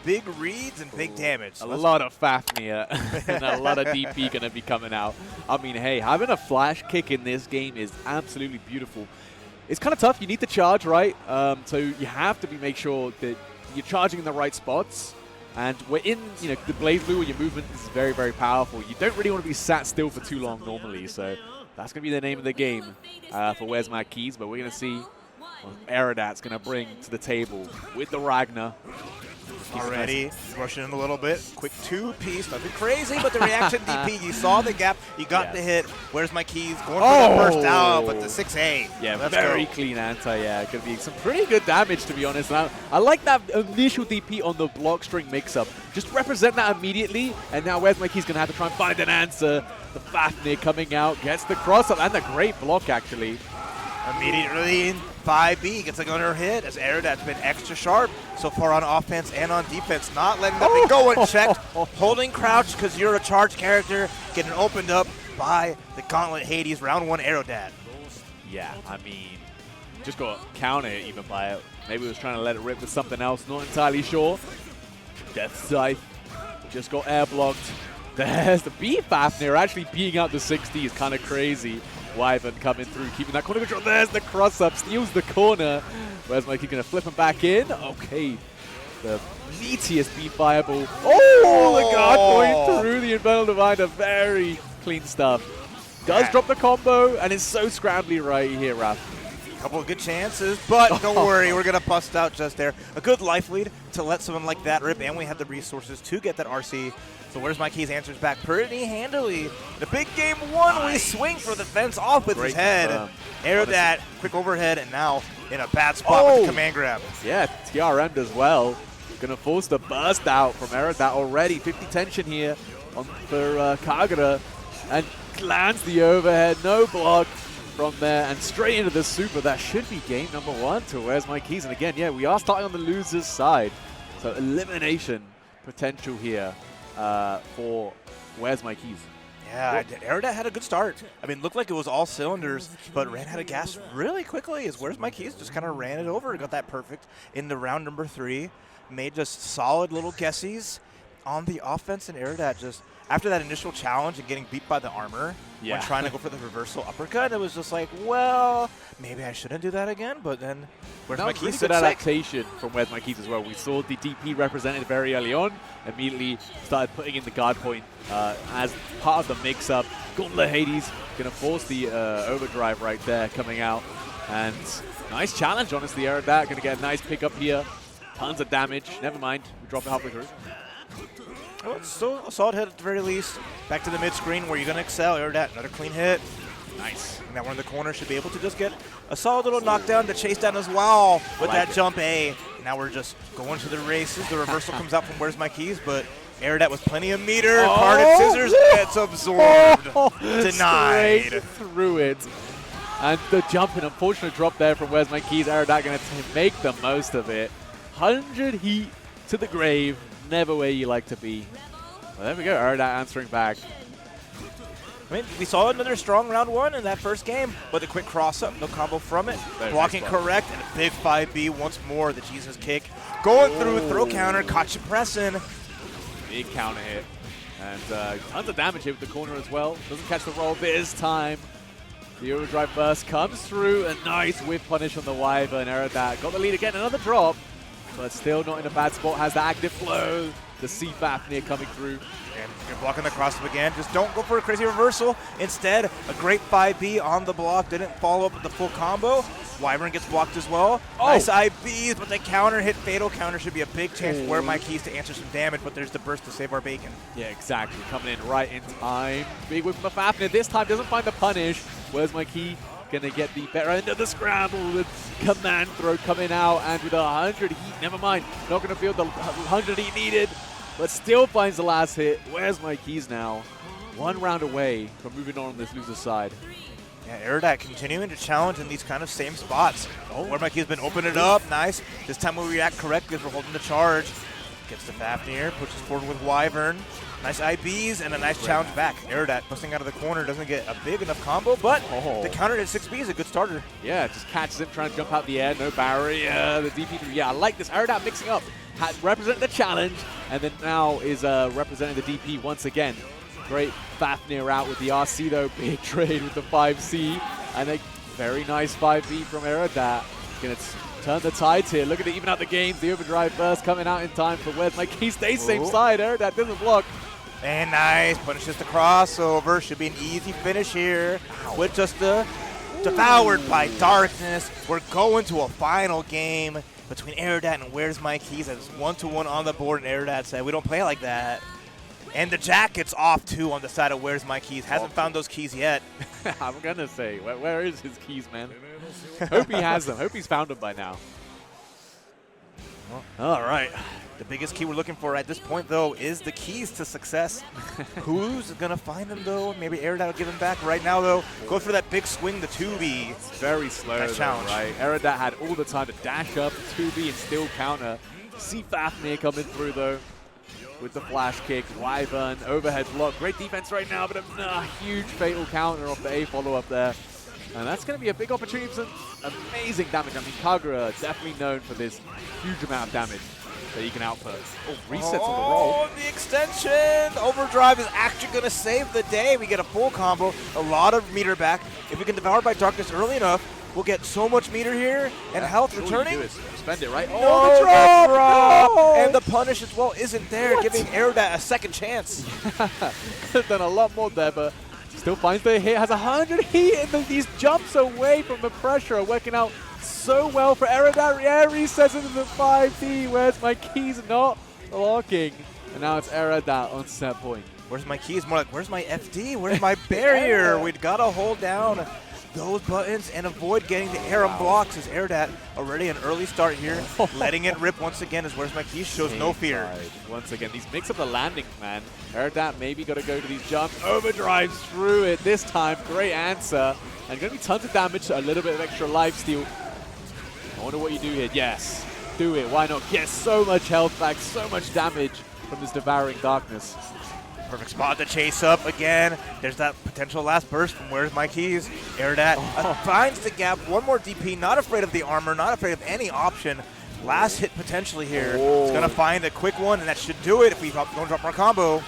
big reads and big damage. A lot of Fafnir and a lot of DP going to be coming out. I mean, hey, having a flash kick in this game is absolutely beautiful. It's kind of tough. You need to charge, right? So you have to make sure that you're charging in the right spots. And we're in, the Blazblue where your movement is very, very powerful. You don't really want to be sat still for too long normally. So that's going to be the name of the game for WheresMyKeys. But we're going to see what Aerodat's going to bring to the table with the Ragna. Already rushing in a little bit. Quick two-piece, nothing crazy, but the reaction DP, you saw the gap, you got the hit. WheresMyKeys going for the first out, but the 6A. Yeah, very clean anti, yeah. Could be some pretty good damage, to be honest. Now, I like that initial DP on the block string mix-up. Just represent that immediately, and now WheresMyKeys going to have to try and find an answer. The Fafnir coming out, gets the cross-up, and a great block, actually. Immediately, 5B gets a gunner hit as Aerodat's been extra sharp so far on offense and on defense. Not letting that be go unchecked. Holding crouch because you're a charged character. Getting opened up by the Gauntlet Hades round 1 Aerodat. Yeah, I mean, just got counter even by it. Maybe he was trying to let it rip with something else. Not entirely sure. Death Scythe just got air blocked. There's the Beav Fafnir actually beating out the 60 is kind of crazy. Wyvern coming through, keeping that corner control. There's the cross-up, steals the corner. WheresMyKeys going to flip him back in. Okay, the meatiest Beav fireball. Oh, the guard point through the Infernal Diviner. Very clean stuff. Does drop the combo, and it's so scrambly right here, Raph. A couple of good chances, but don't worry, we're going to bust out just there. A good life lead to let someone like that rip, and we have the resources to get that RC. So WheresMyKeys answers back pretty handily. The big game one, we swing for the fence off with his head. Aerodat, quick overhead, and now in a bad spot with the command grab. Yeah, TRM does well. Going to force the burst out from Aerodat already. 50 tension here for Kagura. And lands the overhead, no block from there, and straight into the super. That should be game number 1 to WheresMyKeys. And again, yeah, we are starting on the loser's side. So elimination potential here for WheresMyKeys. Yeah, Aerodat had a good start. I mean, looked like it was all cylinders, but ran out of gas really quickly as WheresMyKeys just kind of ran it over. Got that perfect in the round number 3. Made just solid little guesses on the offense, and Aerodat just, after that initial challenge and getting beat by the armor, when trying to go for the reversal uppercut, it was just like, well, maybe I shouldn't do that again, but then WheresMyKeys really good adaptation from WheresMyKeys as well. We saw the DP represented very early on, immediately started putting in the guard point as part of the mix-up. Gauntlet Hades going to force the overdrive right there coming out, and nice challenge, honestly. Aerodat going to get a nice pickup here. Tons of damage. Never mind, we drop it halfway through. Well, it's still a solid hit at the very least. Back to the mid-screen where you're going to excel. Aerodat, another clean hit. Nice. And that one in the corner should be able to just get a solid little knockdown to chase down as well with that jump A. Now we're just going to the races. The reversal comes out from WheresMyKeys, but Aerodat with plenty of meter. Carded scissors gets absorbed. Denied. Straight through it. And the jump, an unfortunate drop there from WheresMyKeys. Aerodat going to make the most of it. 100 heat to the grave. Never where you like to be. Well, there we go. Aerodat answering back. I mean, we saw another strong round 1 in that first game, but the quick cross-up, no combo from it. Blocking correct, and a big 5B once more. The Jesus kick. Going through, throw counter, caught you pressing. Big counter hit. And tons of damage here with the corner as well. Doesn't catch the roll this time. The overdrive burst comes through. A nice whip punish on the Wyvern. Aerodat got the lead again. Another drop. But still not in a bad spot, has the active flow. The C-Fafnir coming through. And you're blocking the cross-up again. Just don't go for a crazy reversal. Instead, a great 5B on the block. Didn't follow up with the full combo. Wyvern gets blocked as well. Nice IBs, but the counter hit. Fatal counter should be a big chance for WheresMyKeys to answer some damage, but there's the burst to save our bacon. Yeah, exactly. Coming in right in time. Big whip from the Fafnir. This time doesn't find the punish. WheresMyKeys going to get the better end of the scramble with command throw coming out, and with 100 heat, never mind, not going to feel the 100 heat needed, but still finds the last hit. WheresMyKeys now? 1 round away from moving on this loser side. Yeah, Aerodat continuing to challenge in these kind of same spots. WheresMyKeys has been opening it up, nice. This time we react correctly as we're holding the charge. Gets the Fafnir, pushes forward with Wyvern. Nice IBs and a nice challenge back. Aerodat busting out of the corner, doesn't get a big enough combo, but the counter at 6B is a good starter. Yeah, just catches him trying to jump out the air, no barrier. The DP3, yeah, I like this. Aerodat mixing up represented the challenge, and then now is representing the DP once again. Great Fafnir out with the RC though, big trade with the 5C, and a very nice 5B from Aerodat. Gonna turn the tides here. Look at it, even out the games. The overdrive burst coming out in time for WheresMyKeys. Stays same side. Aerodat doesn't block. And nice, punishes the crossover. Should be an easy finish here with just the devoured by darkness. We're going to a final game between Aerodat and WheresMyKeys. It's 1-1 on the board, and Aerodat said, we don't play like that. And the jacket's off, too, on the side of WheresMyKeys. Hasn't found those keys yet. I'm going to say, where is his keys, man? Hope he has them. Hope he's found them by now. Well, all right. The biggest key we're looking for at this point, though, is the keys to success. Who's going to find them, though? Maybe Aerodat will give them back. Right now, though, go for that big swing, the 2B. It's very slow, nice challenge. Right? Aerodat had all the time to dash up the 2B and still counter. See Fafnir coming through, though, with the flash kick. Wyvern, overhead block. Great defense right now, but a huge fatal counter off the A follow-up there. And that's going to be a big opportunity for some amazing damage. I mean, Kagura definitely known for this huge amount of damage that he can output. Oh, resets on the roll. Oh, the extension! Overdrive is actually going to save the day. We get a full combo, a lot of meter back. If we can devour by darkness early enough, we'll get so much meter here and health returning. All you do is spend it, right? Oh, the drop! No! And the punish as well isn't there, giving Aerodat a second chance. Could have done a lot more there, but still finds the hit, has 100 heat, and these jumps away from the pressure are working out so well for Aerodat. Yeah, resets into the 5D. WheresMyKeys not blocking? And now it's Aerodat on set point. Where's my keys? More like, where's my FD? Where's my barrier? We've got to hold down those buttons and avoid getting the air blocks as Aerodat already an early start here. Letting it rip once again as WheresMyKeys shows no fear. Once again, these mix up the landings, man. Aerodat maybe got to go to these jumps. Overdrives through it this time. Great answer. And going to be tons of damage, a little bit of extra life steal. I wonder what you do here. Yes, do it. Why not? Get so much health back, so much damage from this devouring darkness. Perfect spot to chase up again. There's that potential last burst from WheresMyKeys. Aerodat finds the gap. One more DP, not afraid of the armor, not afraid of any option. Last hit potentially here. It's going to find a quick one, and that should do it if we don't drop our combo.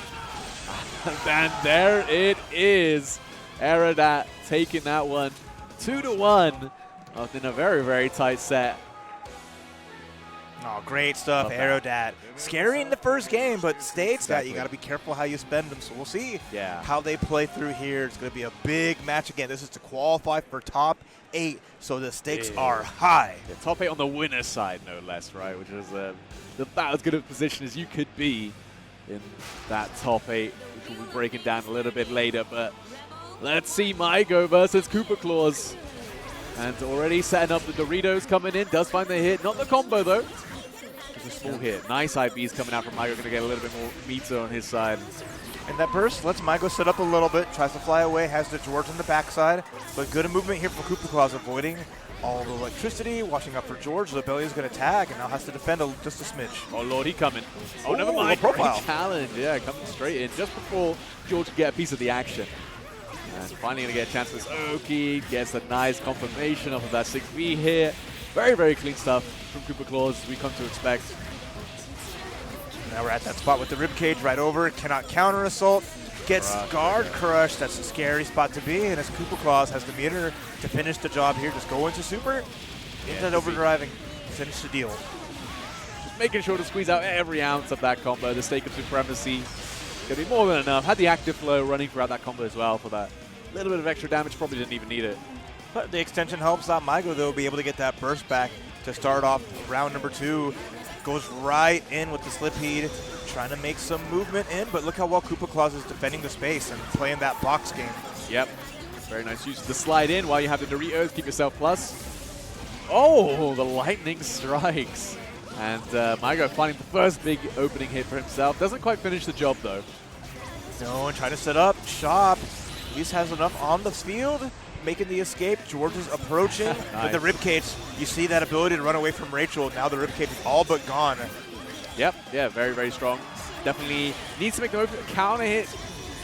And there it is. Aerodat taking that one 2-1 in a very, very tight set. Oh, great stuff, Aerodat. Scary in the first game, but states that you got to be careful how you spend them. So we'll see how they play through here. It's going to be a big match again. This is to qualify for top 8, so the stakes are high. Yeah, top 8 on the winner's side, no less, right? Which is about as good a position as you could be in that top 8, which we'll be breaking down a little bit later. But let's see Maigo versus Koopa Claus. And already setting up the Doritos coming in. Does find the hit. Not the combo, though. Just a small hit. Nice IBs coming out from Maigo. Going to get a little bit more meter on his side. And that burst lets Maigo set up a little bit. Tries to fly away. Has the George on the backside. But good movement here for Koopa Claus, avoiding all the electricity. Watching up for George. The belly is going to tag and now has to defend just a smidge. Oh, Lord, he coming. Oh, never mind. Profile. Great challenge. Yeah, coming straight in just before George could get a piece of the action. And finally going to get a chance for this Oki. Gets a nice confirmation off of that 6B here. Very, very clean stuff from Koopa Claus, as we come to expect. Now we're at that spot with the ribcage right over. Cannot counter assault. Gets guard crush. That's a scary spot to be. And as Koopa Claus has the meter to finish the job here, just go into super, into that overdriving, finish the deal. Just making sure to squeeze out every ounce of that combo. The stake of supremacy going to be more than enough. Had the active flow running throughout that combo as well for that little bit of extra damage. Probably didn't even need it. But the extension helps out Maigo, though, be able to get that burst back to start off round number 2. Goes right in with the slip heat, trying to make some movement in, but look how well Koopa Claus is defending the space and playing that box game. Yep. Very nice use of the slide in while you have the Doritos. Keep yourself plus. Oh, the lightning strikes. And Maigo finding the first big opening hit for himself. Doesn't quite finish the job, though. No, and trying to set up shop. At least has enough on the field, making the escape. George is approaching with the ribcage. You see that ability to run away from Rachel. Now the ribcage is all but gone. Yep, yeah, very, very strong. Definitely needs to make the move. Counter hit,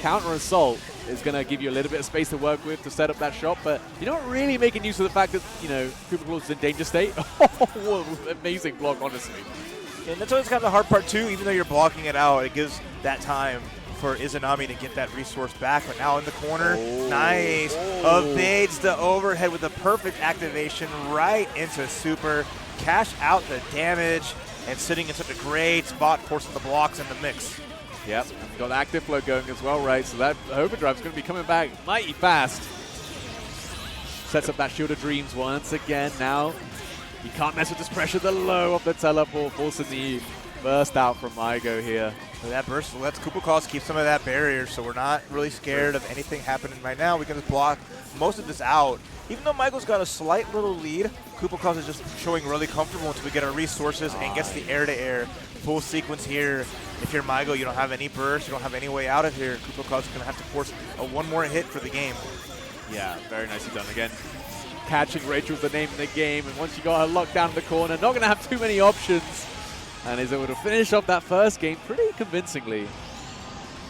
counter assault is going to give you a little bit of space to work with to set up that shot, but you're not really making use of the fact that, you know, Koopa Claus is in danger state. Oh, what an amazing block, honestly. And that's always kind of the hard part too, even though you're blocking it out, it gives that time for Izanami to get that resource back. But now in the corner, nice. Evades the overhead with the perfect activation right into super. Cash out the damage and sitting in such a great spot, forcing the blocks in the mix. Yep, and got active flow going as well, right? So that overdrive's going to be coming back mighty fast. Sets up that Shield of Dreams once again. Now you can't mess with this pressure. The low of the teleport, forcing the burst out from Maigo here. So that burst lets Kupacause keep some of that barrier, so we're not really scared of anything happening right now. We can just block most of this out. Even though Maigo's got a slight little lead, Kupacause is just showing really comfortable until we get our resources and gets the air-to-air. Full sequence here. If you're Maigo, you don't have any burst, you don't have any way out of here. Kupacause is going to have to force one more hit for the game. Yeah, very nicely done. Again, catching Rachel's the name of the game, and once you got her locked down in the corner, not going to have too many options. And is able to finish off that first game pretty convincingly.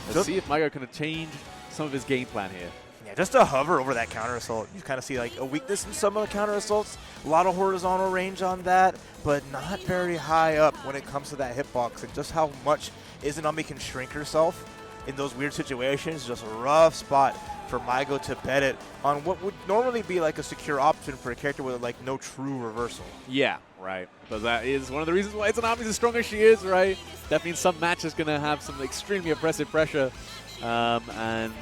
Let's see if Maigo can change some of his game plan here. Yeah, just to hover over that counter assault. You kind of see like a weakness in some of the counter assaults. A lot of horizontal range on that, but not very high up when it comes to that hitbox. And just how much Izanami can shrink herself in those weird situations. Just a rough spot for Maigo to bet it on what would normally be like a secure option for a character with like no true reversal. Yeah, right. But that is one of the reasons why Izanami's as strong as she is, right? Definitely in some matches going to have some extremely oppressive pressure. And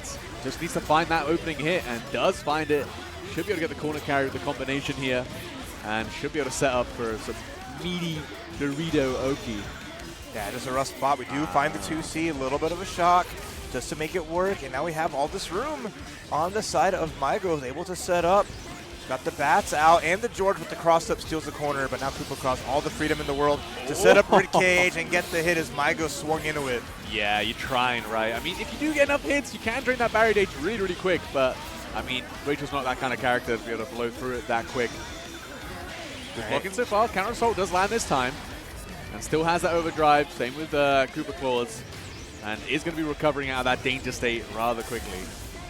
just needs to find that opening hit, and does find it. Should be able to get the corner carry with the combination here, and should be able to set up for some meaty Dorito Oki. Yeah, just a rough spot. We do find the 2C, a little bit of a shock just to make it work, and now we have all this room on the side of Maigo, able to set up. Got the bats out, and the George with the cross-up steals the corner, but now Kupacause all the freedom in the world to set up Red Cage and get the hit as Maigo swung into it. Yeah, you're trying, right? I mean, if you do get enough hits, you can drain that barrier date really, really quick, but, I mean, Rachel's not that kind of character to be able to blow through it that quick. Just blocking so far. Counter Assault does land this time, and still has that overdrive. Same with Kupacause, and is going to be recovering out of that danger state rather quickly.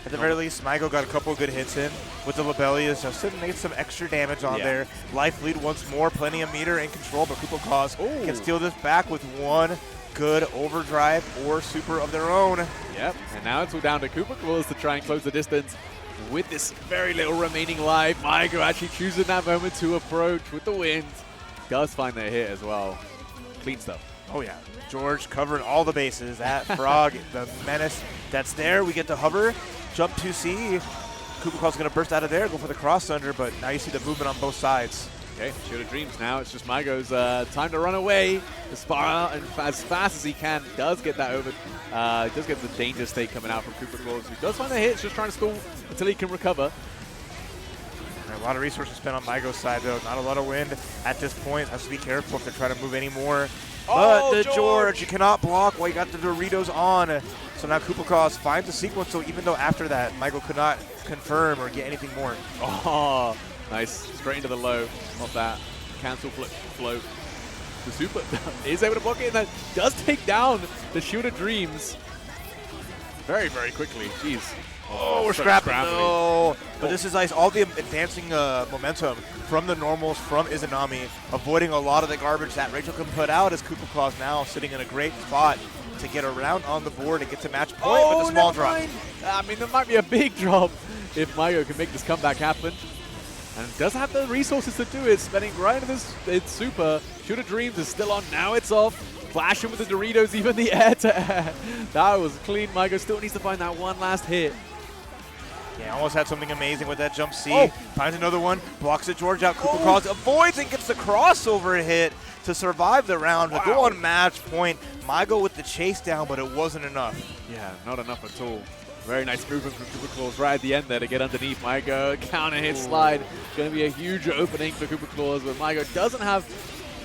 At the very least, Maigo got a couple of good hits in with the Labellius, just to make some extra damage on there. Life lead once more, plenty of meter in control, but Kupacause can steal this back with one good overdrive or super of their own. Yep, and now it's all down to Kupacause to try and close the distance with this very little remaining life. Maigo actually choosing that moment to approach with the wind. Does find their hit as well. Clean stuff. Oh yeah, George covering all the bases. That frog, the menace that's there. We get to hover. Jump 2C. Kupacause is going to burst out of there, go for the cross under, but now you see the movement on both sides. Okay, Shield of Dreams now. It's just Maigo's time to run away. As far and as fast as he can. Does get that over. Does get the danger state coming out from Kupacause. He does find the hits, just trying to stall until he can recover. A lot of resources spent on Maigo's side, though. Not a lot of wind at this point. Has to be careful if they're trying to move any more. But the George, you cannot block while you got the Doritos on. So now Kupacause finds the sequence, so even though after that, Maigo could not confirm or get anything more. Oh, nice. Straight into the low of that cancel float. The super is able to block it, and that does take down the Shield of Dreams very, very quickly. Jeez. Oh, we're scrapping. No. But this is nice. All the advancing momentum from the normals from Izanami, avoiding a lot of the garbage that Rachel can put out, as Kupacause now sitting in a great spot to get around on the board and get to match point with a small drop. I mean, there might be a big drop if Maigo can make this comeback happen. And does have the resources to do it, spending right into this. It's super. Shield of Dreams is still on. Now it's off. Clashing with the Doritos, even the air-to-air. That was clean. Maigo still needs to find that one last hit. Yeah, almost had something amazing with that jump C. Finds another one, blocks it George out. Kupacause avoids and gets the crossover hit to survive the round. To go on match point. Maigo with the chase down, but it wasn't enough. Yeah, not enough at all. Very nice movement from Kupacause right at the end there to get underneath Maigo. Counter hit slide. Going to be a huge opening for Kupacause, but Maigo doesn't have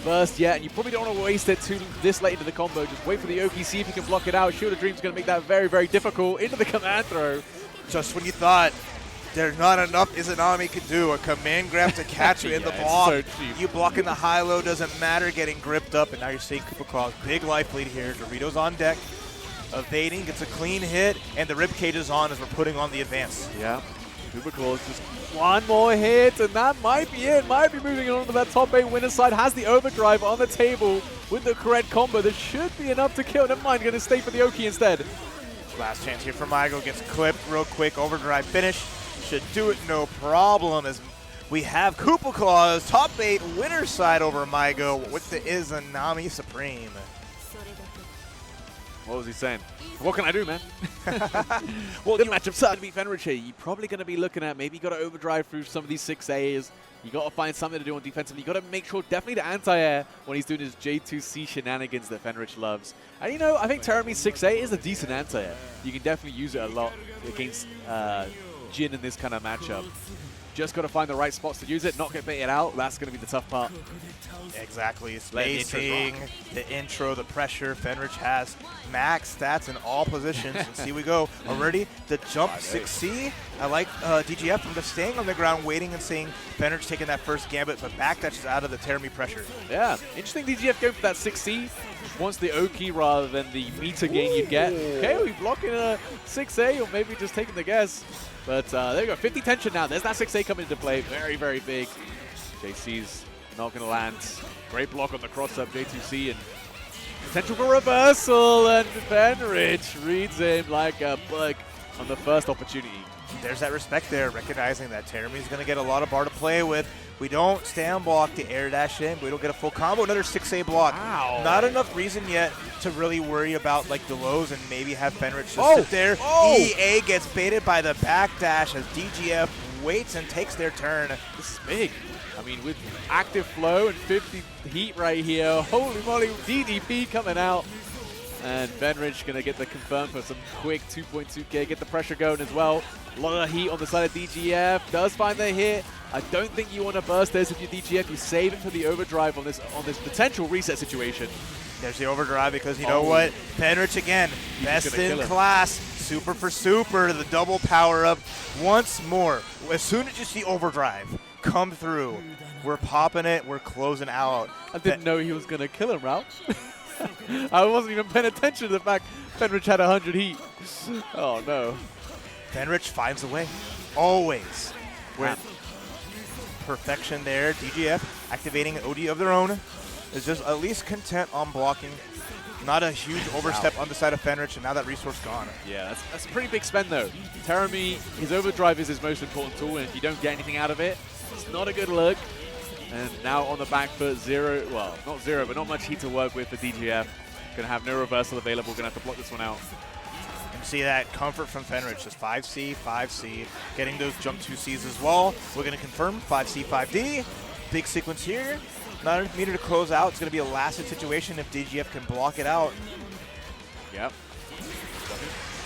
burst yet, and you probably don't want to waste it this late into the combo. Just wait for the Oki, see if you can block it out. Shield of Dreams going to make that very, very difficult. Into the command throw. Just when you thought there's not enough Izanami could do, a command grab to catch you in the block. So cheap. You blocking the high-low doesn't matter, getting gripped up, and now you're seeing Kupacause. Big life lead here. Doritos on deck. Evading, gets a clean hit, and the rib cage is on as we're putting on the advance. Yeah. Super Claus just one more hit, and that might be it. Might be moving on to that top 8 winner side. Has the overdrive on the table with the correct combo. There should be enough to kill. Never mind, going to stay for the Oki instead. Last chance here for Maigo. Gets clipped real quick. Overdrive finish. Should do it no problem as we have Koopa Claus, top 8 winner side over Maigo with the Izanami Supreme. What was he saying? What can I do, man? Well, the matchup sucks to beat Fenritti. You're probably going to be looking at maybe you got to overdrive through some of these 6As. You got to find something to do on defensively. You got to make sure definitely the anti-air when he's doing his J2C shenanigans that Fenritti loves. And you know, I think Terumi's 6A is a decent anti-air. You can definitely use it a lot against Jin in this kind of matchup. Just got to find the right spots to use it, not get baited out. That's going to be the tough part. Exactly. Spacing, the intro, the pressure. Fenritti has max stats in all positions. And see we go. Already the jump 6C. I like DGF from just staying on the ground, waiting and seeing Fenritti taking that first gambit, but backdashes out of the Terumi pressure. Yeah. Interesting DGF going for that 6C. Wants the Oki rather than the meter gain you get. Okay, we blocking a 6A or maybe just taking the guess. But there you go, 50 tension now. There's that 6A coming into play. Very, very big. JC's not going to land. Great block on the cross-up, J2C, and potential for reversal. And Fenritti reads him like a bug on the first opportunity. There's that respect there, recognizing that Terumi's going to get a lot of bar to play with. We don't stand block the air dash in. We don't get a full combo. Another 6A block. Wow. Not enough reason yet to really worry about like the lows and maybe have Fenritti just sit there. EA gets baited by the back dash as DGF waits and takes their turn. This is big. I mean, with active flow and 50 heat right here, holy moly, DDP coming out. And Fenritti going to get the confirm for some quick 2.2K, get the pressure going as well. A lot of heat on the side of DGF, does find the hit. I don't think you want to burst this with your DGF. You save it for the overdrive on this potential reset situation. There's the overdrive because you know what? Fenritti again, best in class. Super for super, the double power up once more. As soon as you see overdrive come through, we're popping it, we're closing out. I didn't know he was going to kill him, Ralph. I wasn't even paying attention to the fact Fenritti had 100 heat. Oh no. Fenritti finds a way, always. With perfection there. DGF activating an OD of their own. Is just at least content on blocking. Not a huge overstep on the side of Fenritti, and now that resource gone. Yeah, that's a pretty big spend though. Terumi, his overdrive is his most important tool, and if you don't get anything out of it, it's not a good look. And now on the back foot, zero, well, not zero, but not much heat to work with for DGF. Gonna have no reversal available, gonna have to block this one out. And see that comfort from Fenritti, just 5C, 5C, getting those jump 2Cs as well. We're gonna confirm 5C, 5D. Big sequence here. Not enough meter to close out. It's gonna be a lasted situation if DGF can block it out. Yep.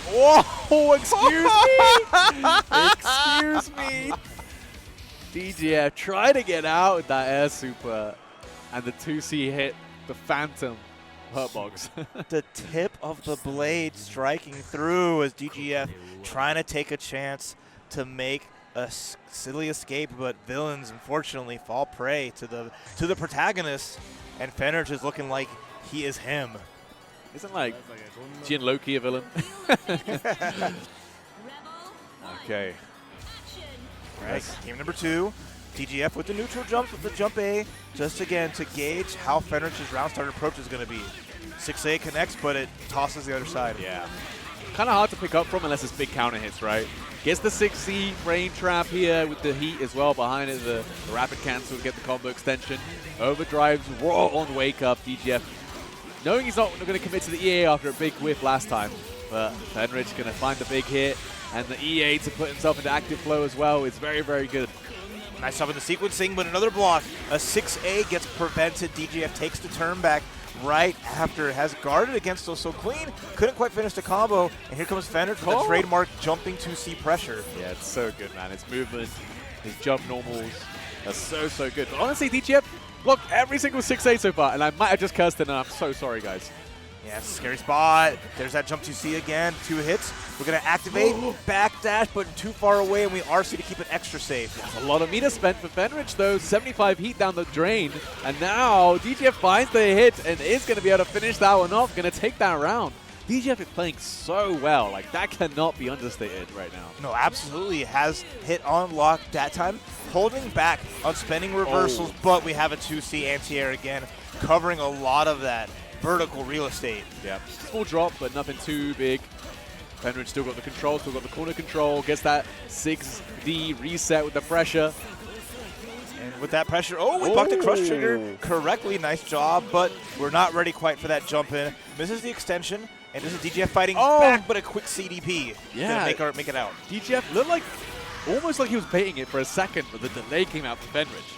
Whoa, excuse me! Excuse me! DGF try to get out with that air super, and the 2C hit the Phantom hurtbox. The tip of the blade striking through as DGF trying to take a chance to make a silly escape, but villains unfortunately fall prey to the protagonist, and Fenritti is looking like he is him. Isn't like Jin Loki a villain? Okay. Right, game number 2. DGF with the neutral jumps with the jump A, just again to gauge how Fenrich's round start approach is going to be. 6A connects, but it tosses the other side. Yeah. Kind of hard to pick up from unless it's big counter hits, right? Gets the 6C rain trap here with the heat as well behind it. The rapid cancel, get the combo extension. Overdrives raw on wake up. DGF knowing he's not going to commit to the EA after a big whiff last time, but Fenritti going to find the big hit. And the EA to put himself into active flow as well is very, very good. Nice job in the sequencing, but another block. A 6A gets prevented. DGF takes the turn back right after it has guarded against those so clean. Couldn't quite finish the combo. And here comes Fenritti with the trademark jumping 2C pressure. Yeah, it's so good, man. His movement, his jump normals are so, so good. But honestly, DGF blocked every single 6A so far, and I might have just cursed it, and I'm so sorry, guys. Yeah, it's a scary spot. There's that jump 2C again. 2 hits. We're going to activate, backdash, but too far away, and we RC to keep it extra safe. That's a lot of meter spent for Fenritti, though. 75 heat down the drain. And now DGF finds the hit and is going to be able to finish that one off. Going to take that round. DGF is playing so well. Like, that cannot be understated right now. No, absolutely. Has hit on lock that time, holding back on spending reversals, but we have a 2C anti-air again, covering a lot of that vertical real estate. Yeah, small drop, but nothing too big. Fenritti still got the control, still got the corner control, gets that 6D reset with the pressure. And with that pressure, we blocked the crush trigger correctly. Nice job, but we're not ready quite for that jump in. Misses the extension, and this is DGF fighting back, but a quick CDP to make it out. DGF looked like, almost like he was baiting it for a second, but the delay came out from Fenritti.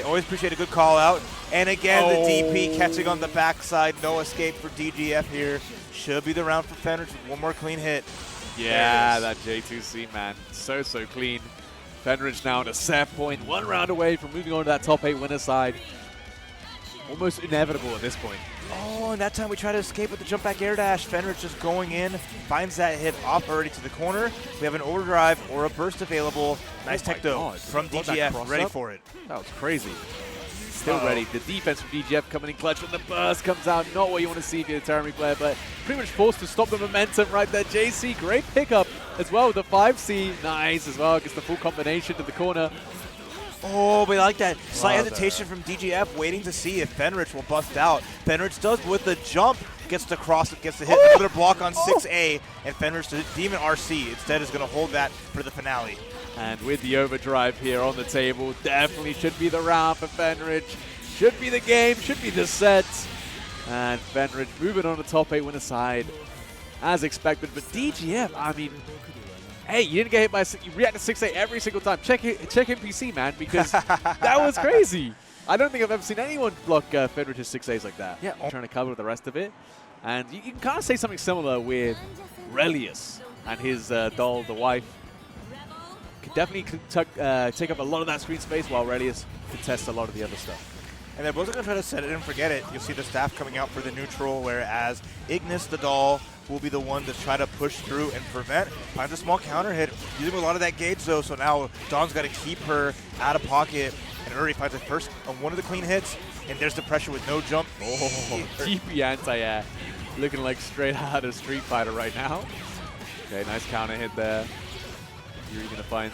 Always appreciate a good call out. And again, the DP catching on the backside. No escape for DGF here. Should be the round for Fenritti with one more clean hit. Yeah, that J2C, man. So clean. Fenritti now at a set point, 1 round away from moving on to that top 8 winner side. Almost inevitable at this point. Oh, and that time we try to escape with the jump back air dash. Fenritti just going in, finds that hit off already to the corner. We have an overdrive or a burst available. Nice tech though from DGF, ready for it. That was crazy. Still ready. The defense from DGF coming in clutch when the burst comes out. Not what you want to see if you're a Terumi player, but pretty much forced to stop the momentum right there. JC, great pickup as well with the 5C. Nice as well. Gets the full combination to the corner. Oh, we like that. Slight hesitation from DGF, waiting to see if Fenritti will bust out. Fenritti does with the jump, gets the cross, gets the hit, another block on 6A, and Fenritti, Demon RC, instead is going to hold that for the finale. And with the overdrive here on the table, definitely should be the round for Fenritti. Should be the game, should be the set. And Fenritti moving on the top 8 winner side as expected. But DGF, I mean, hey, you didn't get hit by, you react to 6A every single time. Check NPC, man, because that was crazy. I don't think I've ever seen anyone block Fenritti's 6As like that. Yeah, trying to cover the rest of it. And you can kind of say something similar with Relius and his doll, the wife. Could definitely take up a lot of that screen space while Relius contests a lot of the other stuff. And they're both going to try to set it and forget it. You'll see the staff coming out for the neutral, whereas Ignis, the doll, will be the one to try to push through and prevent. Finds a small counter hit, using a lot of that gauge though, so now Dawn's got to keep her out of pocket. And Uri finds it first on one of the clean hits, and there's the pressure with no jump. TP anti-air, looking like straight out of Street Fighter right now. Okay, nice counter hit there. You're going to find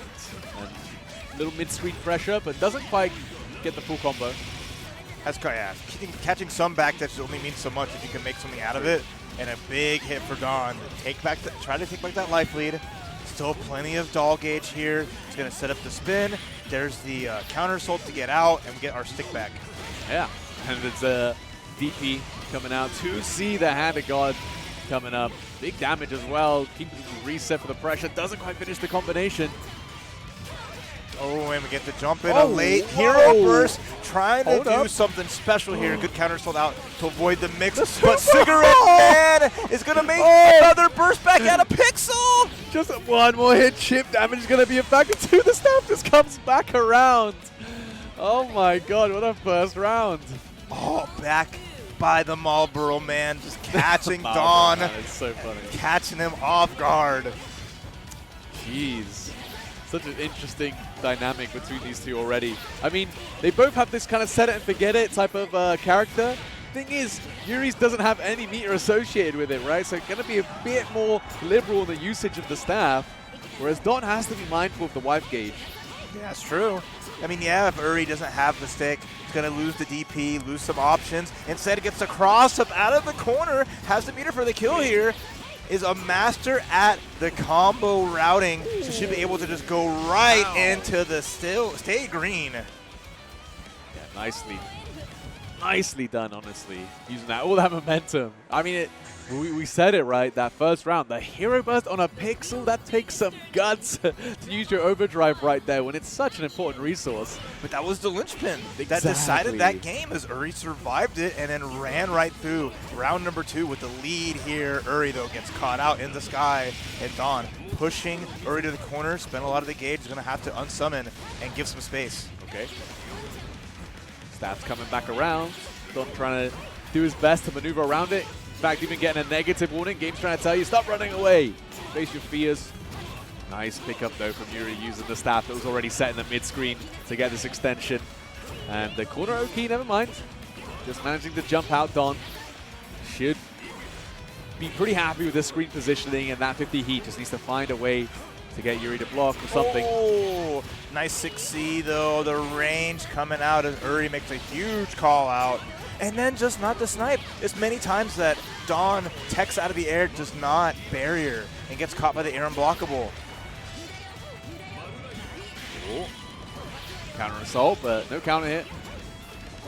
a little mid-screen pressure, but doesn't quite get the full combo. That's catching some back that only means so much if you can make something out of it. And a big hit for Dawn. Try to take back that life lead. Still plenty of doll gauge here. He's going to set up the spin. There's the counter assault to get out, and we get our stick back. Yeah, and it's a DP coming out. 2C, the Hand of God coming up. Big damage as well. Keep reset for the pressure. Doesn't quite finish the combination. Oh, and we get the jump in a late hero burst. Trying to do something special here. Good counter sold out to avoid the mix. But Cigarette Man is going to make another burst back out of Pixel. Just one more hit. Chip damage is going to be a factor too. The staff just comes back around. Oh my god, what a first round. Oh, back by the Marlboro Man. Just catching Dawn. It's so funny. Catching him off guard. Jeez. Such an interesting dynamic between these two already. I mean, they both have this kind of set it and forget it type of character. Thing is, Yuri's doesn't have any meter associated with it, right? So it's going to be a bit more liberal in the usage of the staff, whereas Dawn has to be mindful of the wife gauge. Yeah, that's true. I mean, yeah, if Uri doesn't have the stick, he's going to lose the DP, lose some options. Instead, gets the cross-up out of the corner, has the meter for the kill here. Is a master at the combo routing, so should be able to just go right into the stay green. Yeah, nicely done, honestly, using all that momentum. I mean, we said it right, that first round, the hero burst on a pixel, that takes some guts to use your overdrive right there when it's such an important resource. But that was the linchpin that decided that game, as Uri survived it and then ran right through round number 2 with the lead here. Uri, though, gets caught out in the sky, and Dawn pushing Uri to the corner, spent a lot of the gauge, is going to have to unsummon and give some space. Okay. Staff's coming back around. Dawn trying to do his best to maneuver around it. In fact, even getting a negative warning. Game's trying to tell you, stop running away. Face your fears. Nice pickup, though, from Yuri using the staff that was already set in the mid-screen to get this extension. And the corner OK, never mind. Just managing to jump out, Dawn. Should be pretty happy with this screen positioning, and that 50 heat just needs to find a way to get Yuri to block or something. Oh, nice 6C though. The range coming out as Uri makes a huge call out. And then just not the snipe. There's many times that Dawn techs out of the air, does not barrier, and gets caught by the air unblockable. Cool. Counter assault, but no counter hit.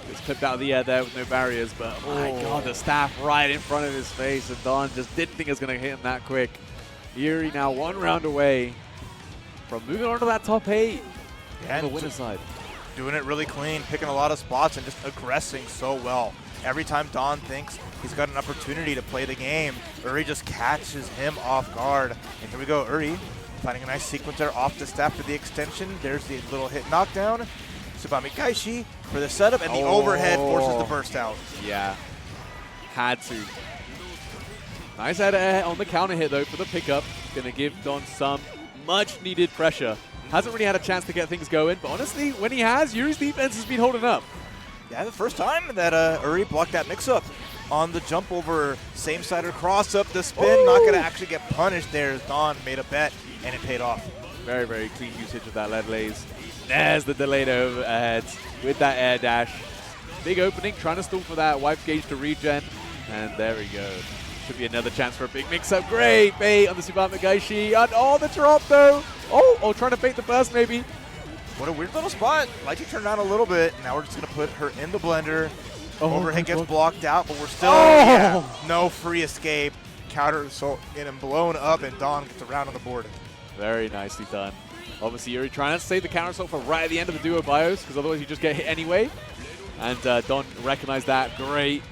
It's clipped out of the air there with no barriers, but oh my god, the staff right in front of his face, and Dawn just didn't think it was going to hit him that quick. Yuri now 1 round away from moving on to that top 8 on the winner's side. Doing it really clean, picking a lot of spots, and just aggressing so well. Every time Dawn thinks he's got an opportunity to play the game, Uri just catches him off guard. And here we go, Uri finding a nice sequence there off the staff for the extension. There's the little hit knockdown. Tsubame Kaishi for the setup, and the overhead forces the burst out. Yeah, had to. Nice head air on the counter hit though for the pickup. Gonna give Dawn some much needed pressure. Hasn't really had a chance to get things going, but honestly, when he has, Yuri's defense has been holding up. Yeah, the first time that Uri blocked that mix-up on the jump over, same side or cross up, the spin, not gonna actually get punished there as Dawn made a bet, and it paid off. Very, very clean usage of that lead lays. There's the delayed overhead with that air dash. Big opening, trying to stall for that wipe gauge to regen, and there we go. Should be another chance for a big mix-up. Great bait on the Tsubame Kaishi, and the drop though. Oh, trying to bait the burst maybe. What a weird little spot. Litchi turned down a little bit. Now we're just going to put her in the blender. Overhead gets blocked out, but we're still no free escape. Counter assault and blown up, and Dawn gets around on the board. Very nicely done. Obviously, Yuri trying to save the counter assault for right at the end of the duo bios, because otherwise you just get hit anyway. And Dawn recognized that. Great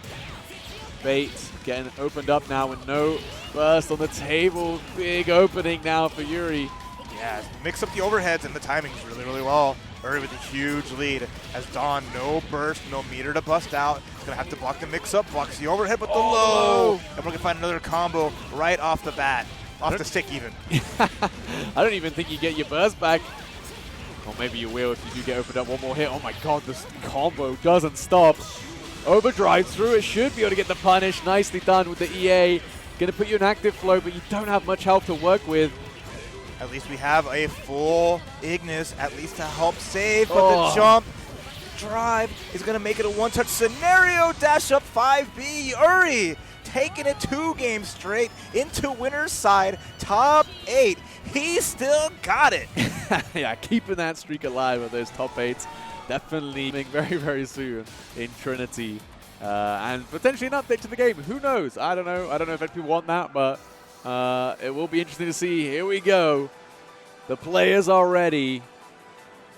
bait. Getting opened up now with no burst on the table. Big opening now for Yuri. Yeah, mix up the overheads and the timings really, really well. Uri with a huge lead as Dawn, no burst, no meter to bust out. He's going to have to block the mix-up, blocks the overhead, but the low. And we're going to find another combo right off the bat. Off the stick even. I don't even think you get your burst back. Or maybe you will if you do get opened up one more hit. Oh my god, this combo doesn't stop. Overdrive through it, should be able to get the punish. Nicely done with the EA. Going to put you in active flow, but you don't have much health to work with. At least we have a full Ignis, at least to help save, but the jump drive is going to make it a one-touch scenario. Dash up 5B, Uri taking it 2 games straight into winner's side, top 8. He still got it. Yeah, keeping that streak alive with those top 8s. Definitely very, very soon in Trinity. And potentially an update to the game. Who knows? I don't know. I don't know if people want that, but it will be interesting to see. Here we go. The players are ready.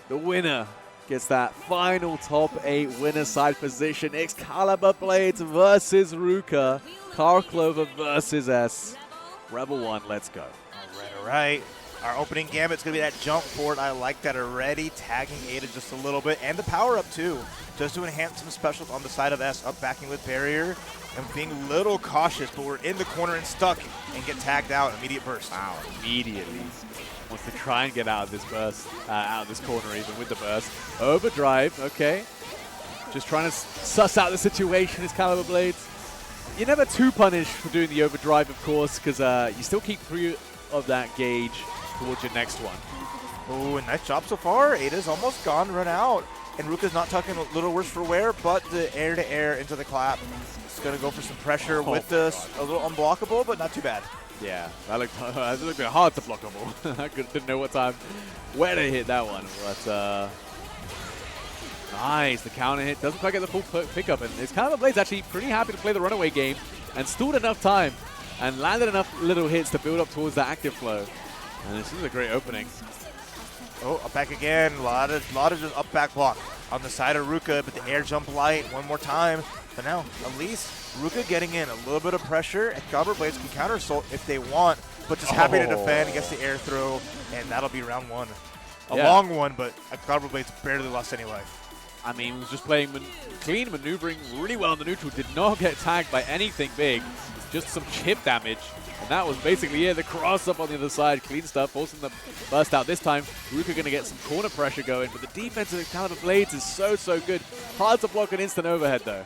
The winner gets that final top 8 winner side position. xcaliburbladez versus Ruka. Car Clover versus S. Rebel 1, let's go. All right. Our opening gambit's going to be that jump forward. I like that already. Tagging Ada just a little bit. And the power-up, too. Just to enhance some specials on the side of S. Up backing with barrier. And being a little cautious, but we're in the corner and stuck. And get tagged out. Immediate burst. Wow, immediately. Wants to try and get out of this burst. Out of this corner even with the burst. Overdrive, okay. Just trying to suss out the situation, xcaliburbladez. You're never too punished for doing the overdrive, of course, because you still keep 3 of that gauge towards your next one. Oh, nice job so far. Ada's almost gone, run out. And Ruka's not tucking a little worse for wear, but the air-to-air into the clap. It's going to go for some pressure with this. A little unblockable, but not too bad. Yeah, that looked hard to blockable. I didn't know where to hit that one. But nice, the counter hit. Doesn't quite get the full pickup. And xcaliburbladez actually pretty happy to play the runaway game and stalled enough time and landed enough little hits to build up towards that active flow. And this is a great opening. Oh, up back again. A lot of just up back block on the side of Ruka, but the air jump light one more time. But now, at least Ruka getting in a little bit of pressure, and xcaliburbladez can counter assault if they want, but just happy to defend, gets the air throw, and that'll be round 1. A long one, but xcaliburbladez barely lost any life. I mean, he was just playing clean, maneuvering really well on the neutral, did not get tagged by anything big, just some chip damage. And that was basically it. The cross up on the other side, clean stuff, forcing the burst out this time. Ruka going to get some corner pressure going, but the defense of xcaliburbladez is so good. Hard to block an instant overhead though.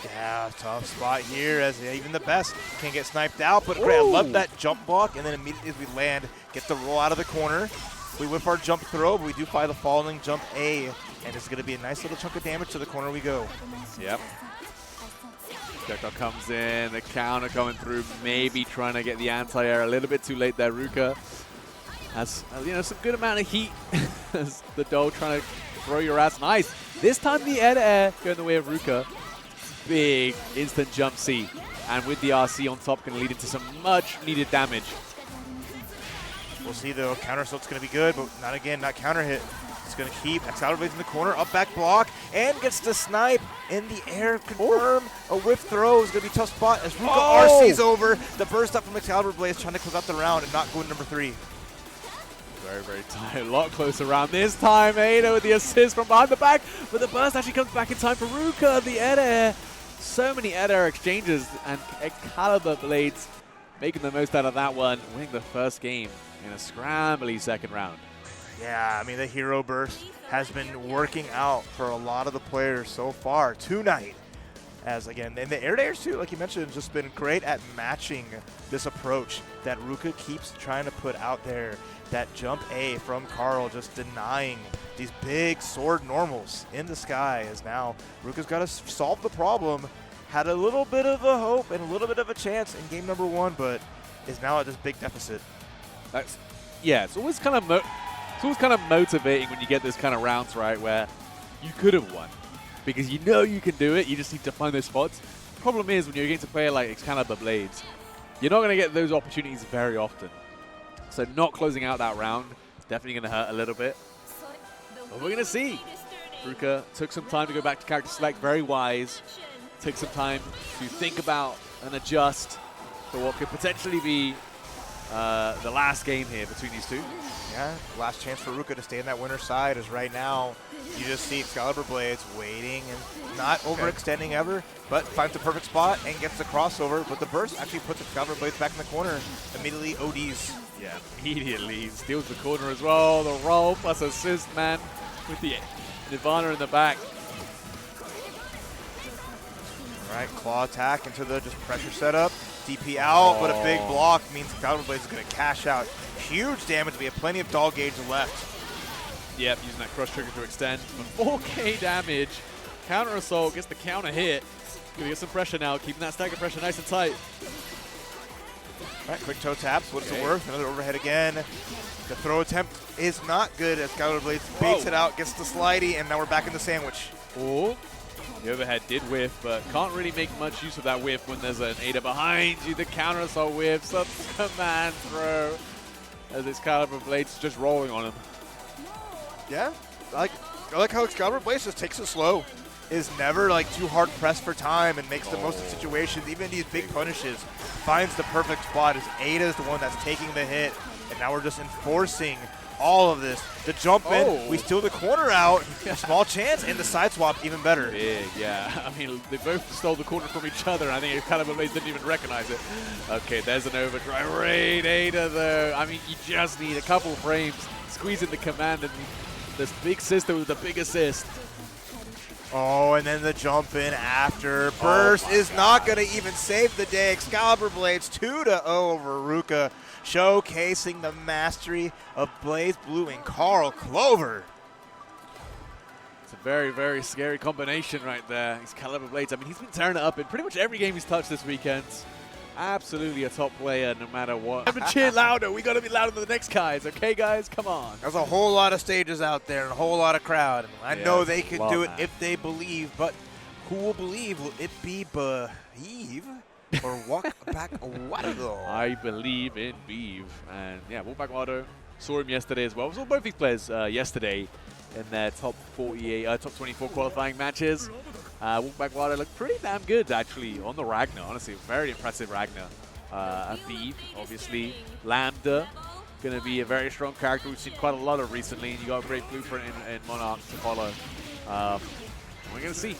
Yeah, tough spot here as even the best can get sniped out. But Creigh, I love that jump block, and then immediately as we land, get the roll out of the corner. We whip our jump throw, but we do fly the falling jump A, and it's going to be a nice little chunk of damage to the corner we go. Yep. Projectile comes in, the counter coming through, maybe trying to get the anti-air a little bit too late there. Ruka has, some good amount of heat as the dough trying to throw your ass. Nice. This time the air going the way of Ruka. Big instant jump C, and with the RC on top going to lead into some much needed damage. We'll see though, counter assault's going to be good, but not counter hit. It's going to keep xcaliburbladez in the corner, up back block, and gets the snipe in the air, confirm. A whiff throw is going to be a tough spot as Ruka RC's over. The burst up from xcaliburbladez trying to close out the round and not go to number 3. Very, very tight. A lot closer around this time. Ada with the assist from behind the back, but the burst actually comes back in time for Ruka. The air. So many air exchanges, and xcaliburbladez making the most out of that one, winning the first game in a scrambly second round. Yeah, I mean, the hero burst has been working out for a lot of the players so far tonight. As again, and the air dairs too, like you mentioned, has just been great at matching this approach that Ruka keeps trying to put out there. That jump A from Carl just denying these big sword normals in the sky, as now Ruka's got to solve the problem. Had a little bit of a hope and a little bit of a chance in game number 1, but is now at this big deficit. It's always kind of motivating when you get this kind of rounds, right, where you could have won because you know you can do it. You just need to find those spots. Problem is, when you're against a player like xcaliburbladez, you're not going to get those opportunities very often. So not closing out that round is definitely going to hurt a little bit. But we're going to see. Ruka took some time to go back to character select, very wise. Took some time to think about and adjust for what could potentially be the last game here between these two. Yeah, last chance for Ruka to stay in that winner's side is right now. You just see xcaliburbladez waiting and not overextending ever, but finds the perfect spot and gets the crossover. But the burst actually puts xcaliburbladez back in the corner. Immediately ODs. Yeah, immediately steals the corner as well. The roll plus assist, man, with the Nirvana in the back. All right, claw attack into the just pressure setup. DP out, but a big block means xcaliburbladez is going to cash out. Huge damage. We have plenty of doll gauge left. Yep, using that cross trigger to extend. But 4K damage. Counter assault gets the counter hit. Gonna get some pressure now, keeping that stagger pressure nice and tight. All right, quick toe taps. What's it worth? Another overhead again. The throw attempt is not good as xcaliburbladez baits it out, gets the slidey, and now we're back in the sandwich. Oh, the overhead did whiff, but can't really make much use of that whiff when there's an Ada behind you. The counter assault whiffs up the command throw as xcaliburbladez just rolling on him. Yeah, I like how xcaliburbladez just takes it slow. Is never like too hard pressed for time and makes the most of situations. Even these big punishes, finds the perfect spot as Ada's the one that's taking the hit. And now we're just enforcing all of this. The jump in, we steal the corner out, small chance, and the side swap even better. Big, yeah. I mean, they both stole the corner from each other, and I think xcaliburbladez didn't even recognize it. Okay, there's an overdrive. Great Ada, though. I mean, you just need a couple frames, squeeze in the command, and this big sister with the big assist. Oh, and then the jump in after. Burst is not going to even save the day. xcaliburbladez 2-0 over Ruka, showcasing the mastery of Blazblue and Carl Clover. It's a very, very scary combination right there. xcaliburbladez, I mean, he's been tearing it up in pretty much every game he's touched this weekend. Absolutely a top player no matter what. Never cheer louder. We got to be louder than the next guys. Okay, guys? Come on. There's a whole lot of stages out there and a whole lot of crowd. I know they can do it if they believe, but who will believe? Will it be Beav or Walkbackwardo? I believe in Beav. And yeah, Walkbackwardo saw him yesterday as well. We saw both these players yesterday in their top 24 qualifying matches. Walkbackwardo looked pretty damn good, actually, on the Ragna. Honestly, very impressive Ragna. And Beav, obviously. Lambda, going to be a very strong character we've seen quite a lot of recently. And you got a great blueprint in Monarch to follow. We're going to see.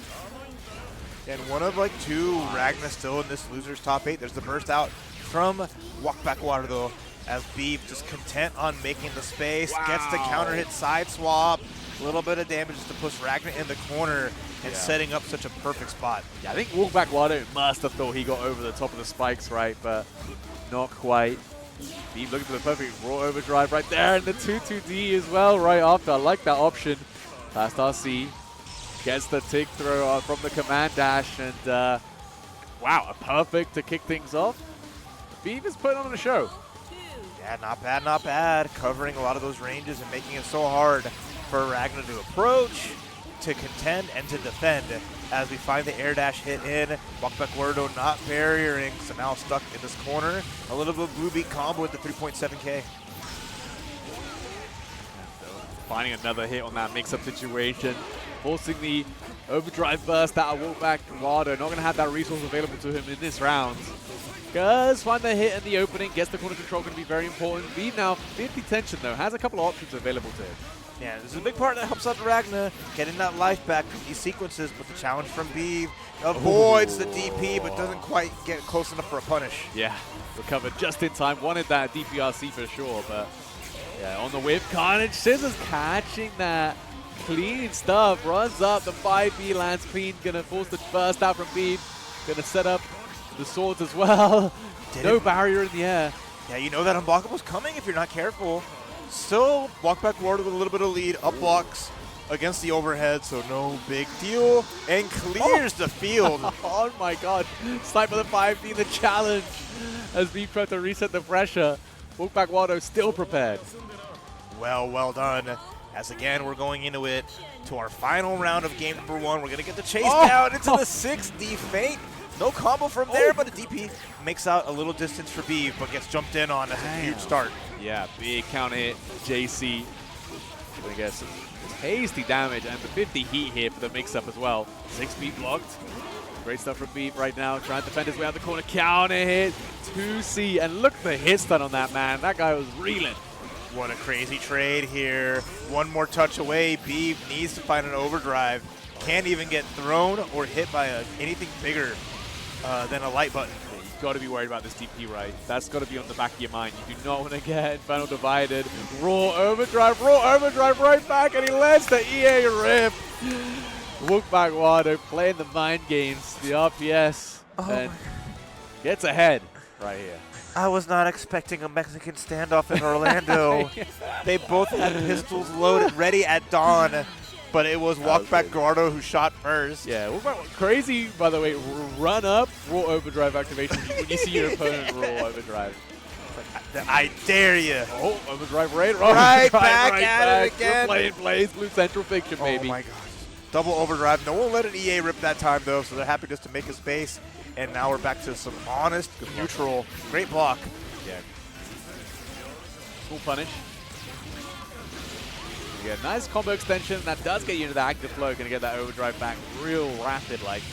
And one of like two Ragna still in this loser's top 8. There's the burst out from Walkbackwardo as Beav just content on making the space. Gets the counter hit side swap. A little bit of damage just to push Ragna in the corner. and setting up such a perfect spot. Yeah, I think Walkbackwardo must have thought he got over the top of the spikes, right? But not quite. Beav looking for the perfect raw overdrive right there, and the 2-2D as well right after. I like that option. Past RC. Gets the tick throw from the command dash, and wow, a perfect to kick things off. Beav is putting on a show. Yeah, not bad, not bad. Covering a lot of those ranges and making it so hard for Ragna to approach, to contend, and to defend as we find the air dash hit in. Walkbackwardo not barriering, so now stuck in this corner. A little bit of blue beat combo with the 3.7K. Finding another hit on that mix-up situation, forcing the overdrive burst out of Walkbackwardo. Not going to have that resource available to him in this round. Does find the hit in the opening, gets the corner control, going to be very important. Beav now 50 tension though, has a couple of options available to him. Yeah, this is a big part that helps out Ragna, getting that life back from these sequences, but the challenge from Beav avoids the DP, but doesn't quite get close enough for a punish. Yeah, recovered just in time, wanted that DPRC for sure, but yeah, on the whip, Carnage Scissors catching that clean stuff, runs up, the 5B lands clean, gonna force the burst out from Beav, gonna set up the swords as well. No barrier in the air. Yeah, you know that unblockable's coming if you're not careful. Still, Walkbackwardo with a little bit of lead, up blocks against the overhead, so no big deal, and clears the field. Oh my god, Sniper the 5D, the challenge, as Beav tried to reset the pressure. Walkbackwardo still prepared. Well done. As again, we're going into it to our final round of game number 1. We're gonna get the chase down into the 6D feint. No combo from there, but a DP makes out a little distance for Beav, but gets jumped in on. That's a huge start. Yeah, big counter hit. JC gonna get some tasty damage, and the 50 heat here for the mix-up as well. 6 feet blocked. Great stuff from Beav right now, trying to defend his way out the corner. Counter hit, 2C, and look at the hit stun on that man. That guy was reeling. What a crazy trade here. One more touch away. Beav needs to find an overdrive. Can't even get thrown or hit by anything bigger than a light button. You've got to be worried about this DP, right? That's got to be on the back of your mind. You do not want to get Infernal divided. Raw overdrive right back, and he lets the EA rip. Walkbackwardo playing the mind games, the RPS, and gets ahead right here. I was not expecting a Mexican standoff in Orlando. They both had pistols loaded, ready at dawn. But it was Walkbackwardo who shot first. Yeah, crazy, by the way, run up, raw overdrive activation when you see your opponent raw overdrive. I dare you. Oh, overdrive right back at it again. We're playing Blazblue Centralfiction, baby. Oh my gosh. Double overdrive. No one let an EA rip that time, though, so they're happy just to make a space. And now we're back to some honest, neutral, great block. Yeah. Full punish. Yeah, nice combo extension. That does get you into the active flow. Going to get that overdrive back real rapid like.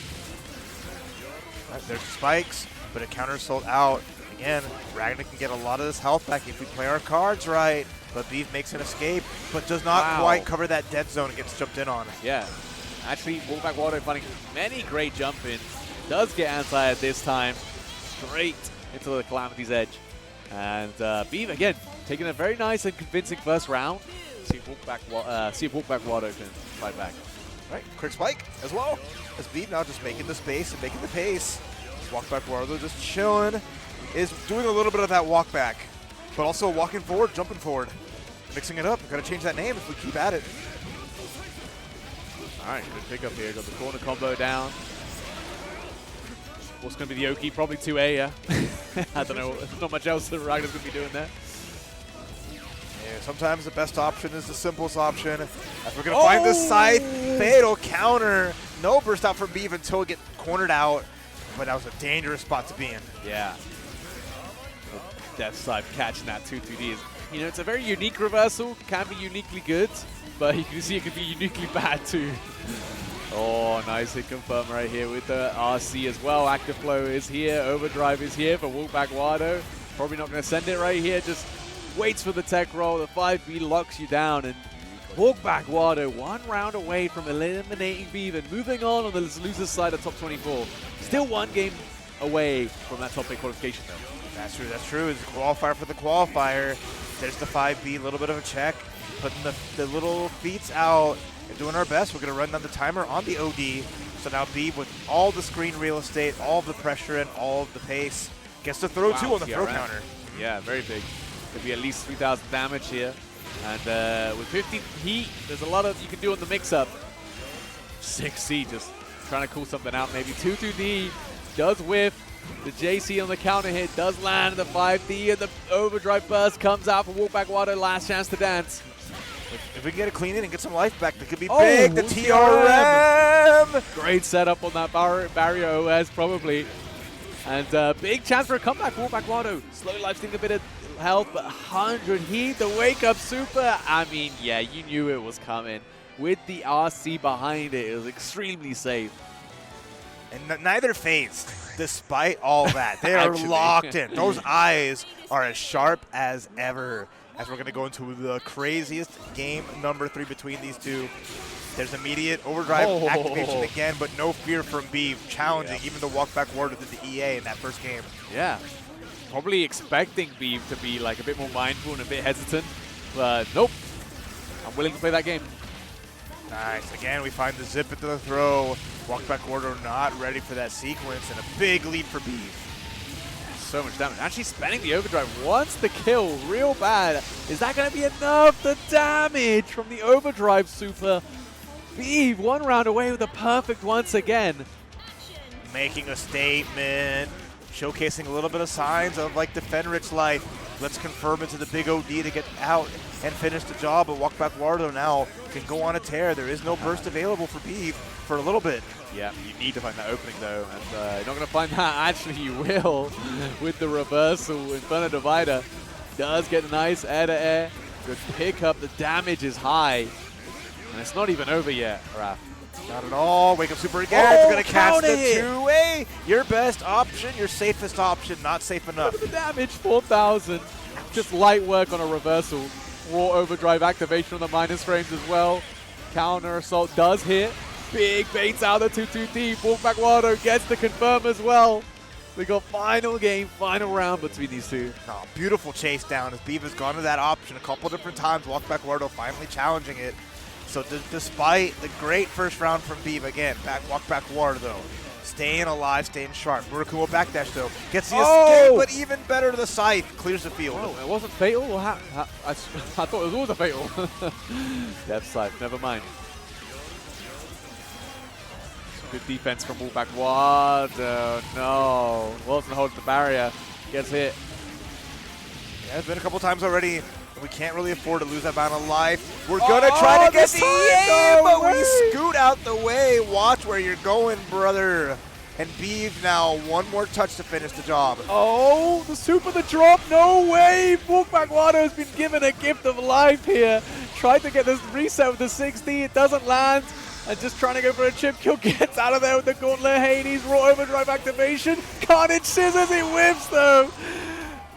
Right, there's spikes, but a counter sold out. Again, Ragna can get a lot of this health back if we play our cards right. But Beav makes an escape, but does not quite cover that dead zone and gets jumped in on. Yeah. Actually, Walkbackwardo finding many great jump-ins. Does get anti at this time. Straight into the Calamity's edge. And Beav, again, taking a very nice and convincing first round. See if Walkbackwardo can fight back. Right, quick spike as well. As Beav now just making the space and making the pace. Walkbackwardo just chilling. Is doing a little bit of that walk back, but also walking forward, jumping forward. Mixing it up. We've got to change that name if we keep at it. All right, good pickup here. Got the corner combo down. What's going to be the Oki? Probably 2A, yeah. I don't know. There's not much else that Ragna's going to be doing there. Yeah, sometimes the best option is the simplest option. If we're going to find this scythe, fatal counter. No burst out for Beav until it gets cornered out. But that was a dangerous spot to be in. Yeah. Death Scythe catching that 2-2D is, you know, it's a very unique reversal. Can be uniquely good, but you can see it can be uniquely bad too. Oh, nice hit confirm right here with the RC as well. Active flow is here. Overdrive is here for Walkbackwardo. Probably not going to send it right here. Just waits for the tech roll. The 5B locks you down, and Walkbackwardo 1 round away from eliminating Beav and moving on the loser's side of top 24. Still 1 game away from that top 8 qualification though. That's true. It's a qualifier for the qualifier. There's the 5B, a little bit of a check. Putting the little beats out. and doing our best. We're going to run down the timer on the OD. So now Beav with all the screen real estate, all of the pressure and all of the pace. Gets to throw two on the throw counter. Yeah, very big. Could be at least 3,000 damage here. And with 15 heat, there's a lot of you can do on the mix-up. 6C just trying to cool something out. Maybe 2-2D does whiff. The JC on the counter hit does land. The 5D and the overdrive burst comes out for Walkbackwardo. Last chance to dance. If we can get a clean in and get some life back, that could be big. The TRM! Great setup on that barrier OS, probably. And big chance for a comeback for Walkbackwardo. Slow life stealing a bit of health, but 100 heat. The wake-up super. I mean, yeah, you knew it was coming. With the RC behind it, it was extremely safe. And neither phased, despite all that. They are locked in. Those eyes are as sharp as ever. As we're going to go into the craziest game number 3 between these two. There's immediate overdrive activation again, but no fear from Beav, challenging even the Walkbackwardo to the EA in that first game. Yeah, probably expecting Beav to be like a bit more mindful and a bit hesitant, but nope. I'm willing to play that game. Nice. Again, we find the zip into the throw. Walkbackwardo not ready for that sequence, and a big lead for Beav. So much damage. Actually spending the overdrive wants the kill real bad. Is that going to be enough? The damage from the overdrive super. Beav 1 round away with a perfect once again. Making a statement. Showcasing a little bit of signs of like the Fenritti life. Let's confirm into the big OD to get out and finish the job. But Walkbackwardo now can go on a tear. There is no burst available for Beav for a little bit. Yeah, you need to find that opening though, and you're not going to find that. Actually, you will with the reversal. Inferno Divider does get a nice air-to-air. Good pickup. The damage is high, and it's not even over yet, Raph. Not at all. Wake up super again. It's going to catch the two-way. Your best option, your safest option. Not safe enough. The damage, 4,000. Just light work on a reversal. Raw overdrive activation on the minus frames as well. Counter assault does hit. Big baits out of the 2-2D. Walkbackwardo gets the confirm as well. We got final game, final round between these two. Oh, beautiful chase down as Beav has gone to that option a couple different times. Walkbackwardo finally challenging it. So despite the great first round from Beav, again, Walkbackwardo staying alive, staying sharp. Murakumo backdash though, gets the escape, but even better to the scythe, clears the field. Oh, it wasn't fatal? Or I thought it was always a fatal. Death scythe, never mind. Good defense from Walkbackwardo. No, Wilson holds the barrier, gets hit. Yeah, it's been a couple times already. We can't really afford to lose that amount of life. We're going to try to get the EA, but we scoot out the way. Watch where you're going, brother. And Beav now, one more touch to finish the job. Oh, the super, the drop, no way. Walkbackwardo has been given a gift of life here. Tried to get this reset with the 6D, it doesn't land. And just trying to go for a chip kill, gets out of there with the Gauntlet Hades, raw overdrive activation. Carnage scissors, it whips though.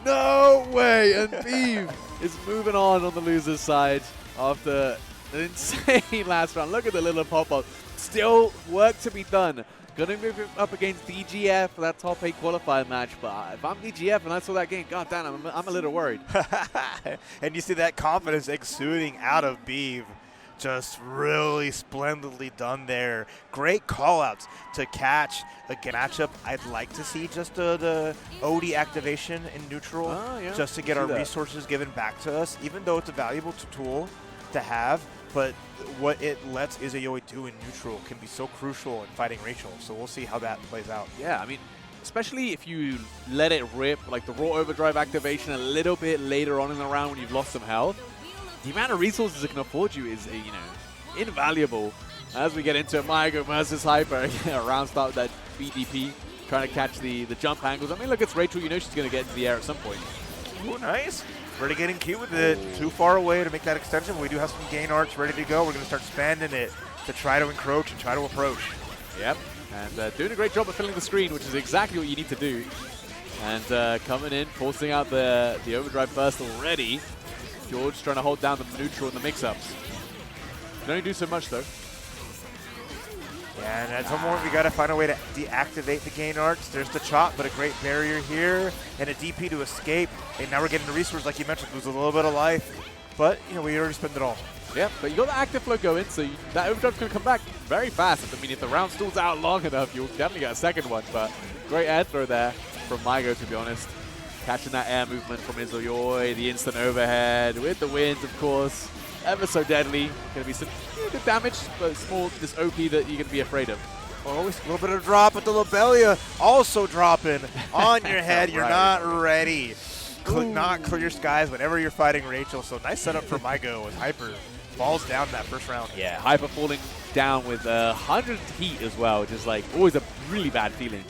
No way, and Beav is moving on the loser's side after an insane last round. Look at the little pop-up. Still work to be done. Gonna move up against DGF for that top 8 qualifier match, but if I'm DGF and I saw that game, god damn, I'm a little worried. And you see that confidence exuding out of Beav. Just really splendidly done there. Great call-outs to catch a matchup. I'd like to see just the OD activation in neutral, just to get our resources given back to us, even though it's a valuable tool to have. But what it lets Izayoi do in neutral can be so crucial in fighting Rachel. So we'll see how that plays out. Yeah, I mean, especially if you let it rip, like the raw overdrive activation a little bit later on in the round when you've lost some health. The amount of resources it can afford you is, invaluable. As we get into Maigo versus Hyper, round start with that BDP, trying to catch the jump angles. I mean, look, it's Rachel. You know she's going to get into the air at some point. Ooh, nice. Ready getting cute with it. Too far away to make that extension. We do have some gain arts ready to go. We're going to start spamming it to try to encroach and try to approach. Yep. And doing a great job of filling the screen, which is exactly what you need to do. And coming in, forcing out the overdrive burst already. George trying to hold down the neutral and the mix-ups. Can only do so much, though. Yeah, and at some point, we got to find a way to deactivate the gain arts. There's the chop, but a great barrier here, and a DP to escape. And now we're getting the resource, like you mentioned, lose a little bit of life. But, we already spent it all. Yeah, but you got the active flow going, so that overdrive's going to come back very fast. I mean, if the round stalls out long enough, you'll definitely get a second one. But great air throw there from Maigo, to be honest. Catching that air movement from Izayoi, the instant overhead with the wind, of course. Ever so deadly. Going to be some good damage, but small, this OP that you're going to be afraid of. Always a little bit of drop with the Lobelia also dropping on your head. You're not ready. Not clear skies whenever you're fighting Rachel. So nice setup for Maigo as Hyper falls down that first round. Yeah, Hyper falling down with 100 heat as well, which is like always a really bad feeling.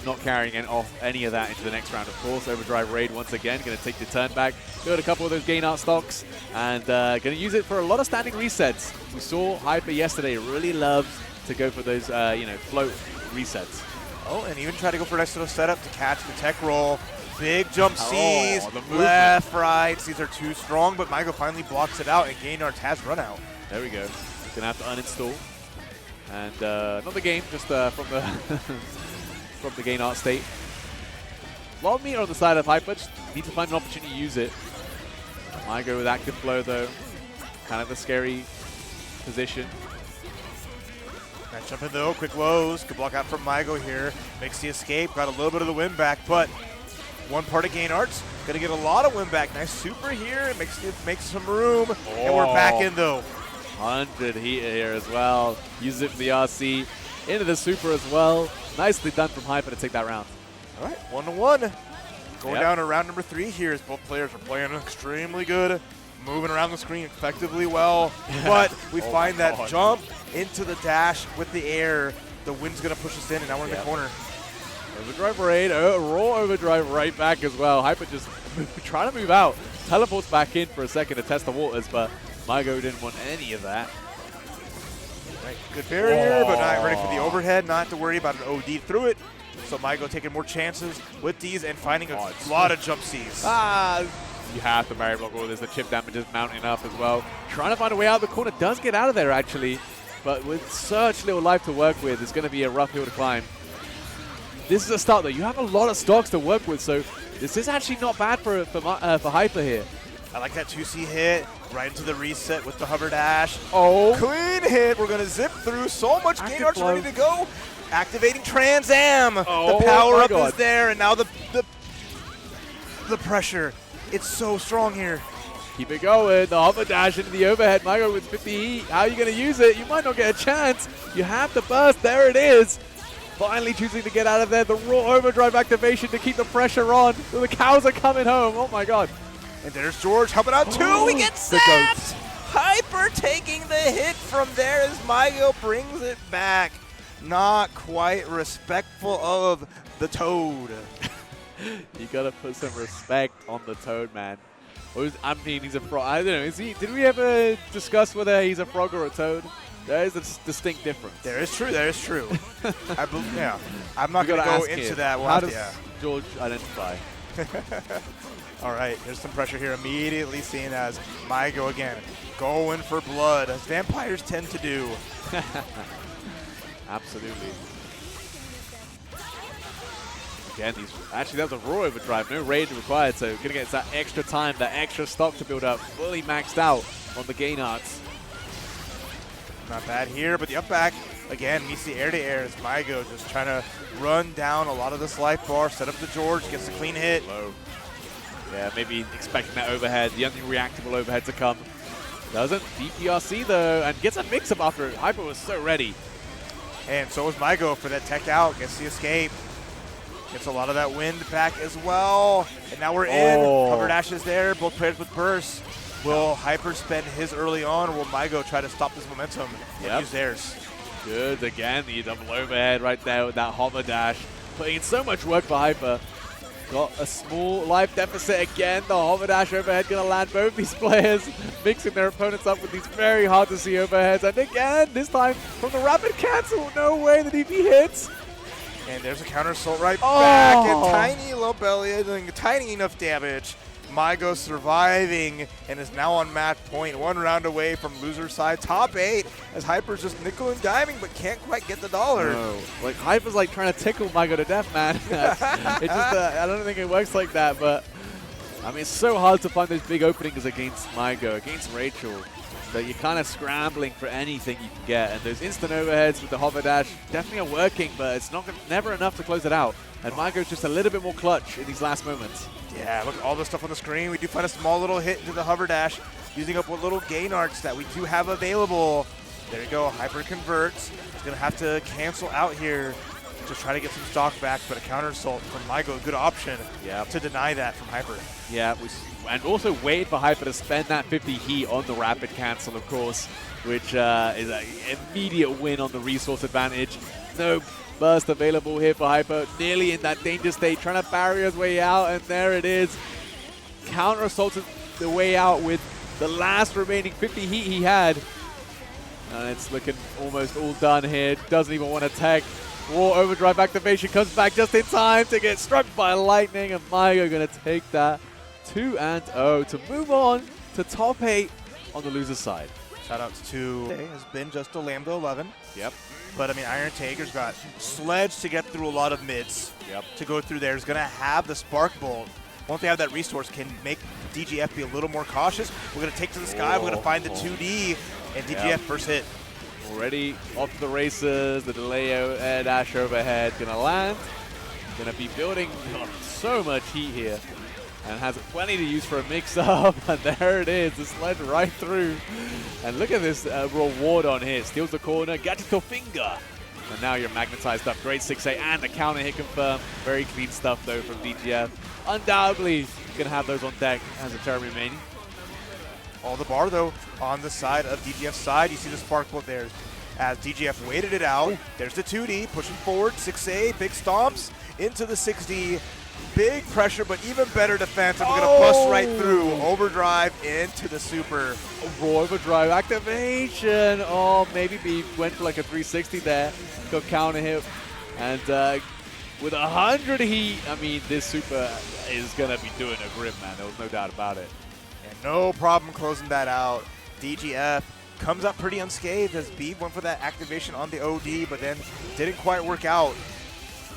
Not carrying off any of that into the next round, of course. Overdrive Raid once again, going to take the turn back, build a couple of those gain art stocks, and going to use it for a lot of standing resets. We saw Hyper yesterday really loves to go for those, float resets. Oh, and even try to go for a nice little setup to catch the tech roll. Big jump C's, left, right. C's are too strong, but Maigo finally blocks it out, and gain art has run out. There we go. Going to have to uninstall. And not the game, just from the from the gain art state. A lot of meter on the side of Hyper, just need to find an opportunity to use it. Maigo with active flow though, kind of a scary position. Nice jump in though, quick lows, good block out from Maigo here. Makes the escape, got a little bit of the win back, but one part of gain arts, gonna get a lot of win back. Nice super here, it makes some room, and we're back in though. 100 heat here as well. Uses it for the RC. Into the super as well. Nicely done from Hyper to take that round. All right, 1-1. Going down to round number 3 here as both players are playing extremely good. Moving around the screen effectively well. But we find that jump into the dash with the air. The wind's going to push us in, and now we're in the corner. Overdrive raid, raw overdrive right back as well. Hyper just trying to move out. Teleports back in for a second to test the waters, but Maigo didn't want any of that. Right, good barrier, but not ready for the overhead. Not to worry about an OD through it. So Maigo taking more chances with these and finding a lot of jump Cs. You have to marry block all this. The chip damage is mounting up as well. Trying to find a way out of the corner. Does get out of there, actually. But with such little life to work with, it's going to be a rough hill to climb. This is a start, though. You have a lot of stocks to work with, so this is actually not bad for Hyper here. I like that 2C hit. Right into the reset with the hover dash. Oh. Clean hit. We're going to zip through. So much gain arts ready to go. Activating Trans Am. Oh, the power up is there, and now the pressure. It's so strong here. Keep it going. The hover dash into the overhead. Maigo with 50 heat. How are you going to use it? You might not get a chance. You have to burst. There it is. Finally choosing to get out of there. The raw overdrive activation to keep the pressure on. The cows are coming home. Oh my god. And there's George helping out too. We get sapped. Hyper taking the hit from there as Maigo brings it back. Not quite respectful of the Toad. You gotta put some respect on the Toad, man. I mean, he's a frog. I don't know. Is he? Did we ever discuss whether he's a frog or a toad? There is a distinct difference. There is true. There is true. I'm not gonna go into that. How does George identify? All right, there's some pressure here immediately seen as Maigo again going for blood, as vampires tend to do. Absolutely. Again, actually that was a raw overdrive, no raid required, so gonna get that extra time, that extra stock to build up, fully maxed out on the gain arts. Not bad here, but the up back again meets the air to air as Maigo just trying to run down a lot of this life bar, set up the George, gets a clean hit. Low. Yeah, maybe expecting that overhead, the unreactable overhead to come. Doesn't. DPRC though, and gets a mix-up after it. Hyper was so ready. And so was Maigo for that tech out, gets the escape. Gets a lot of that wind back as well. And now we're in. Cover dash is there, both players with bursts. Will Hyper spend his early on, or will Maigo try to stop this momentum and use theirs? Good, again, the double overhead right there with that hover dash. Putting in so much work for Hyper. Got a small life deficit again. The hover dash overhead going to land both these players, mixing their opponents up with these very hard to see overheads. And again, this time from the rapid cancel. No way the DP hits. And there's a counter assault right back. And tiny Lobelia doing tiny enough damage. Maigo surviving and is now on match point, 1 round away from loser side. Top 8 as Hyper's just nickel and diming but can't quite get the dollar. No. Like Hyper's like trying to tickle Maigo to death, man. It's just I don't think it works like that, but I mean it's so hard to find those big openings against Maigo, against Rachel. So you're kind of scrambling for anything you can get. And those instant overheads with the hover dash definitely are working, but it's never enough to close it out. And Maigo's just a little bit more clutch in these last moments. Yeah, look at all the stuff on the screen. We do find a small little hit into the hover dash, using up what little gain arcs that we do have available. There you go, Hyper converts. He's going to have to cancel out here to try to get some stock back, but a counter assault from Maigo, a good option to deny that from Hyper. Yeah, and also wait for Hyper to spend that 50 heat on the rapid cancel, of course, which is an immediate win on the resource advantage. No burst available here for Hyper, nearly in that danger state, trying to barrier his way out, and there it is. Counter assaulted the way out with the last remaining 50 heat he had. And it's looking almost all done here. Doesn't even want to tech. Raw overdrive activation comes back just in time to get struck by lightning, and Maigo going to take that 2-0 to move on to top 8 on the loser's side. Shoutouts to has been just a Lambda-11. Yep. But I mean, Iron Tager's got Sledge to get through a lot of mids. Yep. To go through there. He's going to have the Spark Bolt. Once they have that resource, can make DGF be a little more cautious. We're going to take to the sky. We're going to find the 2D, and DGF first hit. Already off to the races. The delay air dash overhead going to land. Going to be building so much heat here. And has plenty to use for a mix-up. And there it is. The sled right through. And look at this reward on here. Steals the corner. Gadget to finger. And now you're magnetized up. Great 6A and the counter hit confirmed. Very clean stuff, though, from DGF. Undoubtedly going to have those on deck as a Terumi main. All the bar, though, on the side of DGF's side. You see the Spark Bolt there as DGF waited it out. There's the 2D, pushing forward, 6A, big stomps into the 6D. Big pressure, but even better defense. And we're going to bust right through. Overdrive into the super. Raw overdrive activation. Oh, maybe Beav went for like a 360 there. Got counter hit. And with 100 heat, I mean, this super is going to be doing a grip, man. There was no doubt about it. And no problem closing that out. DGF comes up pretty unscathed as Beav went for that activation on the OD, but then didn't quite work out.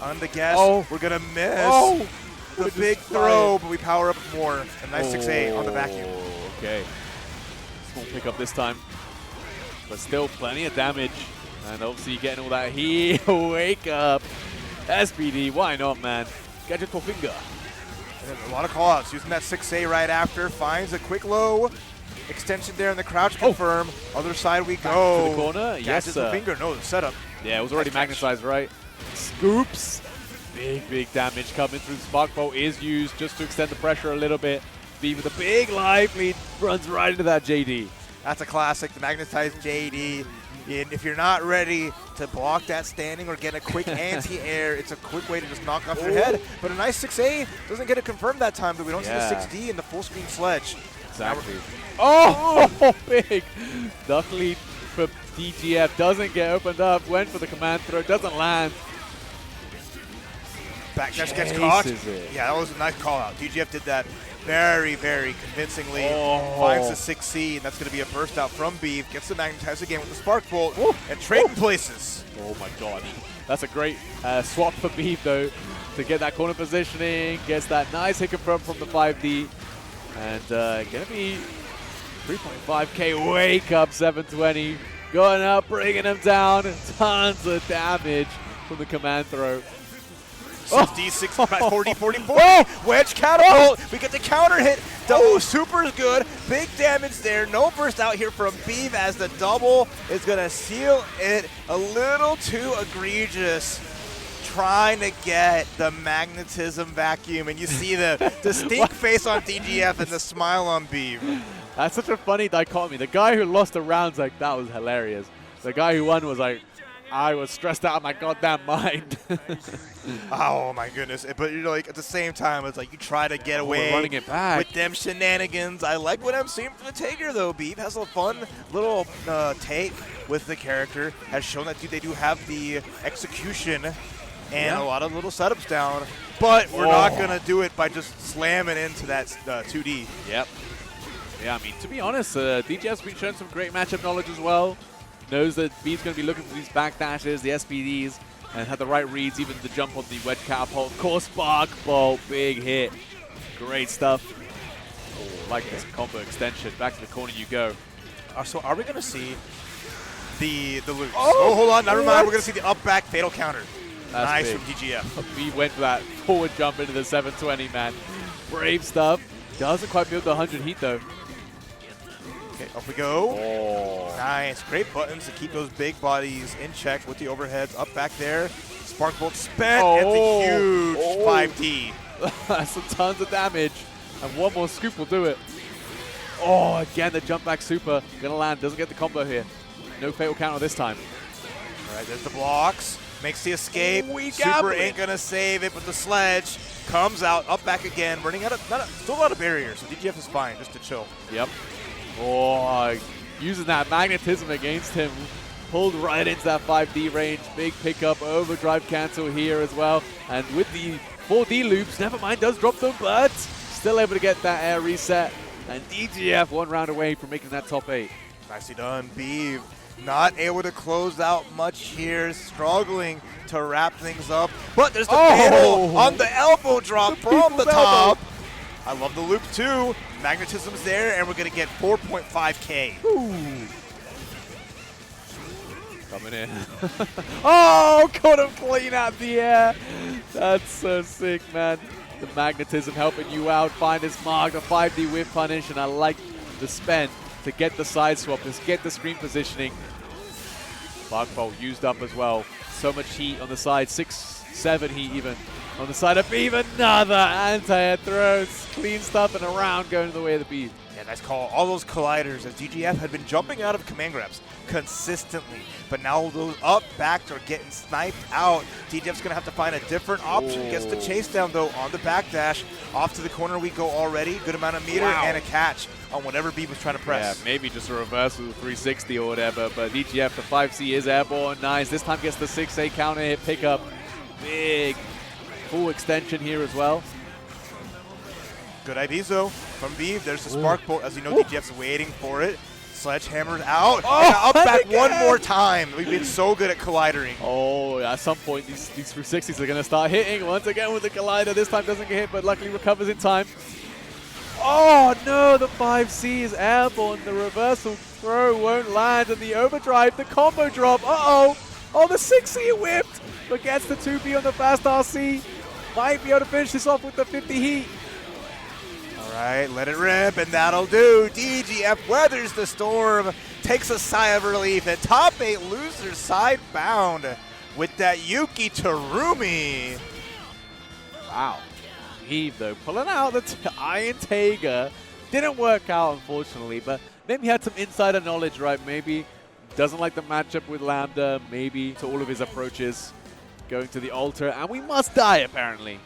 On the guess, we're going to miss the big throw, but we power up more. A nice 6A on the vacuum. Okay. Small pickup this time, but still plenty of damage. And obviously getting all that heat. Wake up. SPD, why not, man? Gadget for finger. And a lot of callouts. Using that 6A right after. Finds a quick low. Extension there in the crouch confirm. Other side we go. To the corner. Yes, sir. Finger. No, the setup. Yeah, it was already magnetized, right? Scoops. Big damage coming through. The Spark Bolt is used just to extend the pressure a little bit. Beav with a big life lead runs right into that JD. That's a classic, the magnetized JD. And if you're not ready to block that standing or get a quick anti-air, it's a quick way to just knock off your head. But a nice 6A doesn't get it confirmed that time, but we don't see the 6D in the full screen sledge. Exactly. Oh, big duck lead for DGF. Doesn't get opened up. Went for the command throw. Doesn't land. Back dash gets caught. Yeah, that was a nice call out. DGF did that very, very convincingly. Finds the 6C, and that's going to be a burst out from Beav. Gets the magnetize again with the Spark Bolt, and trading places. Oh my god. That's a great swap for Beav, though, to get that corner positioning. Gets that nice hit confirm from the 5D. And going to be 3.5k. Wake up 720. Going up, bringing him down. Tons of damage from the command throw. 60, 60, 40, 44. Wedge catapult. We get the counter hit. Double super is good. Big damage there. No burst out here from Beav as the double is going to seal it. A little too egregious. Trying to get the magnetism vacuum, and you see the distinct face on DGF and the smile on Beav. That's such a funny dichotomy. The guy who lost the round's like, that was hilarious. The guy who won was like, I was stressed out of my goddamn mind. Oh my goodness. But you're like, at the same time, it's like you try to get away running it back with them shenanigans. I like what I'm seeing from the Taker though. Beav has a fun little take with the character. Has shown that they do have the execution and a lot of little setups down. But we're not going to do it by just slamming into that 2D. Yep. Yeah, I mean, to be honest, DJ's been showing some great matchup knowledge as well. Knows that Beav's going to be looking for these back dashes, the SPDs, and had the right reads, even the jump on the wedge catapult. Of course, Spark Bolt, big hit. Great stuff. Oh, like this combo extension. Back to the corner you go. So are we going to see the loops? Oh, hold on. Never mind. We're going to see the up back fatal counter. That's nice big. from DGF. We went for that forward jump into the 720, man. Brave stuff. Doesn't quite build the 100 heat, though. Okay, off we go. Oh. Nice. Great buttons to keep those big bodies in check with the overheads. Up back there. Spark Bolt spent and the huge 5D. That's some tons of damage. And one more scoop will do it. Oh, again, the jump back super. Gonna land. Doesn't get the combo here. No fatal counter this time. All right, there's the blocks. Makes the escape. We Super ain't gonna save it, but the sledge comes out, up back again, running out of still a lot of barriers. So DGF is fine, just to chill. Yep. Oh, using that magnetism against him. Pulled right into that 5D range. Big pickup, overdrive cancel here as well. And with the 4D loops, never mind, does drop them, but still able to get that air reset. And DGF 1 round away from making that top 8. Nicely done, Beav. Not able to close out much here, struggling to wrap things up. But there's the fatal on the elbow drop from the top. I love the loop too. Magnetism's there, and we're gonna get 4.5K. Coming in. Oh, caught him clean out the air. That's so sick, man. The magnetism helping you out. Find his mark, the 5D whip punish, and I like the spend to get the side swap, to get the screen positioning. Barkbolt used up as well. So much heat on the side, 6, 7 heat even. On the side of Beav, another anti-air throws. Clean stuff and around going the way of the Beav. Yeah, nice call. All those colliders as DGF had been jumping out of command grabs consistently, but now those up backs are getting sniped out. DGF's going to have to find a different option. Gets the chase down though on the backdash. Off to the corner we go already. Good amount of meter and a catch on whatever Beav was trying to press. Yeah, maybe just a reversal 360 or whatever, but DGF, the 5C is airborne. Nice. This time gets the 6A counter hit pickup. Big full extension here as well. Good Ibizo from Beav. There's the Spark Bolt. As you know, DGF's waiting for it. Sledgehammered out. And up back one more time. We've been so good at collidering. Oh, at some point, these 360s are going to start hitting once again with the collider. This time doesn't get hit, but luckily recovers in time. Oh, no, the 5C is airborne. The reversal throw won't land, and the overdrive, the combo drop. Uh-oh. Oh, the 6C whipped, but gets the 2B on the fast RC. Might be able to finish this off with the 50 heat. All right, let it rip, and that'll do. DGF weathers the storm, takes a sigh of relief, and top 8 losers side bound with that Yuki Terumi. Wow. Beav, though, pulling out the Iron Tiger. Didn't work out, unfortunately, but maybe he had some insider knowledge, right? Maybe doesn't like the matchup with Lambda, maybe to all of his approaches. Going to the altar, and we must die, apparently.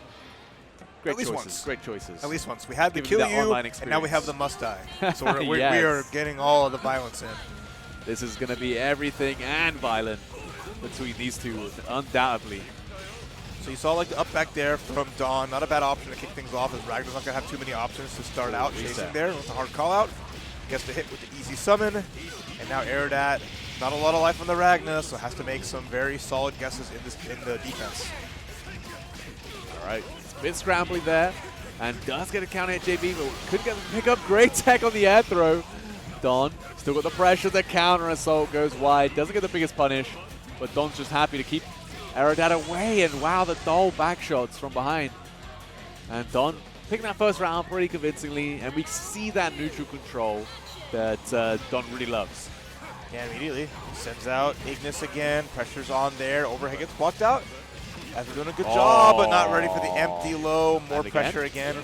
Great choices. Once. Great choices. At least once. We had the kill you, and now we have the must die. So we are getting all of the violence in. This is going to be everything and violent between these two, undoubtedly. So you saw like the up back there from Dawn. Not a bad option to kick things off, as Ragna's not going to have too many options to start out chasing there with the hard call out. Gets the hit with the easy summon, and now Aerodat. Not a lot of life on the Ragna, so has to make some very solid guesses in the defense. All right. Bit scrambly there, and does get a counter hit JB, but couldn't get the pick up. Great tech on the air throw. Don still got the pressure. The counter assault goes wide. Doesn't get the biggest punish, but Don's just happy to keep Aerodat away. And wow, the doll back shots from behind. And Don picking that first round pretty convincingly, and we see that neutral control that Don really loves. Yeah, immediately sends out Ignis again. Pressure's on there. Overhead gets blocked out. As we're doing a good job, but not ready for the empty low. More pressure again.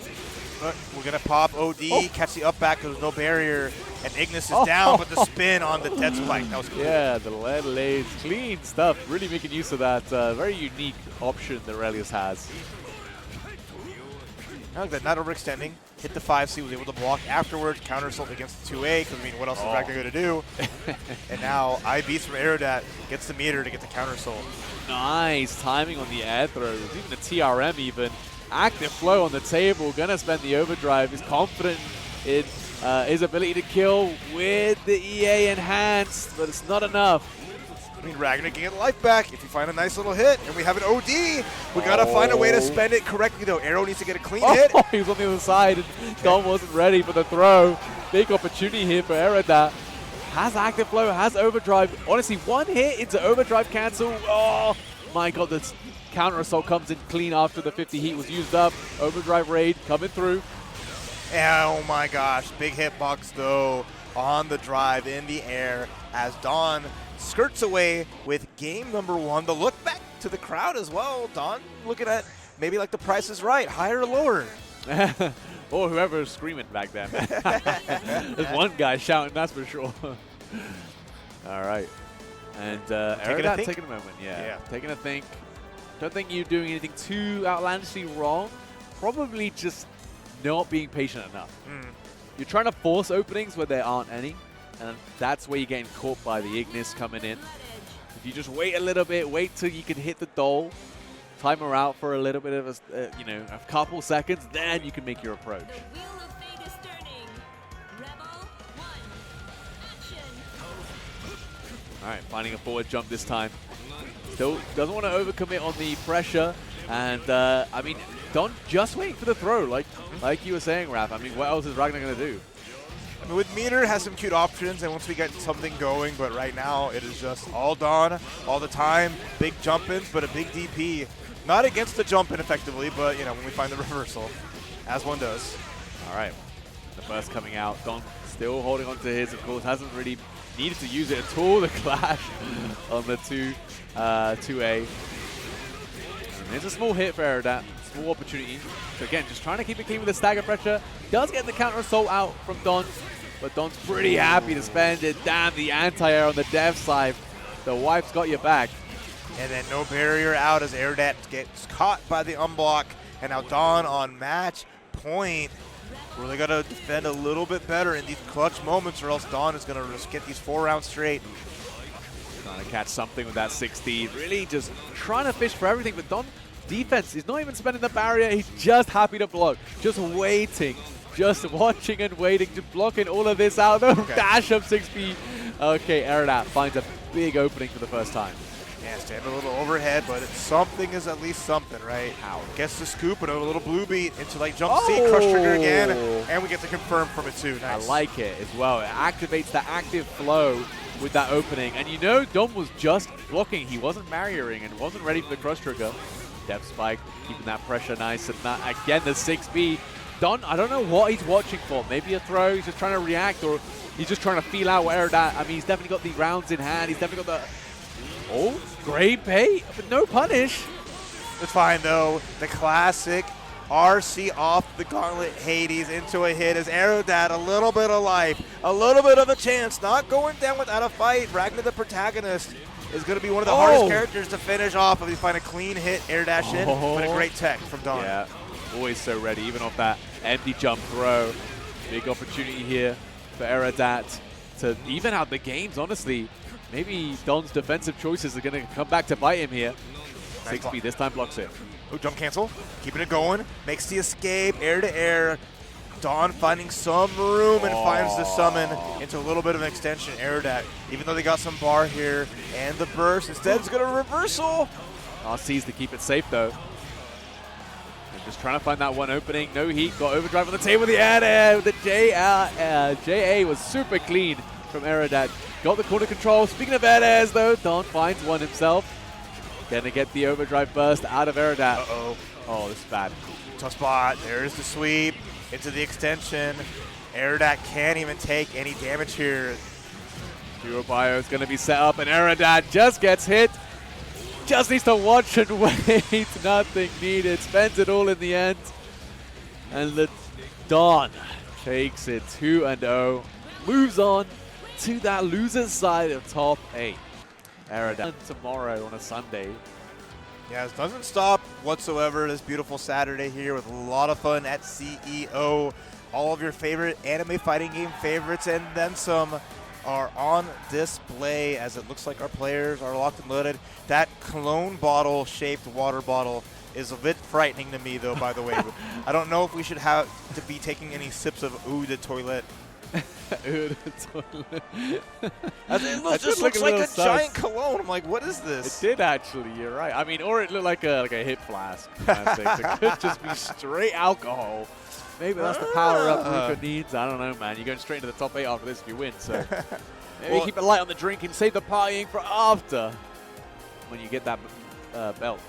But we're going to pop OD, catch the up back because there's no barrier. And Ignis is down, but the spin on the dead spike. That was cool. Yeah, the lead lays. Clean stuff. Really making use of that very unique option that Relius has. I like that, not overextending. Hit the 5C, was able to block afterwards. Counter assault against the 2A, because I mean, what else is Ragna going to do? And now IBs from Aerodat gets the meter to get the counter assault. Nice timing on the air throws, even the TRM even. Active flow on the table, gonna spend the overdrive. He's confident in his ability to kill with the EA enhanced, but it's not enough. I mean, Ragna can get life back if you find a nice little hit, and we have an OD. We gotta find a way to spend it correctly though. Arrow needs to get a clean hit. He was on the other side, and Don wasn't ready for the throw. Big opportunity here for Aerodat. has active flow, has overdrive. Honestly, one hit into overdrive cancel. Oh my god, this counter assault comes in clean after the 50 heat was used up. Overdrive raid coming through. Oh my gosh, big hitbox though on the drive in the air as Dawn skirts away with game number 1. The look back to the crowd as well. Dawn looking at maybe like the Price is Right, higher or lower. Or whoever was screaming back then. There's one guy shouting, that's for sure. All right. And Aerodat taking a moment. Yeah, taking a think. Don't think you're doing anything too outlandishly wrong. Probably just not being patient enough. You're trying to force openings where there aren't any, and that's where you're getting caught by the Ignis coming in. If you just wait a little bit, wait till you can hit the doll, time her out for a little bit of a, a couple seconds, then you can make your approach. All right, finding a forward jump this time. Still doesn't want to overcommit on the pressure, and I mean, don't just wait for the throw, like you were saying, Raph. I mean, what else is Ragna going to do? I mean, with Meter has some cute options, and once we get something going, but right now it is just all Dawn, all the time, big jump-ins, but a big DP. Not against the jump-in effectively, but, when we find the reversal, as one does. All right, the burst coming out. Dawn still holding on to his, of course, hasn't really needed to use it at all. The clash on the 2A. And there's a small hit for Aerodat. Small opportunity. So again, just trying to keep it clean with the stagger pressure. Does get the counter assault out from Dawn, but Dawn's pretty happy to spend it. Damn, the anti-air on the dev side. The wife's got your back. And then no barrier out as Aerodat gets caught by the unblock. And now Dawn on match point. Really got to defend a little bit better in these clutch moments, or else Dawn is going to just get these 4 rounds straight. Trying to catch something with that 60. Really just trying to fish for everything, but Dawn defense, he's not even spending the barrier, he's just happy to block, just waiting, just watching and waiting, just blocking all of this out. Okay. Dash up 6B. Okay, Aerodat finds a big opening for the first time. Yeah, stand a little overhead, but something is at least something, right? Gets the scoop and a little blue beat into like jump C, crush trigger again, and we get to confirm from it too. Nice. I like it as well. It activates the active flow with that opening, and Dawn was just blocking. He wasn't barriering and wasn't ready for the crush trigger. Depth spike, keeping that pressure nice, and that, again, the 6B. Dawn, I don't know what he's watching for. Maybe a throw, he's just trying to react, or he's just trying to feel out where that. I mean, he's definitely got the rounds in hand. He's definitely got the... Oh, great bait, but no punish. It's fine, though. The classic RC off the gauntlet Hades into a hit as Aerodat, a little bit of life, a little bit of a chance, not going down without a fight. Ragna, the protagonist, is going to be one of the hardest characters to finish off if you find a clean hit, air dash in, but a great tech from Dawn. Yeah, always so ready, even off that empty jump throw. Big opportunity here for Aerodat to even out the games, honestly. Maybe Dawn's defensive choices are going to come back to bite him here. Nice 6B this time blocks it. Oh, jump cancel, keeping it going, makes the escape, air to air. Dawn finding some room and finds the summon into a little bit of an extension. Aerodat, even though they got some bar here and the burst, instead it's going to reversal. RC's to keep it safe though. And just trying to find that one opening. No heat, got overdrive on the table with the air with the JA was super clean from Aerodat. Got the corner control. Speaking of air airs though, Dawn finds one himself. Gonna get the overdrive burst out of Aerodat. Uh-oh. Oh, this is bad. Tough spot. There's the sweep into the extension. Aerodat can't even take any damage here. Duo Bio is going to be set up, and Aerodat just gets hit. Just needs to watch and wait. Nothing needed. Spends it all in the end. And the Dawn takes it 2-0. Moves on to that loser's side of top 8. Aerodat tomorrow on a Sunday. Yeah, it doesn't stop whatsoever this beautiful Saturday here with a lot of fun at CEO. All of your favorite anime fighting game favorites and then some are on display as it looks like our players are locked and loaded. That cologne bottle shaped water bottle is a bit frightening to me though, by the way. I don't know if we should have to be taking any sips of Eau de Toilette. It just looks like a giant cologne. I'm like, what is this? It did actually, you're right. I mean, or it looked like a hip flask. It could just be straight alcohol. Maybe that's the power up Ruka needs. I don't know, man. You're going straight into the top 8 after this if you win. So Maybe keep it light on the drink and save the partying for after when you get that belt.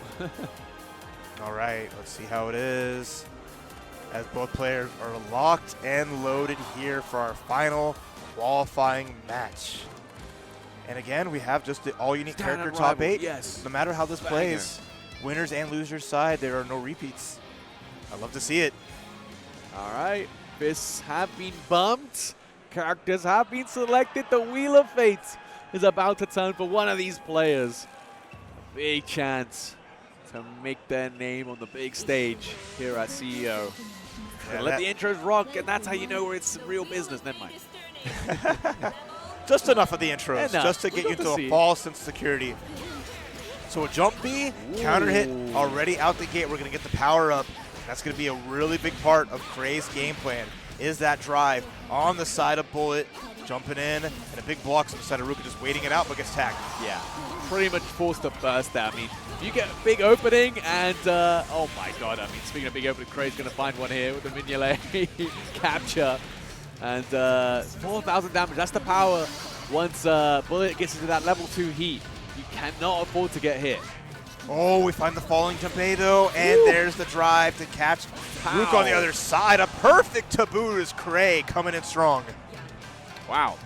All right, let's see how it is. As both players are locked and loaded here for our final qualifying match. And again, we have just the all-unique character top 8. Yes. No matter how this plays, winners and losers side, there are no repeats. I love to see it. All right, fists have been bumped. Characters have been selected. The Wheel of Fate is about to turn for one of these players. A big chance to make their name on the big stage here at CEO. Yeah, let the intros rock, and that's how you know where it's real business. Never mind. Just enough of the intros, just to get you into a false sense of security. So a jump B, counter hit already out the gate. We're going to get the power up. That's going to be a really big part of Creigh's game plan, is that drive on the side of Bullet, jumping in, and a big block on the side of Ruka, just waiting it out, but gets tagged. Yeah, pretty much forced to burst that. I mean, you get a big opening, and oh my god, I mean, speaking of big opening, Creigh's going to find one here with the Mignolet capture. And 4,000 damage, that's the power. Once Bullet gets into that level 2 heat, you cannot afford to get hit. Oh, we find the falling tornado, and there's the drive to catch Ruka on the other side. A perfect taboo is Creigh coming in strong. Wow.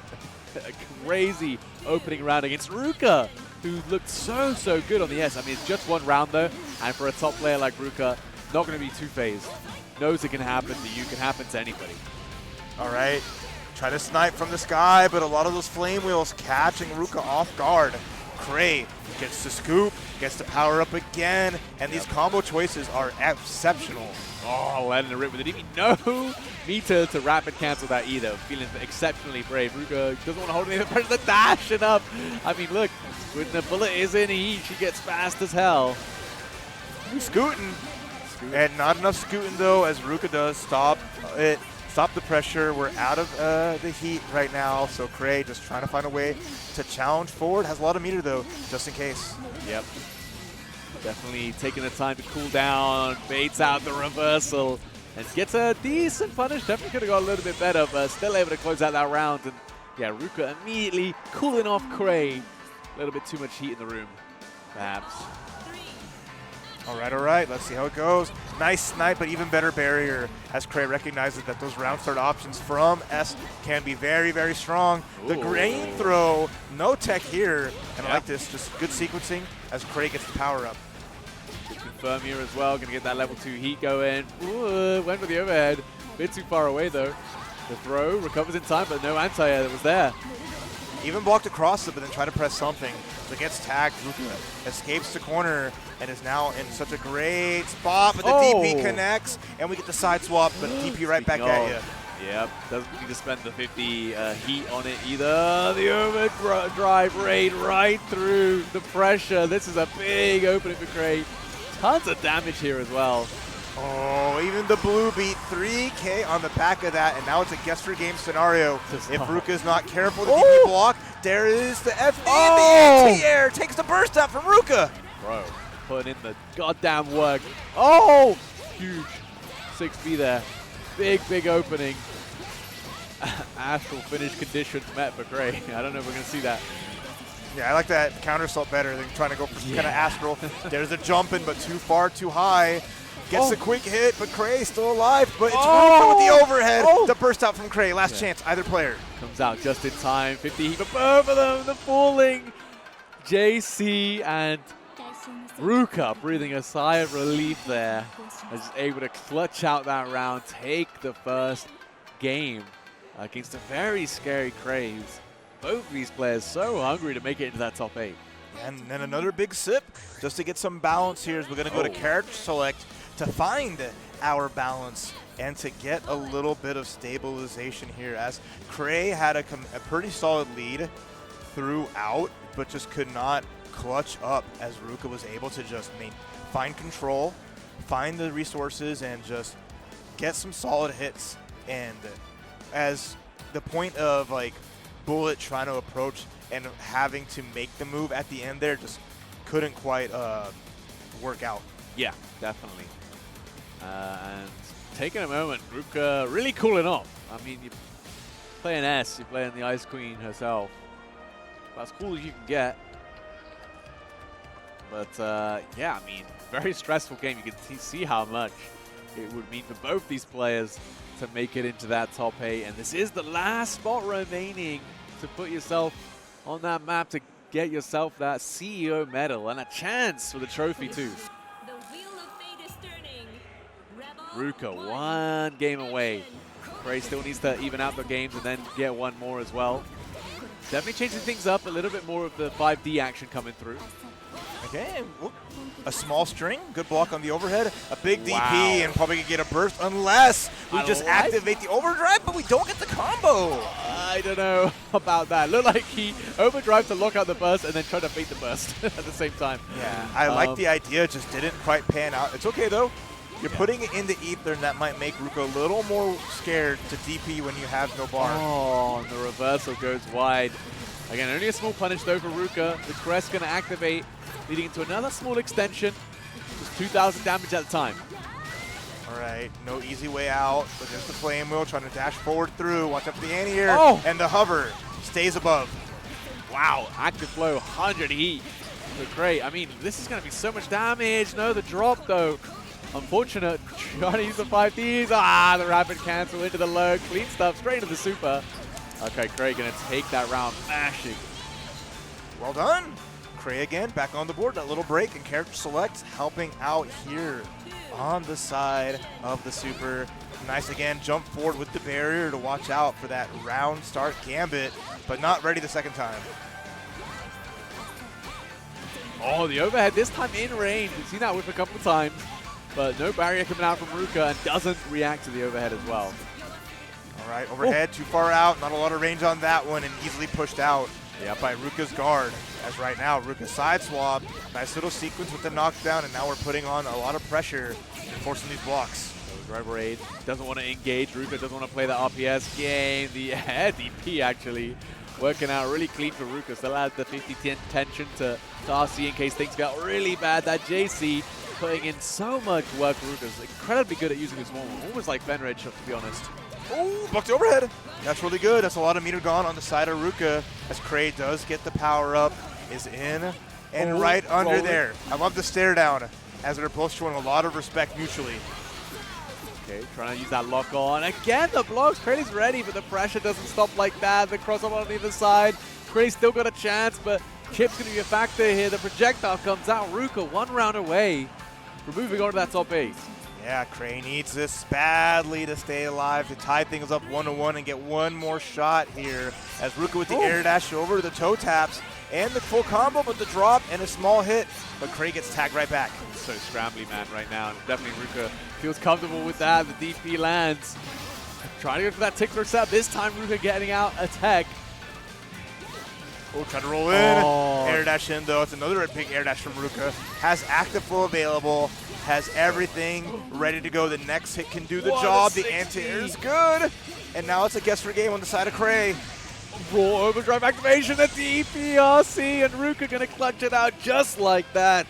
A crazy opening round against Ruka, who looked so good on the S. I mean, it's just one round, though, and for a top player like Ruka, not going to be two-phased. Knows it can happen to you, can happen to anybody. All right, try to snipe from the sky, but a lot of those flame wheels catching Ruka off guard. Creigh gets the scoop, gets the power up again, and these combo choices are exceptional. Oh, letting it rip with it. Didn't even know me to rapid cancel that either. Feeling exceptionally brave. Ruka doesn't want to hold any of the pressure. The dashing up. I mean, look, when the Bullet is in heat, she gets fast as hell. He's scooting. And not enough scooting, though, as Ruka does stop it. Stop the pressure. We're out of the heat right now, so Creigh just trying to find a way to challenge forward. Has a lot of meter, though, just in case. Yep. Definitely taking the time to cool down, baits out the reversal, and gets a decent punish. Definitely could have got a little bit better, but still able to close out that round. And yeah, Ruka immediately cooling off Creigh. A little bit too much heat in the room, perhaps. All right. Let's see how it goes. Nice snipe, but even better barrier as Creigh recognizes that those round start options from S can be very strong. The grain throw, no tech here. And I like this, just good sequencing as Creigh gets the power up. Good confirm here as well. Going to get that level 2 heat going. Ooh, went for the overhead. Bit too far away, though. The throw recovers in time, but no anti-air that was there. Even blocked across it, but then try to press something. So it gets tagged. Ruka escapes the corner and is now in such a great spot. But the DP connects, and we get the side swap, but DP right back at you. Yep, doesn't need to spend the 50 heat on it either. The overdrive raid right through the pressure. This is a big opening for Creigh. Tons of damage here as well. Oh, even the blue beat 3K on the back of that, and now it's a guess for game scenario. If Ruka's not careful, the DP block, there is the FD, the anti-air takes the burst out from Ruka. Bro, putting in the goddamn work. Oh, huge 6B there. Big opening. Astral finish conditions met for Creigh. I don't know if we're going to see that. Yeah, I like that counter assault better than trying to go for some kind of astral. There's a jumping, but too far, too high. Gets a quick hit, but Creigh still alive. But it's Ruka with the overhead. The burst out from Creigh. Last chance, either player. Comes out just in time. 50 heat, but both of them, the falling. JC and Ruka breathing a sigh of relief there. Is able to clutch out that round, take the first game against a very scary Creigh. Both of these players so hungry to make it into that top 8. And then another big sip just to get some balance here as we're going to go to character select to find our balance and to get a little bit of stabilization here, as Creigh had a pretty solid lead throughout, but just could not clutch up as Ruka was able to just find control, find the resources, and just get some solid hits. And as the point of like Bullet trying to approach and having to make the move at the end there just couldn't quite work out. Yeah, definitely. And taking a moment, Ruka really cooling off. I mean, you play an S, you're playing the Ice Queen herself. That's cool as you can get. But yeah, I mean, very stressful game. You can see how much it would mean for both these players to make it into that top 8. And this is the last spot remaining to put yourself on that map to get yourself that CEO medal and a chance for the trophy too. Ruka, one game away. Creigh still needs to even out the games and then get one more as well. Definitely changing things up, a little bit more of the 5D action coming through. Okay, a small string, good block on the overhead, a big DP, and probably can get a burst unless we just activate the overdrive, but we don't get the combo. I don't know about that. Looked like he overdrive to lock out the burst and then try to bait the burst at the same time. Yeah, I like the idea, just didn't quite pan out. It's okay though. You're putting it in the ether, and that might make Ruka a little more scared to DP when you have no bar. Oh, and the reversal goes wide. Again, only a small punish though for Ruka. The crest going to activate, leading into another small extension. Just 2,000 damage at the time. All right, no easy way out, but there's the flame wheel trying to dash forward through. Watch out for the anti-air, and the hover stays above. Wow, active flow, 100 heat for Creigh. I mean, this is going to be so much damage. No, the drop though. Unfortunate, trying to use the 5Ds. The rapid cancel into the low. Clean stuff, straight into the super. Okay, Creigh going to take that round, mashing. Well done. Creigh again, back on the board. That little break and character select helping out here on the side of the super. Nice again, jump forward with the barrier to watch out for that round start gambit, but not ready the second time. Oh, the overhead this time in range. We've seen that whip a couple of times. But no barrier coming out from Ruka and doesn't react to the overhead as well. All right, overhead, too far out. Not a lot of range on that one and easily pushed out by Ruka's guard. As right now, Ruka side swap. Nice little sequence with the knockdown, and now we're putting on a lot of pressure and forcing these blocks. Drive raid, doesn't want to engage. Ruka doesn't want to play the RPS game. The air DP actually working out really clean for Ruka. Still adds the 50-10 tension to RC in case things got really bad. That JC putting in so much work. Ruka's incredibly good at using his one, almost like Fenritti, to be honest. Oh, bucked overhead. That's really good. That's a lot of meter gone on the side of Ruka as Creigh does get the power up, is in, and right under there. I love the stare down as they're both showing a lot of respect mutually. Okay, trying to use that lock on. Again, the blocks. Creigh's ready, but the pressure doesn't stop like that. The crossover on either side. Creigh still got a chance, but Chip's going to be a factor here. The projectile comes out. Ruka one round away from moving on to that top 8. Yeah, Creigh needs this badly to stay alive, to tie things up 1-1 and get one more shot here as Ruka with the air dash over the toe taps and the full combo, but the drop and a small hit, but Creigh gets tagged right back. So scrambly, man, right now. And definitely Ruka feels comfortable with that. The DP lands. Trying to go for that tickler set. This time Ruka getting out a tech. Try to roll in. Air dash in, though. It's another big air dash from Ruka. Has active flow available. Has everything ready to go. The next hit can do the job. The anti-air is good. And now it's a guess for game on the side of Creigh. Raw overdrive activation at the EPRC, and Ruka going to clutch it out just like that.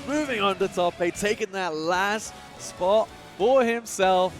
Moving on to top 8, taking that last spot for himself.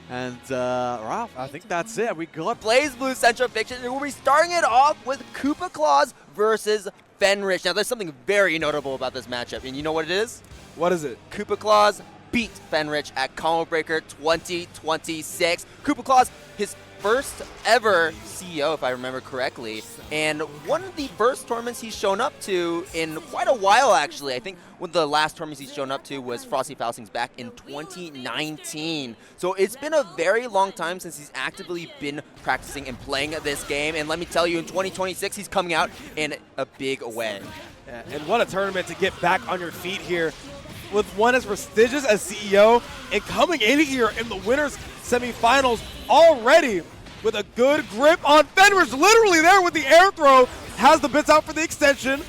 And Raph, I think that's it. We got Blazblue Centralfiction, and we'll be starting it off with Koopa Claus versus Fenritti. Now, there's something very notable about this matchup, and you know what it is? What is it? Koopa Claus beat Fenritti at Combo Breaker 2026. Koopa Claus, his first ever CEO, if I remember correctly, and one of the first tournaments he's shown up to in quite a while, actually. I think one of the last tournaments he's shown up to was Frosty Faustings back in 2019. So it's been a very long time since he's actively been practicing and playing this game, and let me tell you, in 2026, he's coming out in a big way. Yeah, and what a tournament to get back on your feet here with one as prestigious as CEO and coming in here in the winners semifinals already with a good grip on Fenritti, literally there with the air throw, has the bits out for the extension.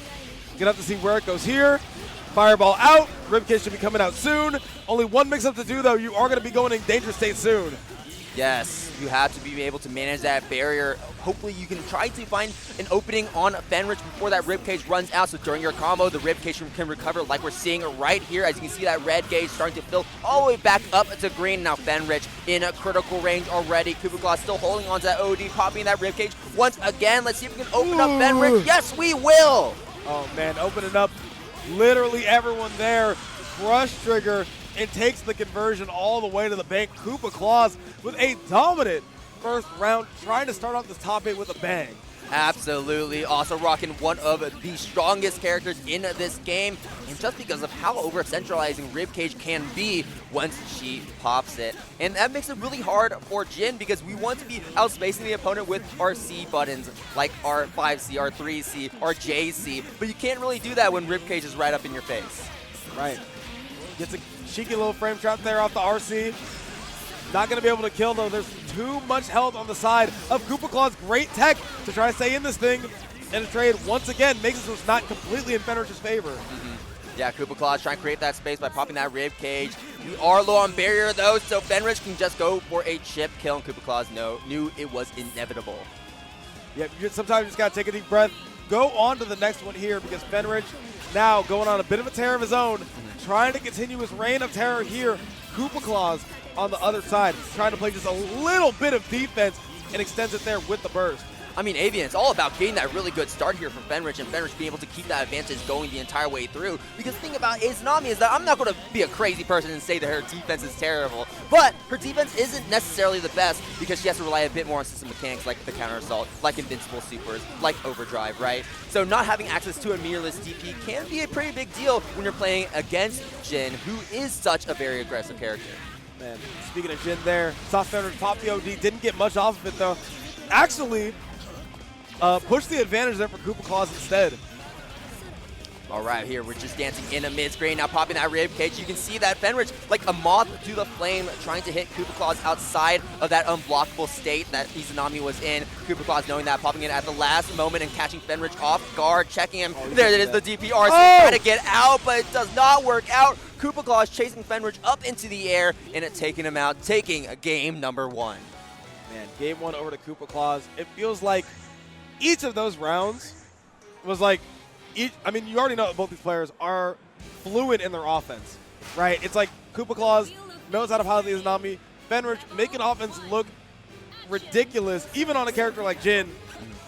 Gonna have to see where it goes here. Fireball out, ribcage should be coming out soon. Only one mix-up to do though, you are gonna be going in danger state soon. Yes, you have to be able to manage that barrier. Hopefully you can try to find an opening on Fenrich before that ribcage runs out. So during your combo, the ribcage can recover like we're seeing right here. As you can see, that red gauge starting to fill all the way back up to green. Now Fenrich in a critical range already. Koopa still holding on to that OD, popping that ribcage once again. Let's see if we can open up Fenrich. Yes, we will! Oh man, opening up literally everyone there. Crush trigger and takes the conversion all the way to the bank. Koopa Claus with a dominant first round, trying to start off this top 8 with a bang. Absolutely. Also rocking one of the strongest characters in this game. And just because of how over-centralizing Ribcage can be once she pops it. And that makes it really hard for Jin because we want to be outspacing the opponent with our C buttons, like our 5C, our 3C, our JC. But you can't really do that when Ribcage is right up in your face. Right. Gets a cheeky little frame trap there off the RC. Not going to be able to kill, though. There's too much health on the side of Koopa Claw's great tech to try to stay in this thing. And a trade, once again, makes it so it's not completely in Fenrich's favor. Yeah, Koopa Claus trying to create that space by popping that rib cage. We are low on barrier, though, so Fenrich can just go for a chip kill. And Koopa Claus knew it was inevitable. Yeah, sometimes you just got to take a deep breath. Go on to the next one here because Fenrich now going on a bit of a tear of his own, trying to continue his reign of terror here. Koopa Claus on the other side, trying to play just a little bit of defense and extends it there with the burst. I mean, Aviaan, it's all about getting that really good start here from Fenrich, and Fenrich being able to keep that advantage going the entire way through. Because the thing about Izanami is that I'm not going to be a crazy person and say that her defense is terrible, but her defense isn't necessarily the best because she has to rely a bit more on system mechanics like the counter assault, like invincible supers, like overdrive, right? So not having access to a mirrorless DP can be a pretty big deal when you're playing against Jin, who is such a very aggressive character. Man, speaking of Jin there, saw Fenrich pop the OD, didn't get much off of it though. Actually, push the advantage there for Koopa Claus instead. All right, here we're just dancing in a mid-screen, now popping that rib cage. You can see that Fenrich, like a moth to the flame, trying to hit Koopa Claus outside of that unblockable state that Izanami was in. Koopa Claus knowing that, popping it at the last moment and catching Fenrich off guard, checking him. There it is, the DPR, trying to get out, but it does not work out. Koopa Claus chasing Fenrich up into the air and it taking him out, taking game number 1. Man, game 1 over to Koopa Claus. It feels like each of those rounds was like, I mean, you already know that both these players are fluid in their offense, right? It's like Koopa Claus knows how to pilot the Izanami. Fenrich making offense look ridiculous, even on a character like Jin.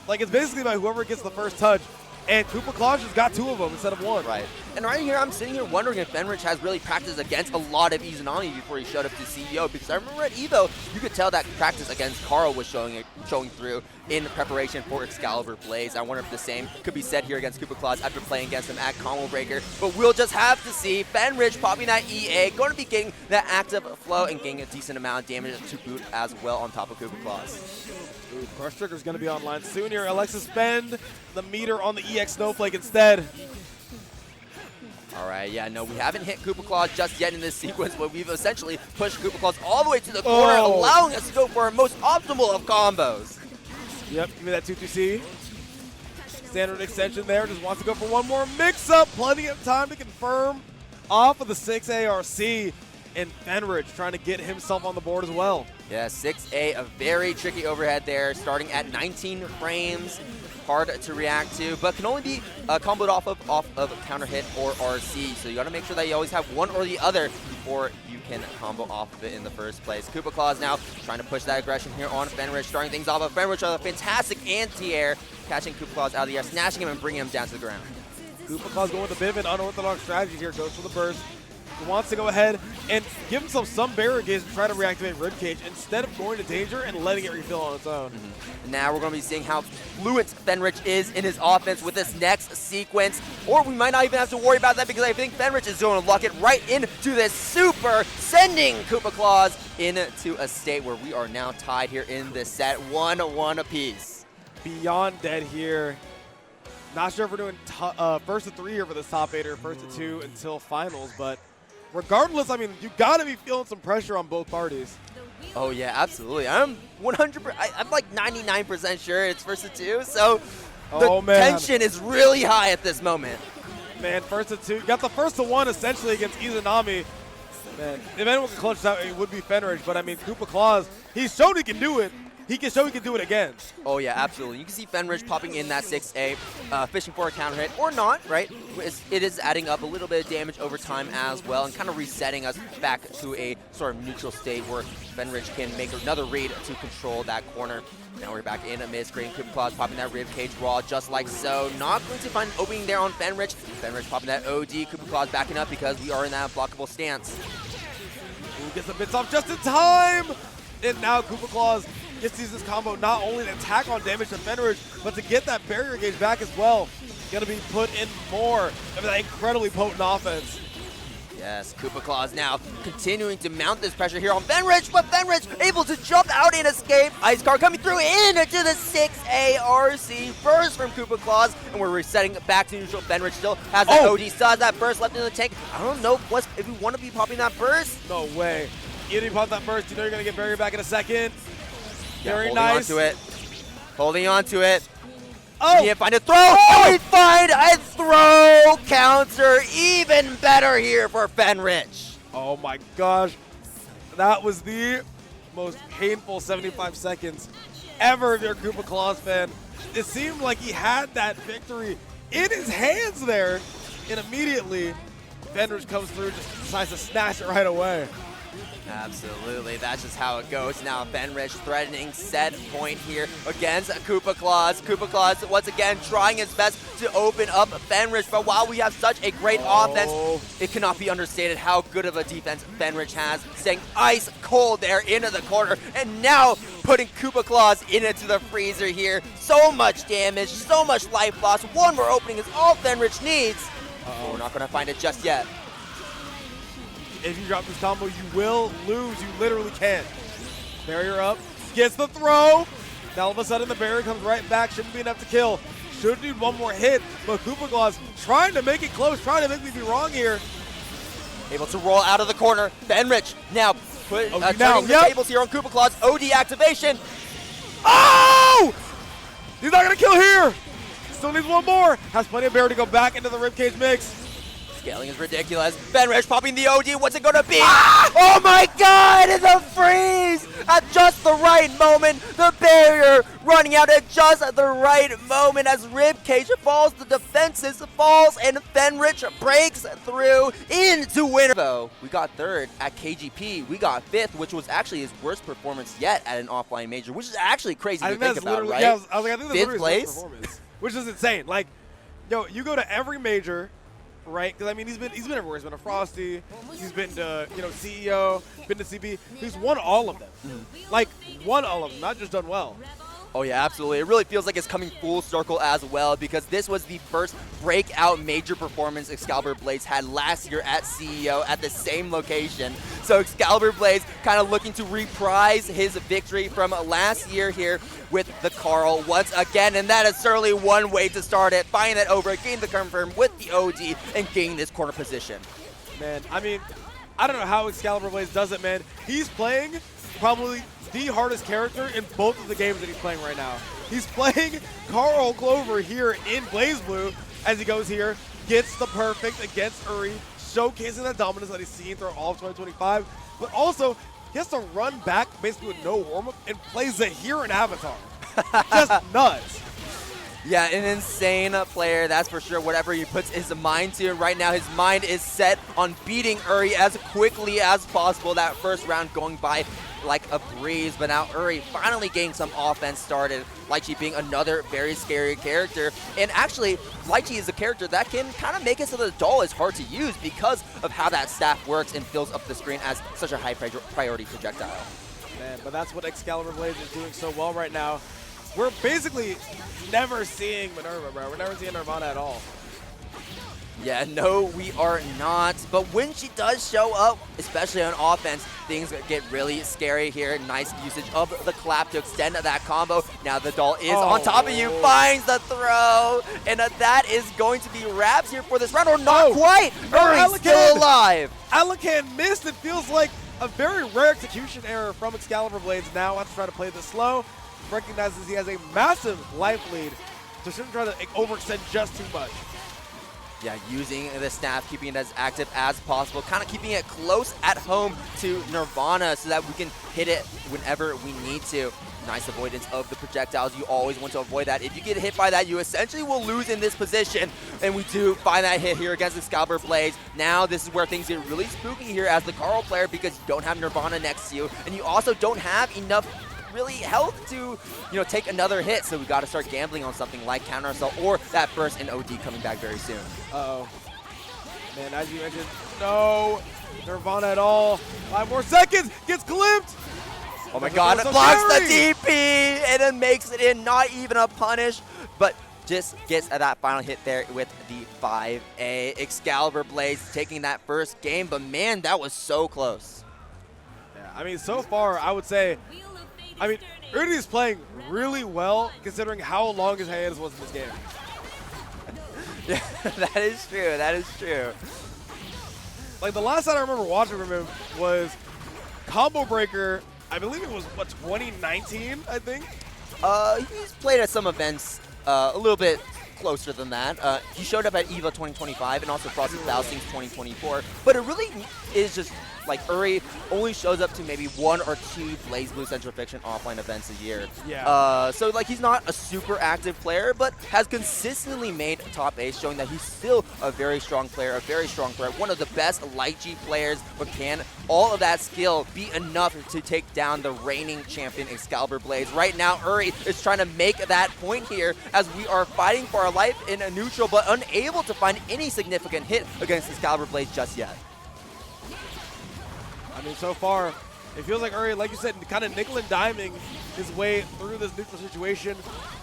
Like, it's basically by whoever gets the first touch. And Koopa Claus just got 2 of them instead of 1. Right. And right here, I'm sitting here wondering if Fenrich has really practiced against a lot of Izanami before he showed up to CEO. Because I remember at Evo, you could tell that practice against Carl was showing through in preparation for Xcaliburbladez. I wonder if the same could be said here against Koopa Claus after playing against him at Combo Breaker. But we'll just have to see. Fenrich popping that EA, going to be getting that active flow and getting a decent amount of damage to boot as well on top of Koopa Claus. Ooh, Crush Trigger's going to be online soon here. Alexis spend the meter on the EX Snowflake instead. All right, yeah, no, we haven't hit Koopa Claus just yet in this sequence, but we've essentially pushed Koopa Claus all the way to the corner, allowing us to go for our most optimal of combos. Yep, give me that 2-2-C. Standard extension there, just wants to go for one more mix-up. Plenty of time to confirm off of the 6A RC. And Fenrich trying to get himself on the board as well. Yeah, 6A, a very tricky overhead there, starting at 19 frames. Hard to react to, but can only be comboed off of counter hit or RC. So you got to make sure that you always have one or the other before you can combo off of it in the first place. Koopa Claus now trying to push that aggression here on Fenrich, starting things off of Fenrich with a fantastic anti-air, catching Koopa Claus out of the air, snatching him and bringing him down to the ground. Koopa Claus going with the Beav, unorthodox strategy here, goes for the burst. He wants to go ahead and give himself some barrier gaze and try to reactivate Ribcage instead of going to danger and letting it refill on its own. Now we're going to be seeing how fluent Fenrich is in his offense with this next sequence. Or we might not even have to worry about that because I think Fenrich is going to lock it right into this super, sending Koopa Claus into a state where we are now tied here in this set, 1-1 apiece. Beyond dead here. Not sure if we're doing first to 3 here for this top 8 or first to 2 until finals, but regardless, I mean, you got to be feeling some pressure on both parties. Oh, yeah, absolutely. I'm 100%, I'm like 99% sure it's first to 2, so the tension is really high at this moment. Man, first to 2. Got the first to 1 essentially against Izanami. Man, if anyone can clutch that, it would be Fenritti. But I mean, Koopa Claus, he's shown he can do it. He can show he can do it again. Oh yeah, absolutely. You can see Fenritti popping in that 6A, fishing for a counter hit, or not, right? It is adding up a little bit of damage over time as well, and kind of resetting us back to a sort of neutral state where Fenritti can make another read to control that corner. Now we're back in mid-screen. Koopa Claus popping that rib cage raw just like so. Not going to find an opening there on Fenritti. Fenritti popping that OD. Koopa Claus backing up because we are in that blockable stance. Ooh, gets the bits off just in time! And now Koopa Claus gets to use this combo not only to attack on damage to Fenritti, but to get that barrier gauge back as well. Gonna be put in more of that incredibly potent offense. Yes, Koopa Claus now continuing to mount this pressure here on Fenritti, but Fenritti able to jump out and escape. Ice Car coming through into the 6A RC burst from Koopa Claus, and we're resetting back to neutral. Fenritti still has that OD, still has that burst left in the tank. I don't know if we want to be popping that burst. No way. Even if you pop that burst, you know you're gonna get barrier back in a second. Yeah, Very holding nice. on to it. Holding on to it. Oh! Can't find a throw. Oh! We find a throw counter. Even better here for Fenritti. Oh my gosh. That was the most painful 75 seconds ever if you're a Koopa Claus fan. It seemed like he had that victory in his hands there, and immediately Fenritti comes through, just decides to snatch it right away. Absolutely, that's just how it goes. Now Fenritti threatening set point here against Koopa Claus. Koopa Claus once again trying his best to open up Fenritti, but while we have such a great offense, it cannot be understated how good of a defense Fenritti has, staying ice cold there into the corner, and now putting Koopa Claus into the freezer here. So much damage, so much life loss. One more opening is all Fenritti needs. We're not going to find it just yet. If you drop this combo, you will lose. You literally can. Barrier up, gets the throw. Now all of a sudden the barrier comes right back. Shouldn't be enough to kill. Should need one more hit, but Koopa Claus trying to make it close, trying to make me be wrong here. Able to roll out of the corner. Fenritti now turning the tables here on Koopa Claus. OD activation. Oh! He's not gonna kill here. Still needs one more. Has plenty of barrier to go back into the ribcage mix. Scaling is ridiculous. Fenritti popping the OD. What's it going to be? Oh my god! The freeze! At just the right moment. The barrier running out at just the right moment as Ribcage falls. The defenses falls and Fenritti breaks through into winner. We got third at KGP. We got fifth, which was actually his worst performance yet at an offline major, which is actually crazy to think about, right? Yeah, I was like, I think that's fifth place? His worst performance, which is insane. Like, yo, you go to every major, right? Because I mean, he's been everywhere. He's been to Frosty. He's been to CEO. Been to CB. He's won all of them. Like won all of them, not just done well. Oh yeah, absolutely. It really feels like it's coming full circle as well because this was the first breakout major performance xcaliburbladez had last year at CEO at the same location. So xcaliburbladez kind of looking to reprise his victory from last year here with the Carl once again, and that is certainly one way to start it. Finding that over, getting the confirm with the OD, and gaining this corner position. Man, I mean, I don't know how xcaliburbladez does it, man. He's playing probably the hardest character in both of the games that he's playing right now. He's playing Carl Clover here in Blazblue as he goes here, gets the perfect against Uri, showcasing that dominance that he's seen throughout all of 2025, but also he has to run back basically with no warm-up and plays the here in Avatar. Just nuts. Yeah, an insane player, that's for sure. Whatever he puts his mind to right now, his mind is set on beating Uri as quickly as possible. That first round going by like a breeze, but now Uri finally getting some offense started. Litchi being another very scary character. And actually, Litchi is a character that can kind of make it so the doll is hard to use because of how that staff works and fills up the screen as such a high priority projectile. Man, but that's what xcaliburbladez is doing so well right now. We're basically never seeing Minerva, bro. We're never seeing Nirvana at all. Yeah, no, we are not. But when she does show up, especially on offense, things get really scary here. Nice usage of the clap to extend that combo. Now the doll is on top of you, finds the throw, and that is going to be Raph here for this round, or not quite. Uri's still alive. Aviaan missed. It feels like a very rare execution error from xcaliburbladez. Now let's try to play this slow. Recognizes he has a massive life lead, so shouldn't try to overextend just too much. Yeah, using the staff, keeping it as active as possible, kind of keeping it close at home to Nirvana so that we can hit it whenever we need to. Nice avoidance of the projectiles. You always want to avoid that. If you get hit by that, you essentially will lose in this position. And we do find that hit here against xcaliburbladez. Now this is where things get really spooky here as the Carl player because you don't have Nirvana next to you. And you also don't have enough really health to, take another hit. So we got to start gambling on something like counter assault or that burst in OD coming back very soon. Uh-oh. Man, as you mentioned, no Nirvana at all. 5 more seconds. Gets glimpsed. Oh my god, it blocks the DP and then makes it in. Not even a punish, but just gets that final hit there with the 5A. xcaliburbladez taking that first game, but man, that was so close. Yeah, I mean, so far, I would say, Rudy is playing really well considering how long his hiatus was in this game. Yeah, that is true. That is true. Like, the last time I remember watching from him was Combo Breaker. I believe it was, 2019, I think? He's played at some events a little bit closer than that. He showed up at EVA 2025 and also Frosted Faustings 2024. But it really is just like Uri only shows up to maybe 1 or 2 Blazblue Centralfiction offline events a year. Yeah. So like he's not a super active player, but has consistently made top 8, showing that he's still a very strong player, a very strong threat, one of the best Litchi players. But can all of that skill be enough to take down the reigning champion xcaliburbladez? Right now, Uri is trying to make that point here as we are fighting for our life in a neutral, but unable to find any significant hit against xcaliburbladez just yet. I mean, so far, it feels like Uri, like you said, kind of nickel and diming his way through this neutral situation,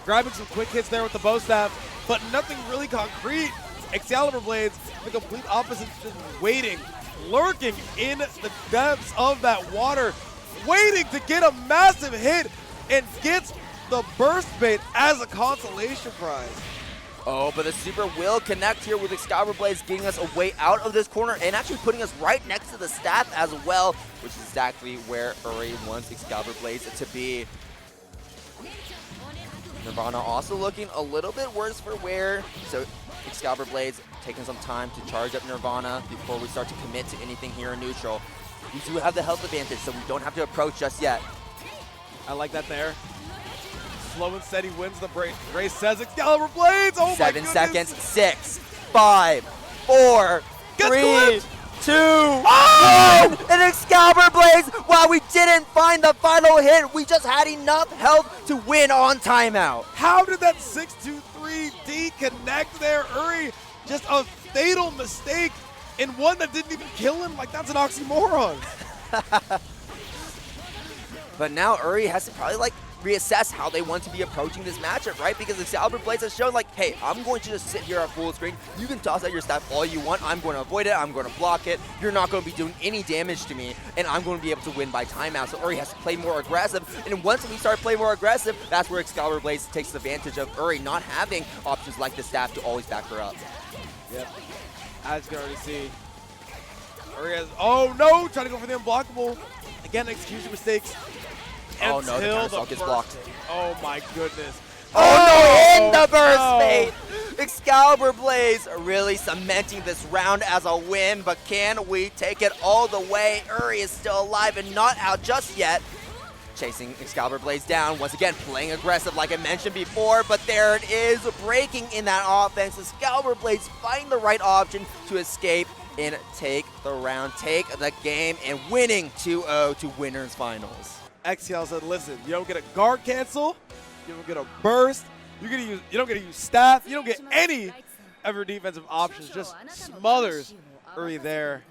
grabbing some quick hits there with the bow staff, but nothing really concrete. xcaliburbladez, the complete opposite, just waiting, lurking in the depths of that water, waiting to get a massive hit, and gets the burst bait as a consolation prize. Oh, but the super will connect here with xcaliburbladez, getting us a way out of this corner and actually putting us right next to the staff as well, which is exactly where Uri wants xcaliburbladez to be. Nirvana also looking a little bit worse for wear, so xcaliburbladez taking some time to charge up Nirvana before we start to commit to anything here in neutral. We do have the health advantage, so we don't have to approach just yet. I like that there. Slow and steady wins the race, says xcaliburbladez. Oh, 7 seconds. 6, 5, 4, 3, 2, 1. And xcaliburbladez, while we didn't find the final hit, we just had enough health to win on timeout. How did that 6-2-3-D connect there? Uri, just a fatal mistake and one that didn't even kill him. Like, that's an oxymoron. But now Uri has to probably reassess how they want to be approaching this matchup, right? Because xcaliburbladez has shown hey, I'm going to just sit here at full screen. You can toss out your staff all you want. I'm going to avoid it. I'm going to block it. You're not going to be doing any damage to me, and I'm going to be able to win by timeout. So Uri has to play more aggressive, and once we start playing more aggressive, that's where xcaliburbladez takes advantage of Uri not having options like the staff to always back her up. Yep. As you can already see, Uri has, oh no, trying to go for the unblockable. Again, execution mistakes. Oh no, the counter assault gets blocked. Oh my goodness. Oh no, in the burst bait! xcaliburbladez really cementing this round as a win, but can we take it all the way? Uri is still alive and not out just yet. Chasing xcaliburbladez down, once again playing aggressive like I mentioned before, but there it is, breaking in that offense. xcaliburbladez find the right option to escape and take the round, take the game, and winning 2-0 to winners finals. xcal said, listen, you don't get a guard cancel, you don't get a burst, you don't get to use staff, you don't get any of your defensive options, just smothers Uri there.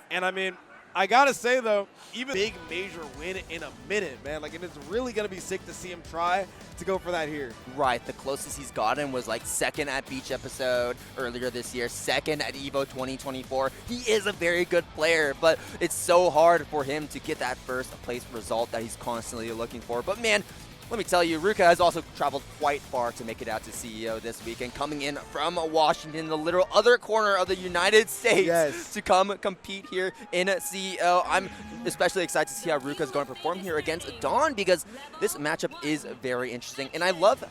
And I mean, I gotta say though, even big major win in a minute, man. Like, and it's really gonna be sick to see him try to go for that here. Right, the closest he's gotten was 2nd at Beach Episode earlier this year, 2nd at EVO 2024. He is a very good player, but it's so hard for him to get that first place result that he's constantly looking for. But man, let me tell you, Ruka has also traveled quite far to make it out to CEO this weekend, coming in from Washington, the literal other corner of the United States, to come compete here in CEO. I'm especially excited to see how Ruka is going to perform here against Dawn, because this matchup is very interesting. And I love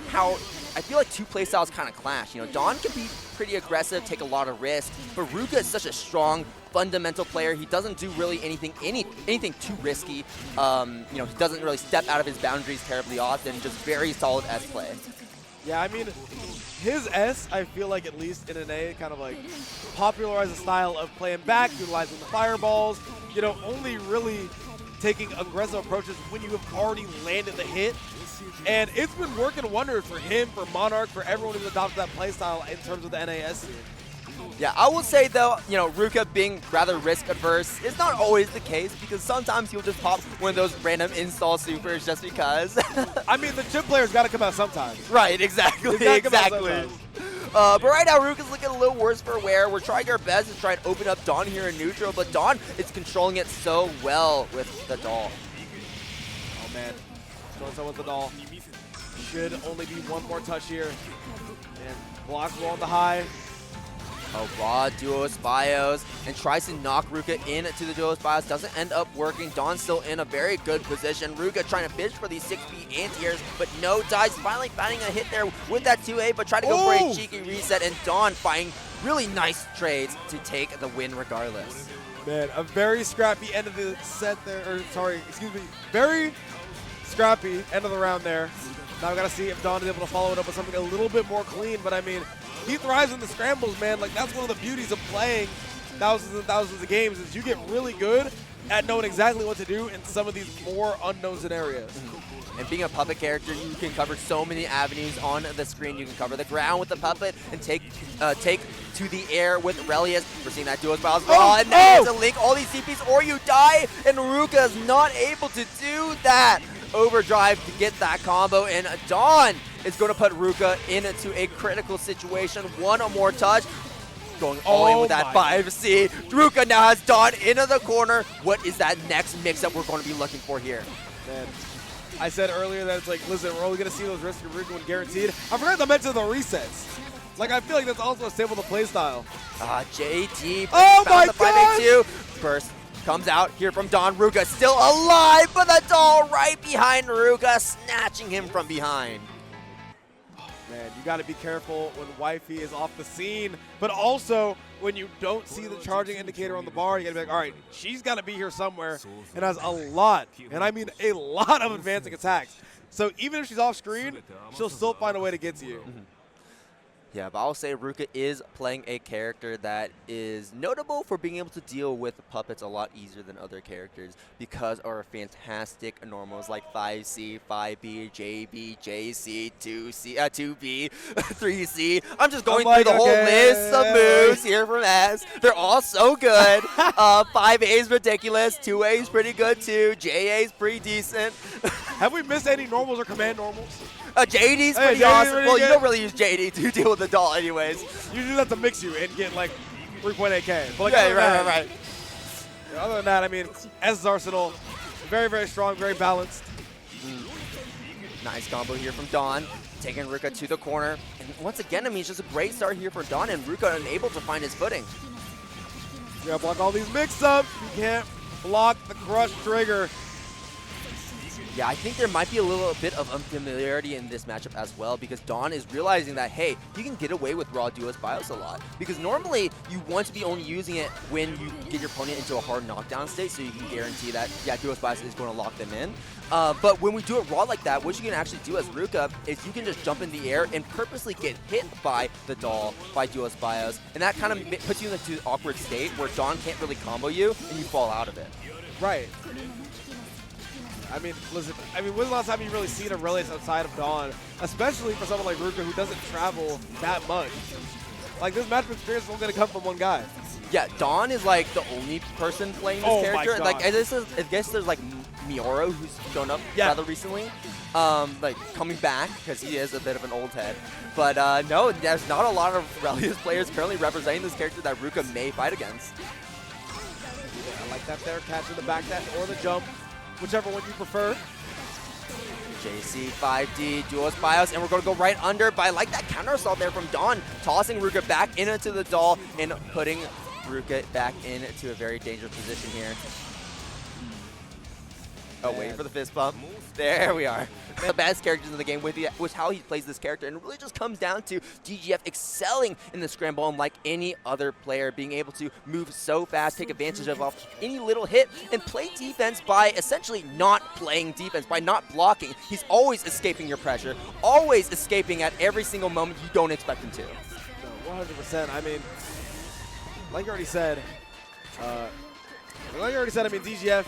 how I feel like 2 playstyles kind of clash. Dawn can be pretty aggressive, take a lot of risks. But Ruka is such a strong, fundamental player. He doesn't do really anything too risky. You know, he doesn't really step out of his boundaries terribly often. Just very solid S play. Yeah, I mean, his S, I feel like at least in an A, kind of like popularized the style of playing back, utilizing the fireballs, you know, only really taking aggressive approaches when you have already landed the hit. And it's been working wonders for him, for Monarch, for everyone who's adopted that playstyle in terms of the NAS scene. Yeah, I will say though, you know, Ruka being rather risk adverse is not always the case because sometimes he'll just pop one of those random install supers just because. I mean, the chip player's got to come out sometimes. Right, exactly, exactly. But right now, Ruka's looking a little worse for wear. We're trying our best to try and open up Dawn here in neutral, but Dawn is controlling it so well with the doll. Oh man, so with the doll. Should only be one more touch here. And blockable on the high. A raw Duos Bios and tries to knock Ruka into the Duos Bios. Doesn't end up working. Dawn's still in a very good position. Ruka trying to fish for these 6B anti-airs, but no dies. Finally finding a hit there with that 2A, but trying to go for a cheeky reset. And Dawn finding really nice trades to take the win regardless. Man, a very scrappy end of the set there. Or sorry, excuse me. Very scrappy end of the round there. Now we got to see if Dawn is able to follow it up with something a little bit more clean. But I mean, he thrives in the scrambles, man. Like, that's one of the beauties of playing thousands and thousands of games is you get really good at knowing exactly what to do in some of these more unknown scenarios. And being a puppet character, you can cover so many avenues on the screen. You can cover the ground with the puppet and take to the air with Relius. We're seeing that Duos Bios. And there's a link, all these CPs, or you die, and Ruka's not able to do that. Overdrive to get that combo, and Dawn is going to put Ruka into a critical situation. One more touch. Going all in with that 5C. Ruka now has Dawn into the corner. What is that next mix-up we're going to be looking for here? Man, I said earlier that it's like, listen, we're only going to see those risks of Ruka when guaranteed. I forgot to mention the resets. Like, I feel like that's also a staple of the playstyle. JD. Oh my the 582. Burst comes out here from Dawn. Ruka still alive, but the doll right behind Ruka, snatching him from behind. Man, you got to be careful when Wifey is off the scene, but also when you don't see the charging indicator on the bar, you got to be like, all right, she's got to be here somewhere, and has a lot, and I mean a lot of advancing attacks. So even if she's off screen, she'll still find a way to get to you. Yeah, but I'll say Ruka is playing a character that is notable for being able to deal with puppets a lot easier than other characters because of our fantastic normals like 5C, 5B, JB, JC, 2B, 3C. I'm just going through the whole list of moves here from S. They're all so good. 5A is ridiculous. 2A is pretty good too. JA is pretty decent. Have we missed any normals or command normals? JD's pretty awesome. Well, you don't really use JD to deal with the doll anyways. You do that to mix you and get like 3.8K. But like, yeah, right. Yeah, other than that, I mean, S's arsenal, very, very strong, very balanced. Nice combo here from Dawn, taking Ruka to the corner. And once again, I mean, it's just a great start here for Dawn, and Ruka unable to find his footing. You gotta block all these mix-ups. You can't block the crush trigger. Yeah, I think there might be a little bit of unfamiliarity in this matchup as well because Dawn is realizing that, hey, you can get away with raw Duos Bios a lot. Because normally, you want to be only using it when you get your opponent into a hard knockdown state so you can guarantee that, yeah, Duos Bios is going to lock them in. But when we do it raw like that, what you can actually do as Ruka is you can just jump in the air and purposely get hit by the doll, by Duos Bios. And that kind of puts you into an awkward state where Dawn can't really combo you and you fall out of it. Right. I mean, listen, when's the last time you really seen a Relius outside of Dawn? Especially for someone like Ruka who doesn't travel that much. Like, this matchup experience is only going to come from one guy. Yeah, Dawn is like the only person playing this character. Like, I guess there's like Mioro who's shown up rather recently. Like, coming back, because he is a bit of an old head. But no, there's not a lot of Relius players currently representing this character that Ruka may fight against. Yeah, I like that there, catching the back dash or the jump. Whichever one you prefer. JC, 5D, Duos Bios, and we're going to go right under. But I like that counter assault there from Dawn, tossing Ruka back into the doll and putting Ruka back into a very dangerous position here. Oh, waiting for the fist bump. There we are. The best characters in the game with how he plays this character, and it really just comes down to DGF excelling in the scramble, unlike any other player, being able to move so fast, take advantage of off any little hit, and play defense by essentially not playing defense, by not blocking. He's always escaping your pressure, always escaping at every single moment you don't expect him to. No, 100%. I mean, like you already said, I mean, DGF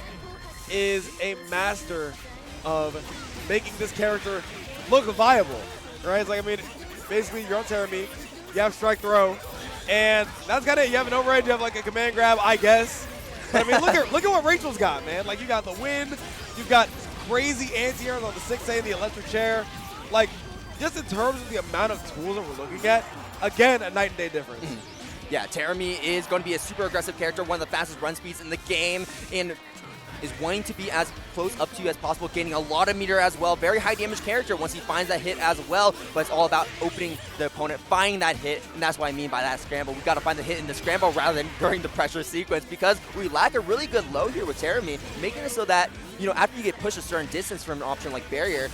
is a master of making this character look viable, right? It's like, I mean, basically you're on Terumi, you have strike throw, and that's kind of it. You have an overhead, you have like a command grab, I guess. But I mean, look at what Rachel's got, man. Like, you got the wind, you've got crazy anti-airs on the 6A, the electric chair. Like, just in terms of the amount of tools that we're looking at, again, a night and day difference. Yeah, Terumi is going to be a super aggressive character, one of the fastest run speeds in the game, and is wanting to be as close up to you as possible, gaining a lot of meter as well. Very high damage character once he finds that hit as well, but it's all about opening the opponent, finding that hit, and that's what I mean by that scramble. We've got to find the hit in the scramble rather than during the pressure sequence, because we lack a really good low here with Terumi, making it so that, you know, after you get pushed a certain distance from an option like barrier,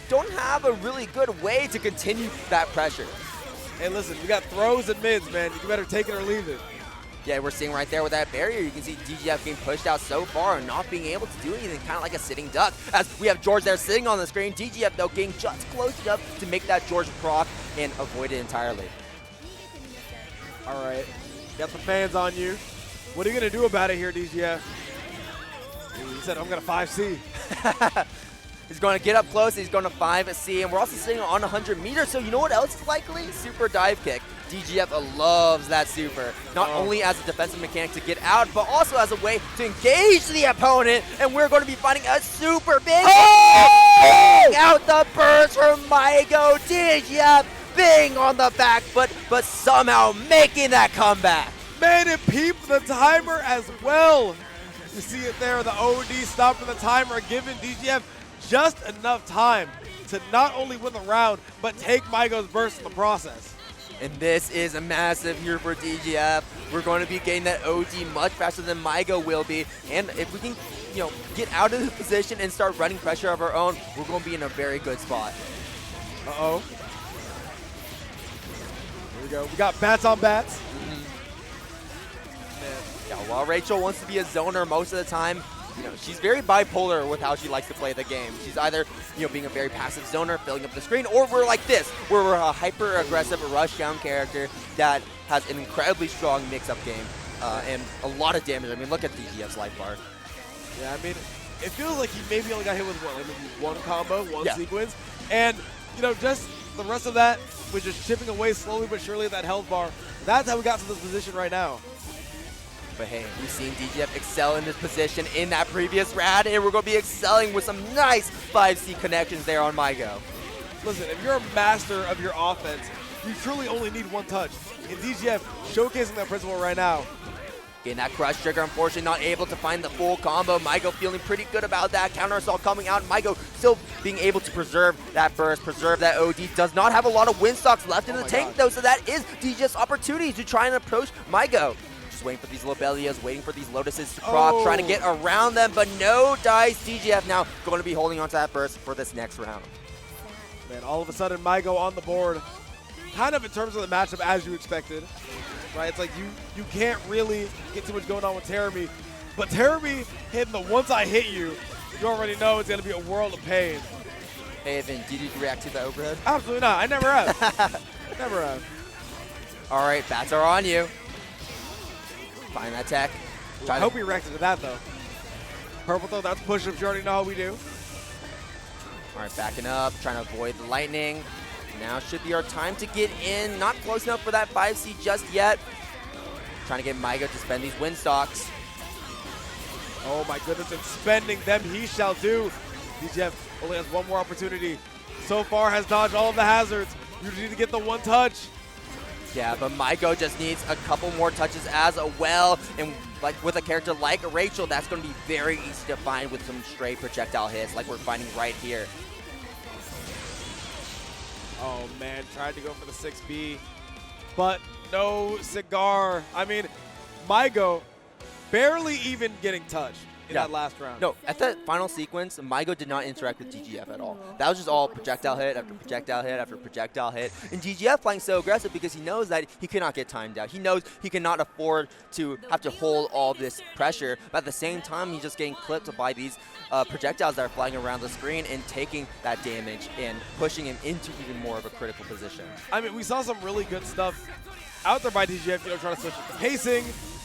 don't have a really good way to continue that pressure. Hey, listen, we got throws and mids, man. You better take it or leave it. Yeah, we're seeing right there with that barrier, you can see DGF being pushed out so far and not being able to do anything, kind of like a sitting duck. As we have George there sitting on the screen, DGF though getting just close enough to make that George proc and avoid it entirely. All right, got the fans on you. What are you gonna do about it here, DGF? He said, I'm gonna 5C. He's going to get up close, he's going to 5C, and we're also sitting on 100 meters, so you know what else is likely? Super dive kick. DGF loves that super, not only as a defensive mechanic to get out, but also as a way to engage the opponent, and we're going to be finding a super big out the burst from Maigo. DGF being on the back foot, but somehow making that comeback. Man, it peeped the timer as well. You see it there, the OD stopping the timer, giving DGF just enough time to not only win the round, but take Maigo's burst in the process. And this is a massive here for DGF. We're going to be getting that OD much faster than Maigo will be. And if we can, you know, get out of this position and start running pressure of our own, we're going to be in a very good spot. Uh-oh. Here we go. We got bats on bats. Yeah, while Rachel wants to be a zoner most of the time, you know, she's very bipolar with how she likes to play the game. She's either, you know, being a very passive zoner, filling up the screen, or we're like this, where we're a hyper-aggressive rush-down character that has an incredibly strong mix-up game and a lot of damage. I mean, look at DGF's life bar. Yeah, I mean, it feels like he maybe only got hit with what, like maybe one combo, one sequence, and, you know, just the rest of that was just chipping away slowly but surely at that health bar. That's how we got to this position right now. But hey, we've seen DGF excel in this position in that previous round, and we're going to be excelling with some nice 5C connections there on Maigo. Listen, if you're a master of your offense, you truly only need one touch. And DGF showcasing that principle right now. Getting that crush trigger, unfortunately not able to find the full combo. Maigo feeling pretty good about that. Counter assault coming out. Maigo still being able to preserve that burst, preserve that OD. Does not have a lot of win stocks left in the tank though, so that is DGF's opportunity to try and approach Maigo. Waiting for these Lobelias, waiting for these Lotuses to proc, trying to get around them, but no dice. DGF now going to be holding on to that burst for this next round. Man, all of a sudden, Maigo on the board, kind of in terms of the matchup as you expected, right? It's like you can't really get too much going on with Terumi, but Terumi hitting the once I hit you, you already know it's going to be a world of pain. Hey, Evan, did you react to the overhead? Absolutely not. I never have. Never have. All right, bats are on you. Find that tech. I hope he reacted to that, though. Purple, though, that's push-ups. You already know how we do. All right, backing up, trying to avoid the lightning. Now should be our time to get in. Not close enough for that 5C just yet. Trying to get Maigo to spend these win stocks. Oh, my goodness, and spending them he shall do. DGF only has one more opportunity. So far has dodged all of the hazards. You need to get the one touch. Yeah, but Maigo just needs a couple more touches as well. And like with a character like Rachel, that's going to be very easy to find with some stray projectile hits like we're finding right here. Oh, man, tried to go for the 6B, but no cigar. I mean, Maigo barely even getting touched. in that last round. No, at that final sequence, Maigo did not interact with DGF at all. That was just all projectile hit after projectile hit after projectile hit. And DGF playing so aggressive because he knows that he cannot get timed out. He knows he cannot afford to have to hold all this pressure. But at the same time, he's just getting clipped by these projectiles that are flying around the screen and taking that damage and pushing him into even more of a critical position. I mean, we saw some really good stuff out there by DGF, you know, trying to switch the pacing,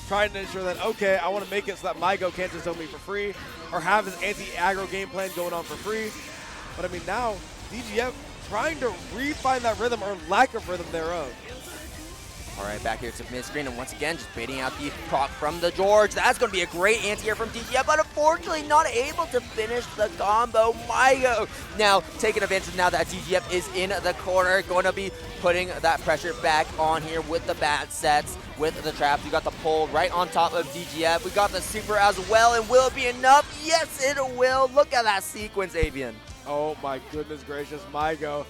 trying to ensure that, okay, I want to make it so that Maigo can't just own me for free or have his anti-aggro game plan going on for free. But I mean, now DGF trying to refine that rhythm or lack of rhythm thereof. All right, back here to mid-screen, and once again, just baiting out the proc from the George. That's going to be a great anti-air from DGF, but unfortunately not able to finish the combo. Maigo now taking advantage now that DGF is in the corner, going to be putting that pressure back on here with the bat sets, with the traps. We got the pull right on top of DGF. We got the super as well, and will it be enough? Yes, it will. Look at that sequence, Aviaan. Oh my goodness gracious, Maigo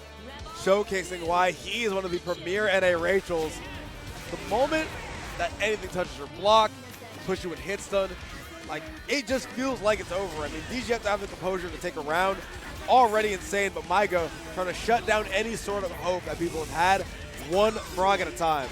showcasing why he is one of the premier NA Rachels. The moment that anything touches your block, push you in hit stun, like, it just feels like it's over. I mean, DGF have to have the composure to take a round. Already insane, but Maigo trying to shut down any sort of hope that people have had, one frog at a time.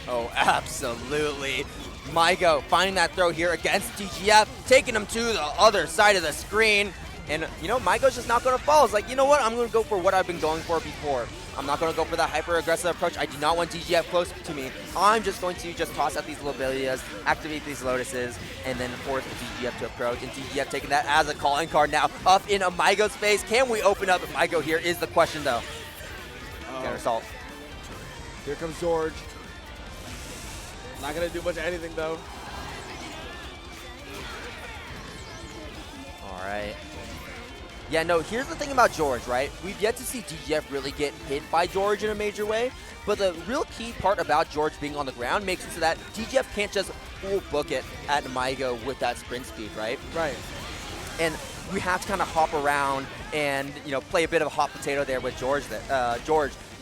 Oh, absolutely. Maigo finding that throw here against DGF, taking him to the other side of the screen. And, you know, Maigo's just not going to fall. It's like, you know what? I'm going to go for what I've been going for before. I'm not going to go for that hyper-aggressive approach. I do not want DGF close to me. I'm just going to just toss out these Lobelias, activate these Lotuses, and then force DGF to approach. And DGF taking that as a calling card now up in a Maigo space. Can we open up Maigo here is the question, though. Counter Salt. Here comes George. Not going to do much of anything, though. All right. Yeah, no, here's the thing about George, right? We've yet to see DGF really get hit by George in a major way, but the real key part about George being on the ground makes it so that DGF can't just full book it at Maigo with that sprint speed, right? Right. And we have to kind of hop around and, you know, play a bit of a hot potato there with George,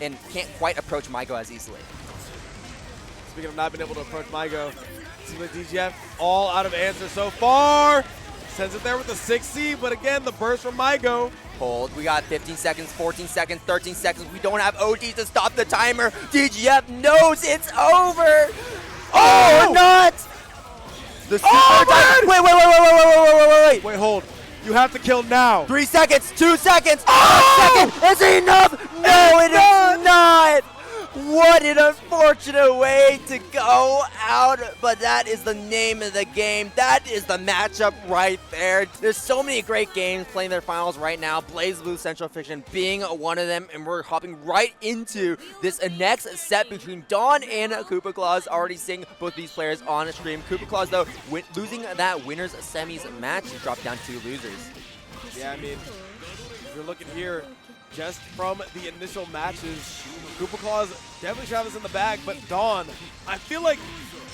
and can't quite approach Maigo as easily. Speaking of not being able to approach Maigo, seems like DGF all out of answer so far. Sends it there with the 6C, but again, the burst from Maigo. Hold. We got 15 seconds, 14 seconds, 13 seconds. We don't have OD to stop the timer. DGF knows it's over. Oh, not! The super Wait. Wait, hold. You have to kill now. 3 seconds, 2 seconds, 1 second is enough. No, it is not. What an unfortunate way to go out, but that is the name of the game. That is the matchup right there. There's so many great games playing their finals right now. Blazblue, Centralfiction being one of them, and we're hopping right into this next set between Dawn and Koopa Claus. Already seeing both these players on stream. Koopa Claus, though, losing that winners semis match, dropped down to losers. Yeah, I mean, if you're looking here, just from the initial matches, Koopa Claus definitely should have this in the bag, but Dawn, I feel like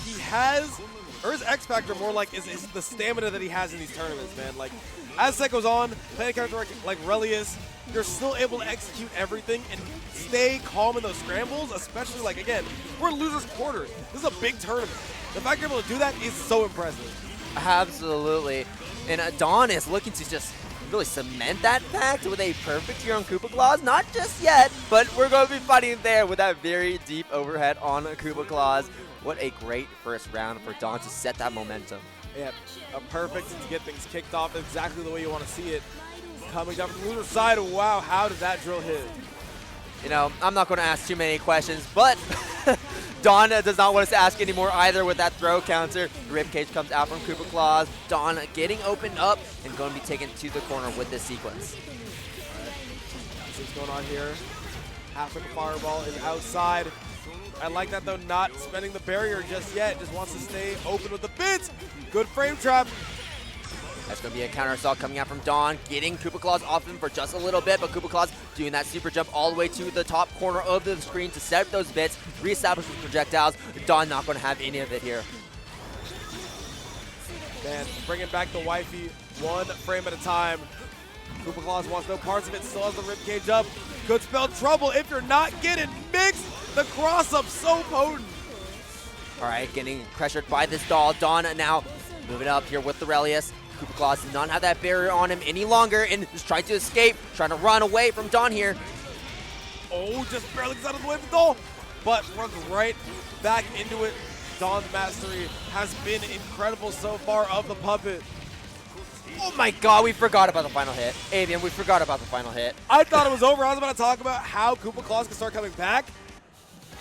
he has, or his X Factor more like is the stamina that he has in these tournaments, man. Like, as set goes on, playing a character like Relius, you're still able to execute everything and stay calm in those scrambles, especially like, again, we're losers quarters. This is a big tournament. The fact you're able to do that is so impressive. Absolutely. And Dawn is looking to just really cement that fact with a perfect here on Koopa Claus. Not just yet, but we're going to be fighting there with that very deep overhead on Koopa Claus. What a great first round for Dawn to set that momentum. Yeah, a perfect to get things kicked off exactly the way you want to see it. Coming down from the loser side, wow, how did that drill hit? You know, I'm not going to ask too many questions, but Dawn does not want us to ask anymore either with that throw counter. The ribcage comes out from Koopa Claus. Dawn getting opened up and going to be taken to the corner with this sequence. All right, see what's going on here. Half of the fireball is outside. I like that, though, not spending the barrier just yet. Just wants to stay open with the bits. Good frame trap. That's going to be a counter assault coming out from Dawn, getting Koopa Claus off him for just a little bit, but Koopa Claus doing that super jump all the way to the top corner of the screen to set up those bits, reestablish with projectiles. Dawn not going to have any of it here. Man, bringing back the wifey one frame at a time. Koopa Claus wants no parts of it, still has the ribcage up. Could spell trouble if you're not getting mixed. The cross-up so potent. All right, getting pressured by this doll. Dawn now moving up here with the Relius. Koopa Claus does not have that barrier on him any longer and is trying to escape, trying to run away from Dawn here. Oh, just barely gets out of the way of the doll, but runs right back into it. Dawn's mastery has been incredible so far of the puppet. Oh my god, we forgot about the final hit. Aviaan, we forgot about the final hit. I thought it was over. I was about to talk about how Koopa Claus can start coming back,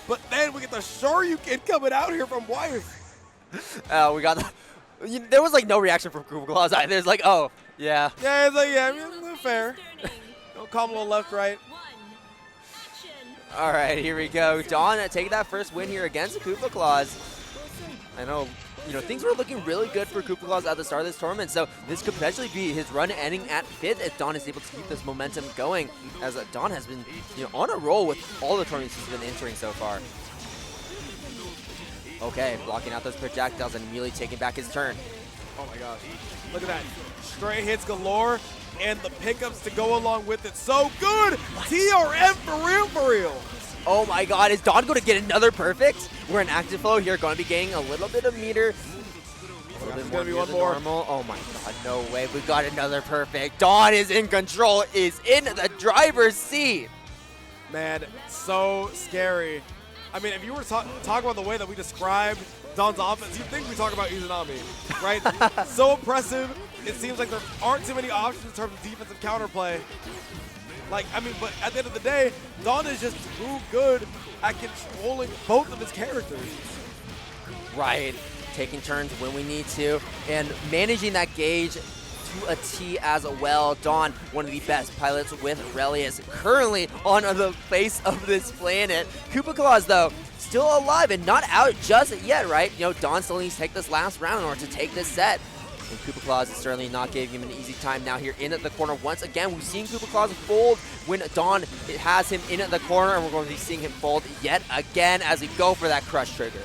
but then we get the Shoryuken coming out here from Wire. We got the... There was like no reaction from Koopa Claus either. It's like, oh, yeah. Yeah, it's like, yeah, I mean, fair. No combo left, right. All right, here we go. Dawn taking that first win here against Koopa Claus. I know, things were looking really good for Koopa Claus at the start of this tournament, so this could potentially be his run ending at 5th if Dawn is able to keep this momentum going, as Dawn has been, on a roll with all the tournaments he's been entering so far. Okay, blocking out those projectiles and immediately taking back his turn. Oh my gosh. Look at that. Straight hits galore and the pickups to go along with it. So good! TRM for real. Oh my god, is Dawn going to get another perfect? We're in active flow here, going to be gaining a little bit of meter. A little bit more meter than normal. Oh my god, no way. We got another perfect. Dawn is in control, is in the driver's seat. Man, so scary. I mean, if you were to talk about the way that we described Dawn's offense, you'd think we talk about Izanami, right? So impressive. It seems like there aren't too many options in terms of defensive counterplay. Like, I mean, but at the end of the day, Dawn is just too good at controlling both of his characters. Right. Taking turns when we need to and managing that gauge to a T as well. Dawn, one of the best pilots with Relius, currently on the face of this planet. Koopa Claus, though, still alive and not out just yet, right? Dawn still needs to take this last round in order to take this set. And Koopa Claus is certainly not giving him an easy time now here in the corner. Once again, we've seen Koopa Claus fold when Dawn has him in the corner, and we're going to be seeing him fold yet again as we go for that crush trigger.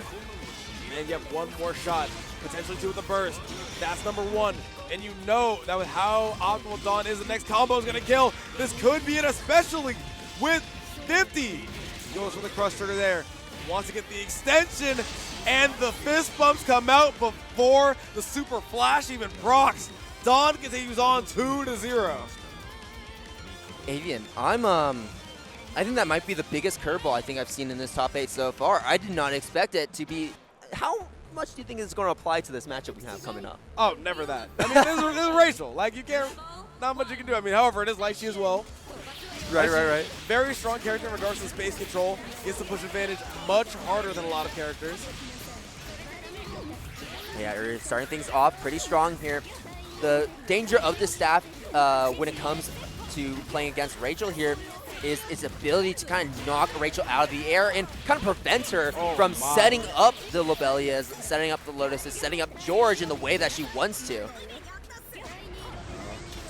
And you have one more shot, potentially two with a burst. That's number one. And you know that with how optimal Dawn is, the next combo is going to kill. This could be it, especially with 50. Goes for the crush trigger there. Wants to get the extension, and the fist bumps come out before the super flash even procs. Dawn continues on 2-0. Aviaan, I think that might be the biggest curveball I think I've seen in this top 8 so far. I did not expect it to be. How much do you think is going to apply to this matchup we have coming up? Oh, never that. I mean, this is racial. Like, you can't, not much you can do. I mean, however, it is Litchi as well. Right. Very strong character in regards to space control. Gets the push advantage much harder than a lot of characters. Yeah, we're starting things off pretty strong here. The danger of the staff when it comes to playing against Rachel here is its ability to kind of knock Rachel out of the air and kind of prevent her from setting up the Lobelias, setting up the Lotuses, setting up George in the way that she wants to.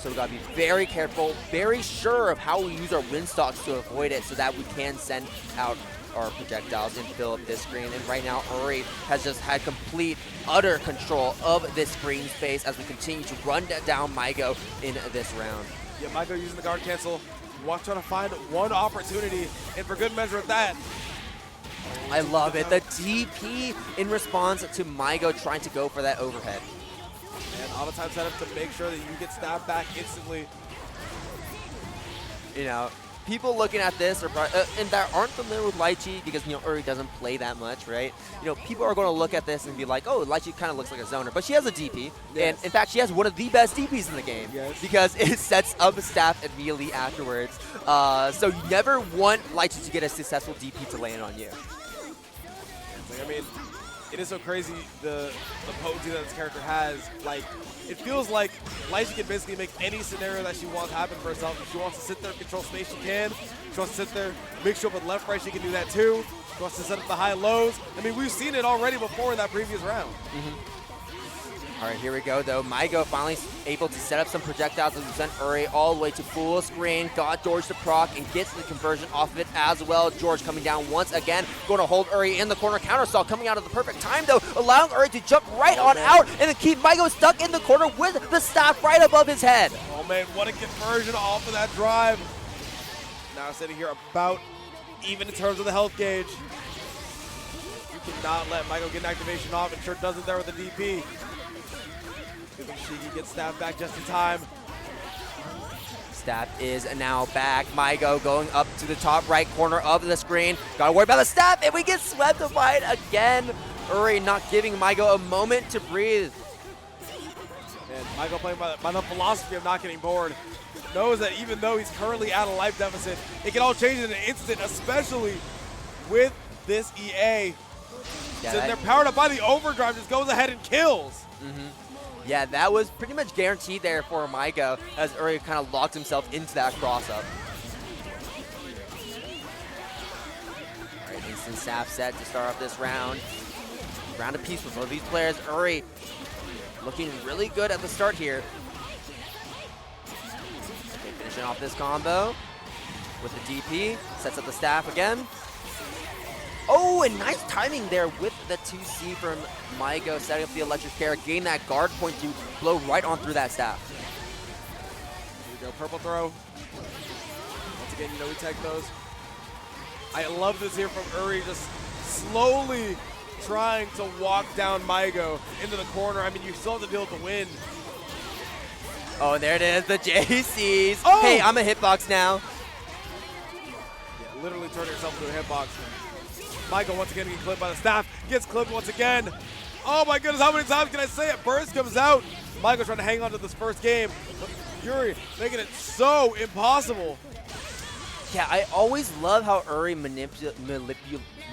So we gotta be very careful, very sure of how we use our windstocks to avoid it so that we can send out our projectiles and fill up this screen. And right now, Uri has just had complete, utter control of this screen space as we continue to run down Maigo in this round. Yeah, Maigo using the guard cancel. Watch trying to find one opportunity, and for good measure at that. I love it. The DP in response to Maigo trying to go for that overhead. And all the time setup to make sure that you get stabbed back instantly. People looking at this are probably, and that aren't familiar with Litchi because Uri doesn't play that much, right? People are going to look at this and be like, oh, Litchi kind of looks like a zoner, but she has a DP, and in fact, she has one of the best DPs in the game because it sets up staff immediately afterwards. So you never want Litchi to get a successful DP to land on you. I mean, it is so crazy the potency that this character has. Like, it feels like Litchi can basically make any scenario that she wants happen for herself. If she wants to sit there and control space, she can. If she wants to sit there, mix up with left, right, she can do that too. If she wants to set up the high lows. I mean, we've seen it already before in that previous round. All right, here we go, though. Maigo finally able to set up some projectiles and send Uri all the way to full screen. Got George to proc and gets the conversion off of it as well. George coming down once again. Going to hold Uri in the corner. Counterstall coming out of the perfect time, though, allowing Uri to jump right on out and then keep Maigo stuck in the corner with the staff right above his head. Oh, man, what a conversion off of that drive. Now sitting here about even in terms of the health gauge. You cannot let Maigo get an activation off, and sure doesn't there with the DP. Shiki gets stabbed back just in time. Staff is now back. Maigo going up to the top right corner of the screen. Gotta worry about the staff, and we get swept wide again. Uri not giving Maigo a moment to breathe. And Maigo playing by the philosophy of not getting bored. Knows that even though he's currently at a life deficit, it can all change in an instant, especially with this EA. Yeah, So they're powered up by the overdrive, just goes ahead and kills. Yeah, that was pretty much guaranteed there for Maigo as Uri kind of locked himself into that cross-up. All right, instant staff set to start off this round. Round of peace with both of these players. Uri looking really good at the start here. Okay, finishing off this combo with the DP. Sets up the staff again. Oh, and nice timing there with the 2C from Maigo, setting up the electric pair, getting that guard point to blow right on through that staff. Here we go, purple throw. Once again, you know we tag those. I love this here from Uri, just slowly trying to walk down Maigo into the corner. I mean, you still have to deal with the wind. Oh, and there it is, the JCs. Oh! Hey, I'm a hitbox now. Yeah, literally turning yourself into a hitbox. Maigo once again getting clipped by the staff, gets clipped once again. Oh my goodness, how many times can I say it? Burst comes out. Maigo trying to hang on to this first game, but Uri making it so impossible. Yeah, I always love how Uri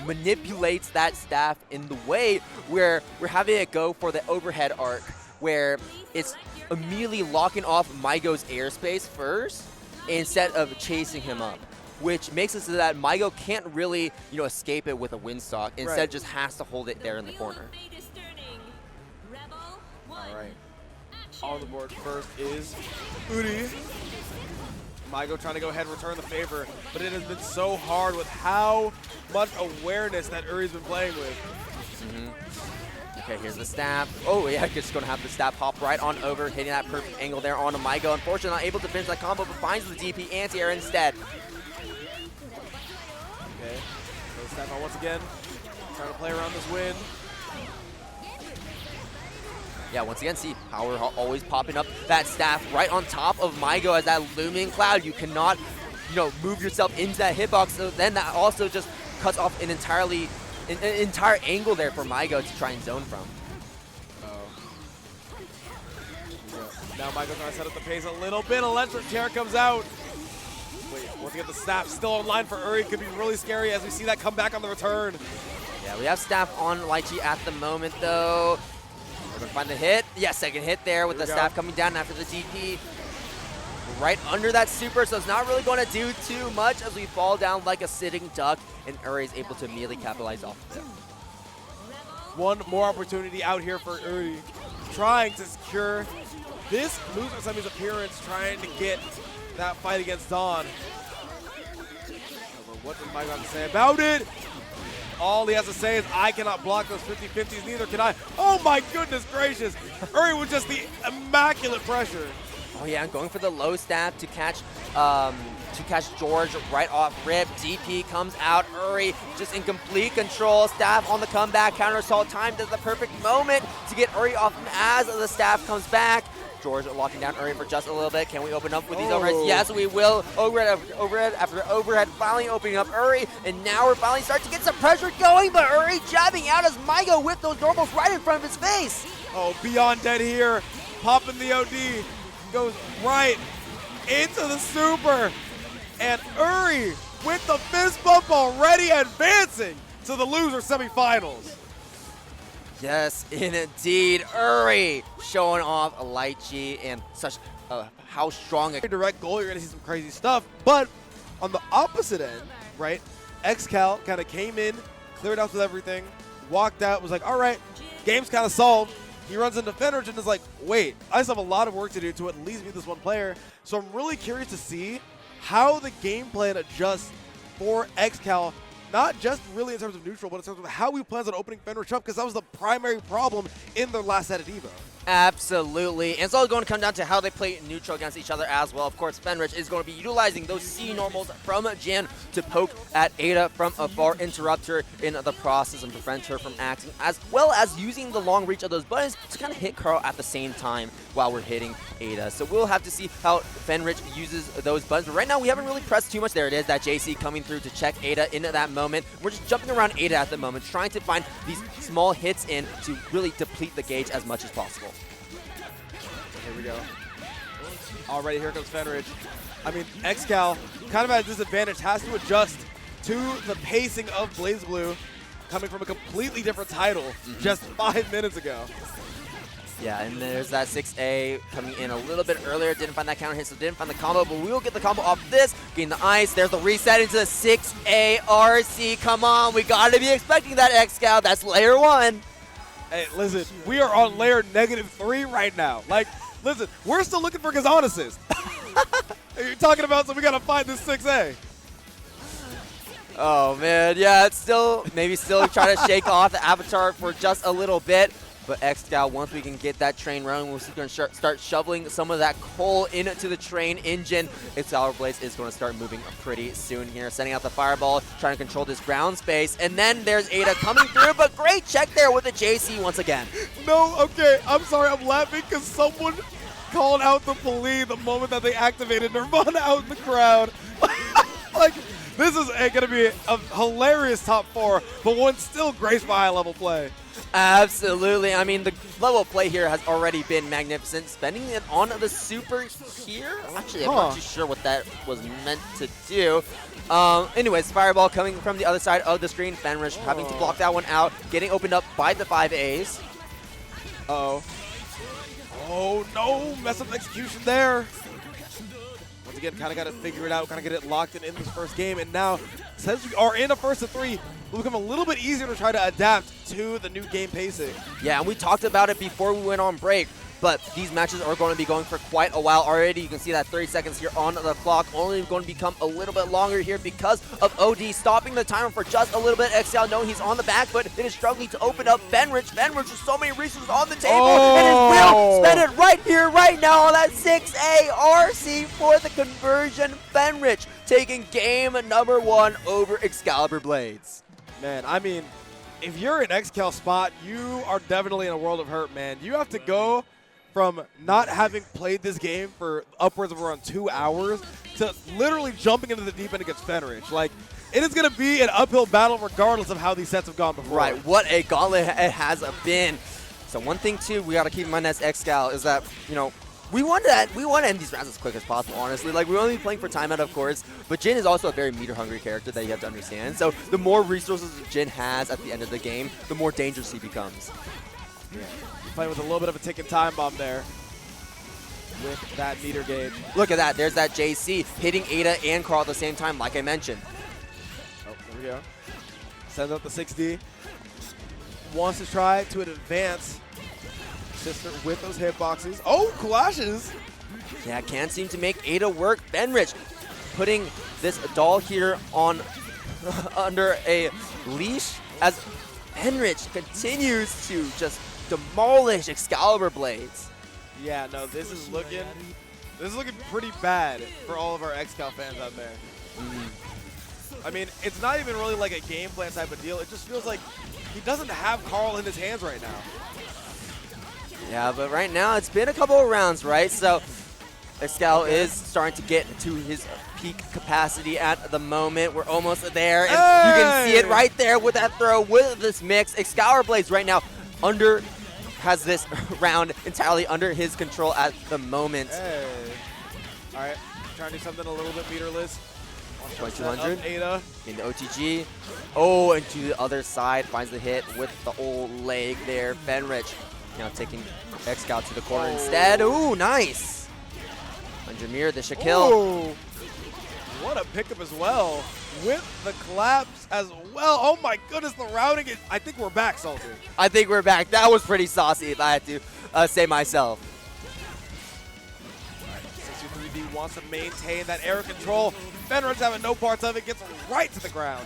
manipulates that staff in the way where we're having it go for the overhead arc, where it's immediately locking off Maigo's airspace first instead of chasing him up, which makes it so that Maigo can't really, escape it with a windstock. Instead, Right. just has to hold it there in the corner. All right. On the board first is Uri. Maigo trying to go ahead and return the favor, but it has been so hard with how much awareness that Uri's been playing with. Okay, here's the staff. Oh, yeah, just going to have the staff hop right on over, hitting that perfect angle there onto Maigo. Unfortunately, not able to finish that combo, but finds the DP anti-air instead. Okay, so staff on once again, trying to play around this wind. Yeah, once again, see, power always popping up that staff right on top of Maigo as that looming cloud. You cannot, move yourself into that hitbox. So then that also just cuts off an entire angle there for Maigo to try and zone from. Now Maigo's trying to set up the pace a little bit. Electric chair comes out. Wait, once again, the staff still online for Uri. Could be really scary as we see that come back on the return. Yeah, we have staff on Litchi at the moment, though. We're going to find the hit. Yeah, second hit there with the staff coming down after the DP. Right under that super, so it's not really going to do too much as we fall down like a sitting duck, and Uri is able to immediately capitalize off of it. One more opportunity out here for Uri, trying to secure this loser semi's appearance, trying to get that fight against Dawn. What does Maigo have to say about it? All he has to say is, I cannot block those 50-50s, neither can I. Oh my goodness gracious! Uri with just the immaculate pressure. Oh yeah, I'm going for the low staff to catch George right off rip. DP comes out. Uri just in complete control. Staff on the comeback. Counter assault timed at the perfect moment to get Uri off him as the staff comes back. George locking down Uri for just a little bit. Can we open up with these overheads? Yes, we will. Overhead after overhead, finally opening up Uri, and now we're finally starting to get some pressure going, but Uri jabbing out as Maigo with those normals right in front of his face. Oh, beyond dead here. Popping the OD. Goes right into the super. And Uri with the fist bump already advancing to the loser semifinals. Yes, indeed. Uri showing off Litchi and such how strong a Direct goal, you're going to see some crazy stuff. But on the opposite end, right, xcal kind of came in, cleared out with everything, walked out, was like, all right, game's kind of solved. He runs into Fenritti and is like, wait, I still have a lot of work to do to at least beat this one player. So I'm really curious to see how the game plan adjusts for xcal, not just really in terms of neutral, but in terms of how he plans on opening Fenritti up, because that was the primary problem in their last set of Evo. Absolutely. And it's all going to come down to how they play neutral against each other as well. Of course, Fenritti is going to be utilizing those C normals from Jin to poke at Ada from afar, interrupt her in the process and prevent her from acting, as well as using the long reach of those buttons to kind of hit Carl at the same time while we're hitting Ada. So we'll have to see how Fenritti uses those buttons. But right now, we haven't really pressed too much. There it is, that JC coming through to check Ada in that moment. We're just jumping around Ada at the moment, trying to find these small hits in to really deplete the gauge as much as possible. Here we go. Already, here comes Fenritti. I mean, xcal, kind of at a disadvantage, has to adjust to the pacing of Blazblue, coming from a completely different title just 5 minutes ago. Yeah, and there's that 6A coming in a little bit earlier. Didn't find that counter hit, so didn't find the combo, but we will get the combo off this. Getting the ice. There's the reset into the 6A RC. Come on, we got to be expecting that xcal. That's layer 1. Hey, listen, we are on layer -3 right now. Like, listen, we're still looking for Kazan assist. You're talking about, so we got to find this 6A. Oh, man. Yeah, it's still, maybe still trying to shake off the avatar for just a little bit. But xcal, once we can get that train running, we're going to start shoveling some of that coal into the train engine. xcaliburbladez is going to start moving pretty soon here, sending out the fireball, trying to control this ground space. And then there's Ada coming through, but great check there with the JC once again. No, okay, I'm sorry, I'm laughing because someone called out the police the moment that they activated Nirvana out in the crowd. Like, this is going to be a hilarious top 4, but one still graced by high-level play. Absolutely. I mean, the level of play here has already been magnificent. Spending it on the super here? Actually, I'm not too sure what that was meant to do. Anyways, fireball coming from the other side of the screen. Fenritti having to block that one out. Getting opened up by the 5As. Uh-oh. Oh, no. Mess up execution there. Once again, kind of got to figure it out, kind of get it locked in this first game. And now, since we are in a first of 3, it will become a little bit easier to try to adapt to the new game pacing. Yeah, and we talked about it before we went on break, but these matches are going to be going for quite a while already. You can see that 30 seconds here on the clock, only going to become a little bit longer here because of OD stopping the timer for just a little bit. xcal knowing he's on the back foot, it is struggling to open up Fenritti. Fenritti with so many resources on the table, and it will spend it right here, right now on that 6A RC for the conversion. Fenritti taking game number 1 over xcaliburbladez. Man, I mean, if you're in xcal spot, you are definitely in a world of hurt, man. You have to go from not having played this game for upwards of around 2 hours to literally jumping into the deep end against Fenritti. Like, it is going to be an uphill battle regardless of how these sets have gone before. Right, what a gauntlet it has been. So one thing, too, we got to keep in mind as xcal is that, you know, we want to end these rounds as quick as possible, honestly. Like, we're only playing for timeout, of course, but Jin is also a very meter-hungry character that you have to understand. So the more resources Jin has at the end of the game, the more dangerous he becomes. Yeah. Playing with a little bit of a ticking time bomb there with that meter gauge. Look at that. There's that JC hitting Ada and Carl at the same time, like I mentioned. Oh, there we go. Sends out the 6D. Wants to try to advance Sister with those hitboxes. Oh, clashes! Yeah, can't seem to make Ada work. Fenritti putting this doll here on under a leash as Fenritti continues to just demolish xcaliburbladez. Yeah, no, this is looking pretty bad for all of our xcal fans out there. I mean, it's not even really like a game plan type of deal. It just feels like he doesn't have Carl in his hands right now. Yeah, but right now it's been a couple of rounds, right? So xcal is starting to get to his peak capacity at the moment. We're almost there, and you can see it right there with that throw with this mix. xcaliburbladez right now has this round entirely under his control at the moment. Hey. All right, trying to do something a little bit meterless. 2200 Ada in the OTG. Oh, and to the other side finds the hit with the old leg there. Fenritti now taking xcal to the corner instead. Ooh, nice. Under the Shaquille. Ooh. What a pickup as well with the collapse as well. Oh my goodness, the routing. I think we're back, Salte. I think we're back. That was pretty saucy, if I had to say myself. 63D wants to maintain that air control. Fenritti having no parts of it, gets right to the ground.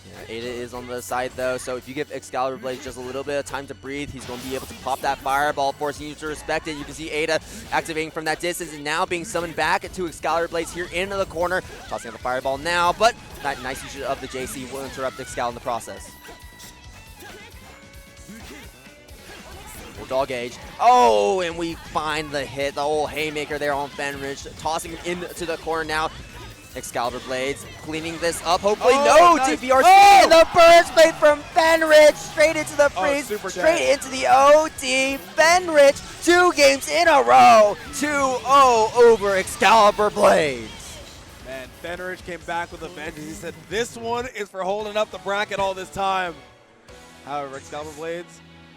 Yeah, Ada is on the side though, so if you give xcaliburbladez just a little bit of time to breathe, he's going to be able to pop that fireball, forcing you to respect it. You can see Ada activating from that distance and now being summoned back to xcaliburbladez here into the corner. Tossing out the fireball now, but that nice usage of the JC will interrupt xcal in the process. Dog gauge. Oh, and we find the hit, the old haymaker there on Fenritti, tossing him into the corner now. xcaliburbladez cleaning this up. Hopefully, no nice. DPRC, and the burst blade from Fenritti straight into the freeze, super straight dead. into the OD. Fenritti, 2 games in a row, 2-0 over xcaliburbladez. Man, Fenritti came back with a vengeance. He said, this one is for holding up the bracket all this time. However, xcaliburbladez,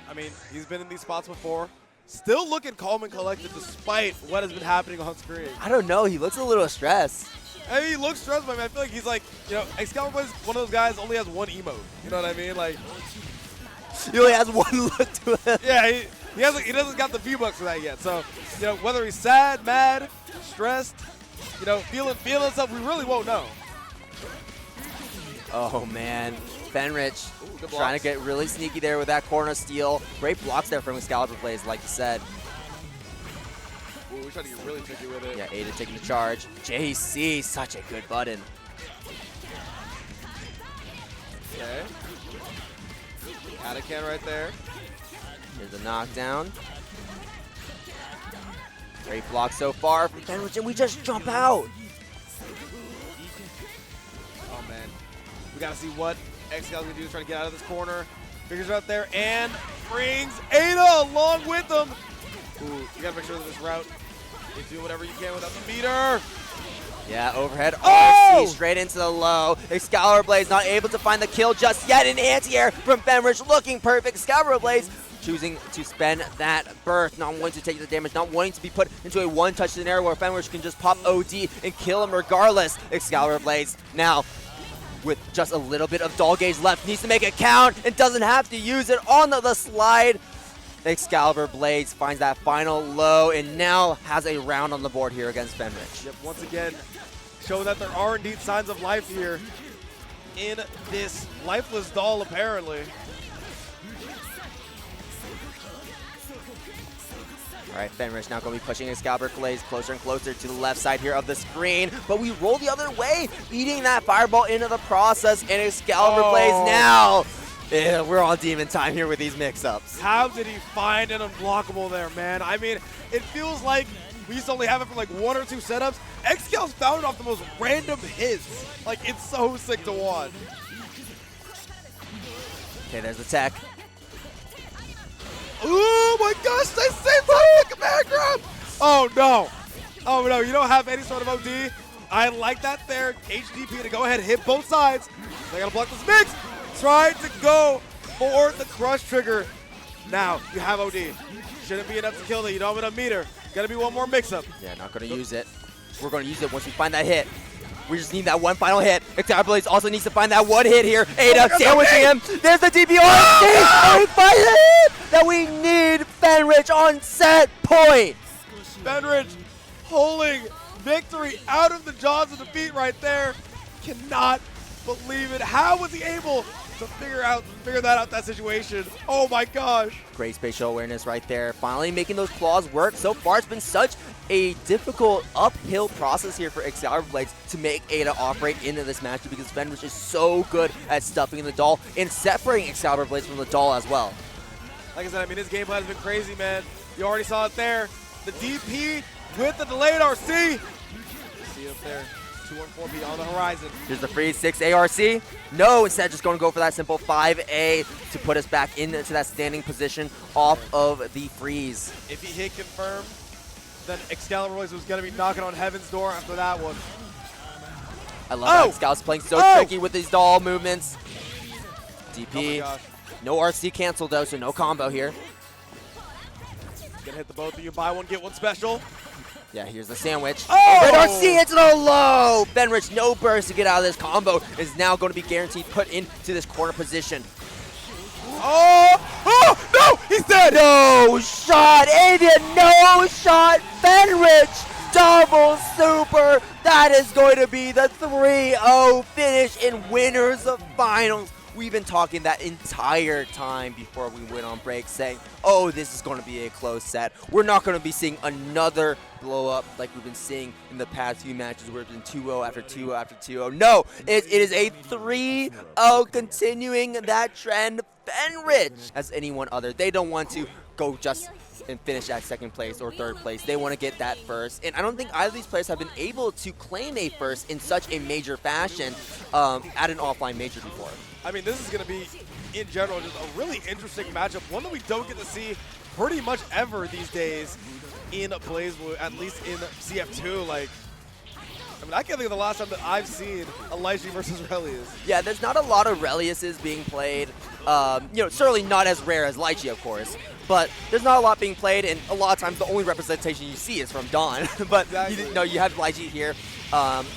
I mean, he's been in these spots before. Still looking calm and collected despite what has been happening on screen. I don't know, he looks a little stressed. I mean, he looks stressed, but I feel like he's like, you know, xcaliburbladez is one of those guys only has one emote. You know what I mean? Like, He only has one look to him. yeah, he doesn't got the V-Bucks for that yet. So, you know, whether he's sad, mad, stressed, you know, feeling stuff, we really won't know. Oh man, Fenritti good trying blocks. to get really sneaky there with that corner steal. Great blocks there from xcaliburbladez, like you said. Ooh, we're trying to get really tricky with it. Yeah, Ada taking the charge. JC, such a good button. Okay. Anakin right there. Here's the knockdown. Great block so far from Fenritti, and we just jump out. Oh man, we gotta see what xcal's gonna do to try to get out of this corner. Figures it out there and brings Ada along with him. Ooh, you gotta make sure that this route is doing whatever you can without the meter. Yeah, overhead Oh! RC straight into the low. xcaliburbladez not able to find the kill just yet. An anti-air from Fenritti looking perfect. xcaliburbladez choosing to spend that burst, not wanting to take the damage, not wanting to be put into a one-touch scenario where Fenritti can just pop OD and kill him regardless. xcaliburbladez now with just a little bit of doll gauge left, needs to make it count and doesn't have to use it on the slide. xcaliburbladez finds that final low and now has a round on the board here against Fenritti. Yep, once again, showing that there are indeed signs of life here in this lifeless doll, apparently. All right, Fenritti now going to be pushing xcaliburbladez closer and closer to the left side here of the screen, but we roll the other way, eating that fireball into the process, and xcaliburbladez now. Yeah, we're on demon time here with these mix-ups. How did he find an unblockable there, man? I mean, it feels like we used to only have it from like 1 or 2 setups. xcal's found it off the most random hits. Like, it's so sick to watch. Okay, there's the tech. Oh my gosh, they saved the command grab! Oh no. Oh no, you don't have any sort of OD. I like that there. HDP to go ahead and hit both sides. They gotta block this mix. Try to go for the crush trigger. Now, you have OD. Shouldn't be enough to kill that. You don't have enough meter. Gotta be one more mix-up. Yeah, not going to use it. We're going to use it once we find that hit. We just need that one final hit. xcaliburbladez also needs to find that one hit here. Ada sandwiching him. There's the DPR. Oh, we find the hit that we need. Fenritti on set point. Fenritti pulling victory out of the jaws of defeat right there. Cannot believe it. How was he able to figure that out, that situation? Oh my gosh. Great spatial awareness right there. Finally making those claws work. So far, it's been such a difficult uphill process here for xcaliburbladez to make Ada operate into this matchup because Fenritti is so good at stuffing the doll and separating xcaliburbladez from the doll as well. Like I said, I mean, his game plan has been crazy, man. You already saw it there. The DP with the delayed RC. See it there. 2-1-4B on the horizon. Here's the freeze, 6 ARC. No, instead just going to go for that simple 5A to put us back into that standing position off of the freeze. If he hit confirm, then xcaliburbladez was going to be knocking on heaven's door after that one. I love how Scouts playing so tricky with these doll movements. DP. Oh my gosh. No RC cancel though, so no combo here. Gonna hit the both of you. Buy one, get one special. Yeah, here's the sandwich. Oh! Red RC into the low. Fenritti, no burst to get out of this combo, is now going to be guaranteed put into this corner position. Oh! Oh! No! He's dead! No shot, Aviaan, no shot. Fenritti, double super. that is going to be the 3-0 finish in winners of finals. We've been talking that entire time before we went on break saying, oh, this is going to be a close set. We're not going to be seeing another blow up like we've been seeing in the past few matches where it's been 2-0 after 2-0 after 2-0. No, it is a 3-0 continuing that trend. Fenritti as anyone other. They don't want to go just and finish at second place or third place. They want to get that first. And I don't think either of these players have been able to claim a first in such a major fashion at an offline major before. I mean, this is going to be, in general, just a really interesting matchup. One that we don't get to see pretty much ever these days in Blazblue, at least in CF2. Like, I mean, I can't think of the last time that I've seen a Litchi versus Relius. Yeah, there's not a lot of Reliuses being played. You know, certainly not as rare as Litchi, of course. But there's not a lot being played, and a lot of times the only representation you see is from Dawn. But exactly. you have Litchi here.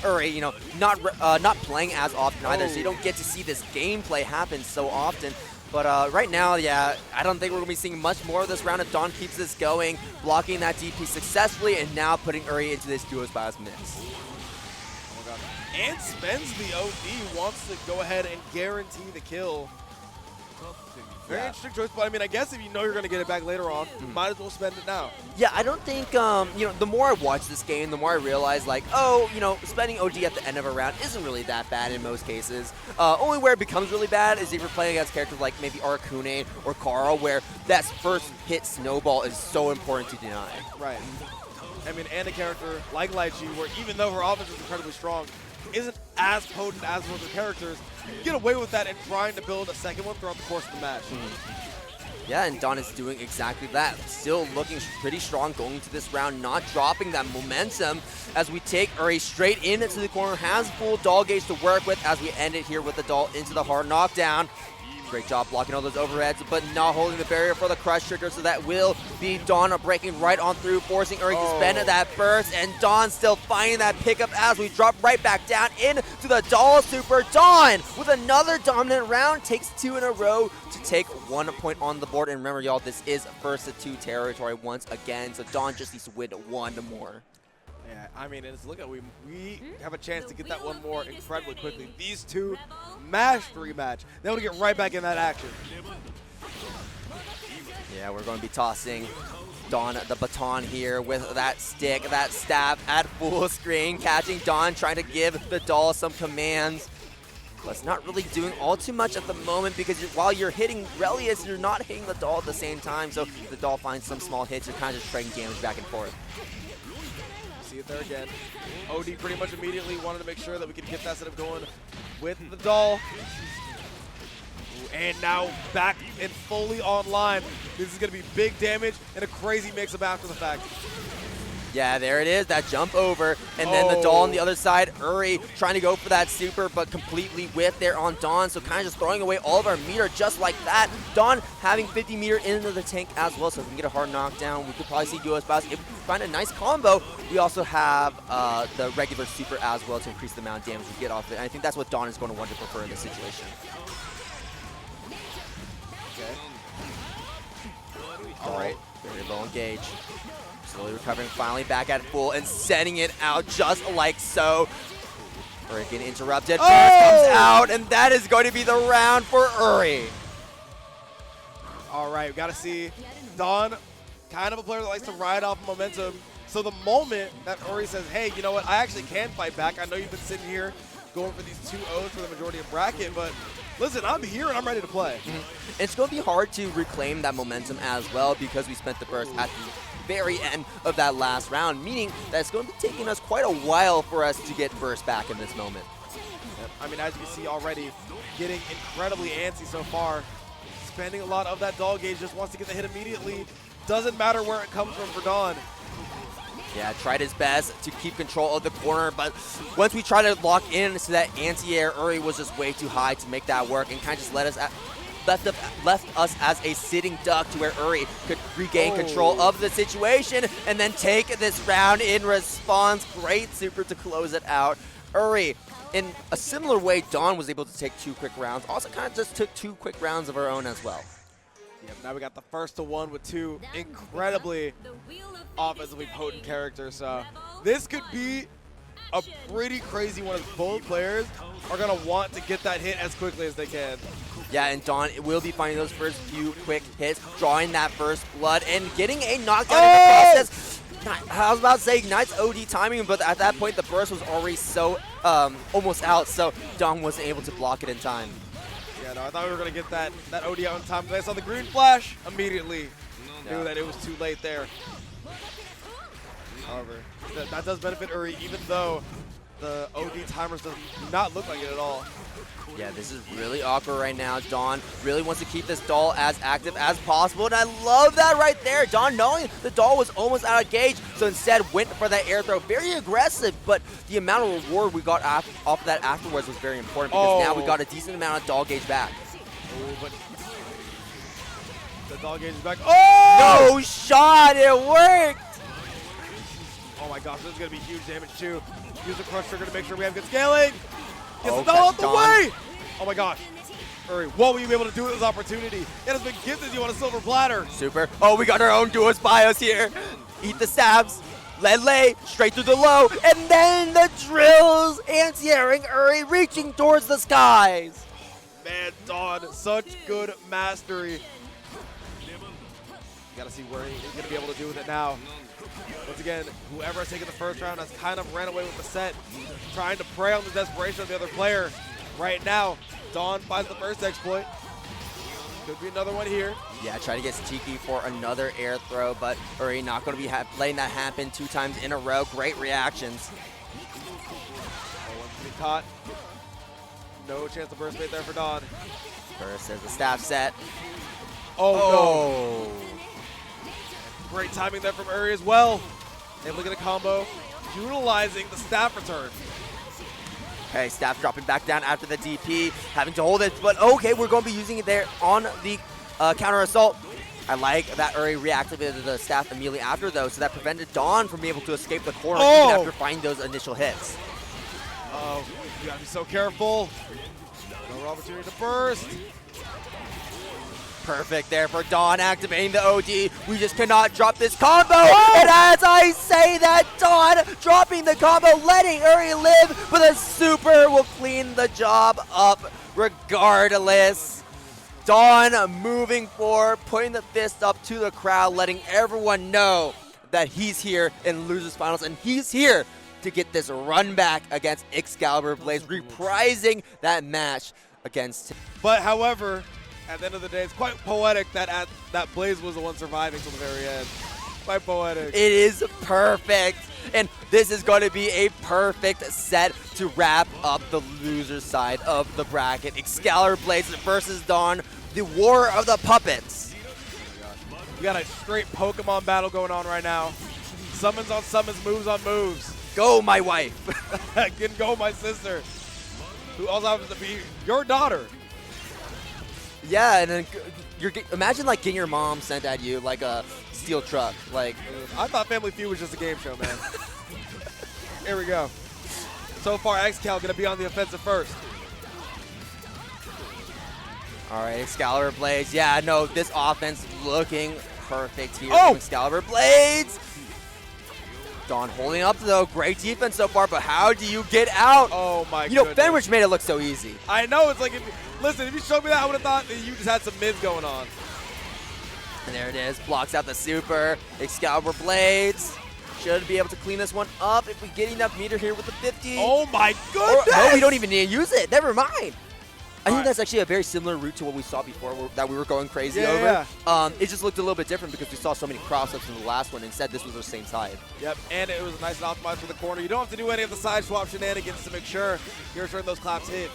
Uri, you know, not playing as often either, so you don't get to see this gameplay happen so often. But right now, yeah, I don't think we're going to be seeing much more of this round if Dawn keeps this going, blocking that DP successfully, and now putting Uri into this duo spaz mix. Oh my god. And spends the OD, wants to go ahead and guarantee the kill. Very interesting choice, but I mean, I guess if you know you're going to get it back later on, you might as well spend it now. Yeah, I don't think, you know, the more I watch this game, the more I realize, like, oh, you know, spending OD at the end of a round isn't really that bad in most cases. Only where it becomes really bad is if you're playing against characters like maybe Arcune or Carl, where that first hit snowball is so important to deny. Right. I mean, and a character like Litchi, where even though her offense is incredibly strong, isn't as potent as other characters, you get away with that and trying to build a second one throughout the course of the match. Yeah, and Dawn is doing exactly that. Still looking pretty strong going into this round, not dropping that momentum as we take Uri straight into the corner, has full doll gauge to work with as we end it here with the doll into the hard knockdown. Great job blocking all those overheads, but not holding the barrier for the crush trigger, so that will be Dawn breaking right on through, forcing Uri to spend that burst, and Dawn still finding that pickup as we drop right back down into the doll super. Dawn with another dominant round, takes 2 in a row to take 1 point on the board, and remember y'all, this is first to 2 territory once again, so Dawn just needs to win 1 more. Yeah, I mean, it's look at we have a chance to get that one more incredibly quickly. These two mashed rematch. They want to get right back in that action. Yeah, we're going to be tossing Dawn the baton here with that stick, that staff at full screen, catching Dawn, trying to give the doll some commands. But it's not really doing all too much at the moment because while you're hitting Relius, you're not hitting the doll at the same time. So if the doll finds some small hits, you're kind of just trading damage back and forth. See it there again. OD pretty much immediately wanted to make sure that we could get that setup going with the doll. Ooh, and now back and fully online. This is going to be big damage and a crazy mix-up after the fact. Yeah, there it is, that jump over, and then the doll on the other side, Uri trying to go for that super, but completely whiffed there on Dawn, so kind of just throwing away all of our meter just like that. Dawn having 50 meter into the tank as well, so if we can get a hard knockdown, we could probably see duo spouse. If we find a nice combo, we also have the regular super as well to increase the amount of damage we get off it, and I think that's what Dawn is going to want to prefer in this situation. Okay. All right, very low engage. Slowly recovering, finally back at full and sending it out just like so. Uri getting interrupted. Burst comes out, and that is going to be the round for Uri. All right, we got to see Dawn, kind of a player that likes to ride off momentum. So the moment that Uri says, hey, you know what, I actually can fight back. I know you've been sitting here going for these 2-0s for the majority of bracket, but listen, I'm here and I'm ready to play. It's going to be hard to reclaim that momentum as well because we spent the burst at the very end of that last round, meaning that it's going to be taking us quite a while for us to get burst back in this moment. Yep. I mean, as you can see already, getting incredibly antsy so far, spending a lot of that doll gauge, just wants to get the hit immediately. Doesn't matter where it comes from for Dawn. Yeah, tried his best to keep control of the corner, but once we tried to lock into that anti-air, Uri was just way too high to make that work and kind of just left us as a sitting duck to where Uri could regain control of the situation and then take this round in response. Great super to close it out. Uri, in a similar way, Dawn was able to take 2 quick rounds. Also kind of just took 2 quick rounds of her own as well. Yep, now we got the first to 1 with 2 incredibly offensively potent characters. So this could be a pretty crazy one as both players are going to want to get that hit as quickly as they can. Yeah, and Dawn will be finding those first few quick hits, drawing that first blood, and getting a knockdown in the process. I was about to say Knight's OD timing, but at that point the burst was already so almost out, so Dawn wasn't able to block it in time. Yeah, no, I thought we were going to get that OD out in time. But I saw the green flash immediately. Knew that it was too late there. However, that does benefit Uri, even though the OD timers do not look like it at all. Yeah, this is really awkward right now. Dawn really wants to keep this doll as active as possible, and I love that right there. Dawn knowing the doll was almost out of gauge, so instead went for that air throw. Very aggressive, but the amount of reward we got off of that afterwards was very important because now we got a decent amount of doll gauge back. Oh, but the doll gauge is back. Oh! No shot, it worked! Oh my gosh, this is going to be huge damage too. Use the crush trigger to make sure we have good scaling. Gets Oh, the doll out the Dawn. way! Oh my gosh. Uri, what will you be able to do with this opportunity? It has been gifted you on a silver platter. Super. Oh, we got our own duos bios here. Eat the stabs. Lay straight through the low, and then the drills anti-airing Uri reaching towards the skies. Man, Dawn, such good mastery. You gotta see where he's gonna be able to do with it now. Once again, whoever has taken the first round has kind of ran away with the set, trying to prey on the desperation of the other player. Right now, Dawn finds the first exploit. Could be another one here. Yeah, try to get cheeky for another air throw, but Uri not going to be letting that happen 2 times in a row. Great reactions. Oh, one's getting caught. No chance to burst bait there for Dawn. First as the staff set. Oh, no. Great timing there from Uri as well. Able to get a combo, utilizing the staff return. Okay, staff dropping back down after the DP, having to hold it, but okay, we're going to be using it there on the counter assault. I like that Uri reactivated the staff immediately after, though, so that prevented Dawn from being able to escape the corner even after finding those initial hits. Oh, you gotta be so careful. No opportunity to burst. Perfect there for Dawn activating the OD. We just cannot drop this combo. And as I say that, Dawn dropping the combo, letting Uri live, but the super will clean the job up regardless. Dawn moving forward, putting the fist up to the crowd, letting everyone know that he's here in Losers Finals, and he's here to get this run back against xcaliburbladez, reprising that match against him. But however, at the end of the day, it's quite poetic that Blaze was the one surviving till the very end. Quite poetic. It is perfect. And this is going to be a perfect set to wrap up the loser side of the bracket. xcaliburbladez versus Dawn, the war of the puppets. We got a straight Pokemon battle going on right now. Summons on summons, moves on moves. Go, my wife. Can go, my sister. Who also happens to be your daughter. Yeah, and then imagine like getting your mom sent at you like a steel truck. Like, I thought Family Feud was just a game show, man. Here we go. So far, xcal gonna be on the offensive first. all right, xcaliburbladez. Yeah, no, this offense looking perfect here Oh! from xcaliburbladez. Dawn holding up though, great defense so far, but how do you get out? Oh my You know, goodness. Fenritti made it look so easy. I know, it's like, listen, if you showed me that, I would have thought that you just had some mids going on. And there it is, blocks out the super. xcaliburbladez should be able to clean this one up if we get enough meter here with the 50. Oh my Or, goodness! no, we don't even need to use it. Never mind. I think Alright. that's actually a very similar route to what we saw before that we were going crazy Yeah, over. yeah. It just looked a little bit different because we saw so many cross-ups in the last one. Instead, this was the same side. Yep, and it was nice and optimized for the corner. You don't have to do any of the side swap shenanigans to make sure you're ensuring those claps hit.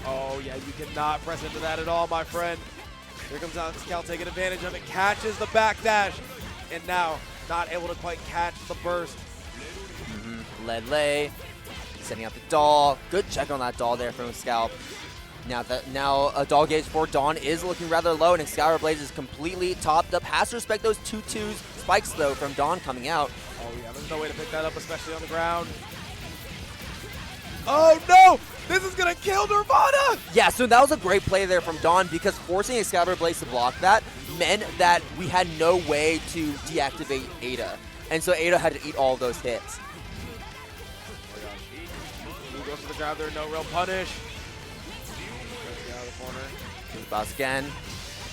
Oh yeah, you cannot press into that at all, my friend. Here comes xcal taking advantage of it, catches the backdash, and now not able to quite catch the burst. Lead lay, setting up the doll. Good check on that doll there from Scalp. Now a doll gauge for Dawn is looking rather low, and xcaliburbladez is completely topped up. Has to respect those 2-2 spikes though from Dawn coming out. Oh yeah, there's no way to pick that up, especially on the ground. Oh no! This is gonna kill Nirvana! Yeah, so that was a great play there from Dawn because forcing xcaliburbladez to block that meant that we had no way to deactivate Ada. and so Ada had to eat all of those hits. Oh my gosh. Who goes for the grab there? No real punish. Out of the corner. Bounce again.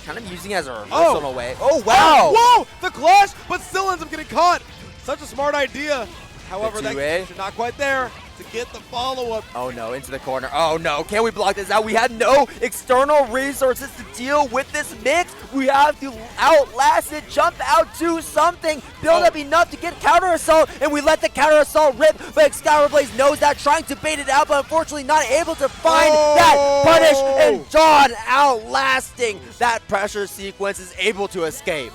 Kind of using it as a reversal in a way. Oh, wow! Oh, whoa! The clutch, but still ends up getting caught. Such a smart idea. However, that 2A. not quite there to get the follow-up. Oh no, into the corner. Oh no, can we block this out? We had no external resources to deal with this mix. We have to outlast it, jump out, do something, build up enough to get counter assault, and we let the counter assault rip. But xcaliburbladez knows that, trying to bait it out, but unfortunately not able to find that punish. And Dawn outlasting that pressure sequence is able to escape.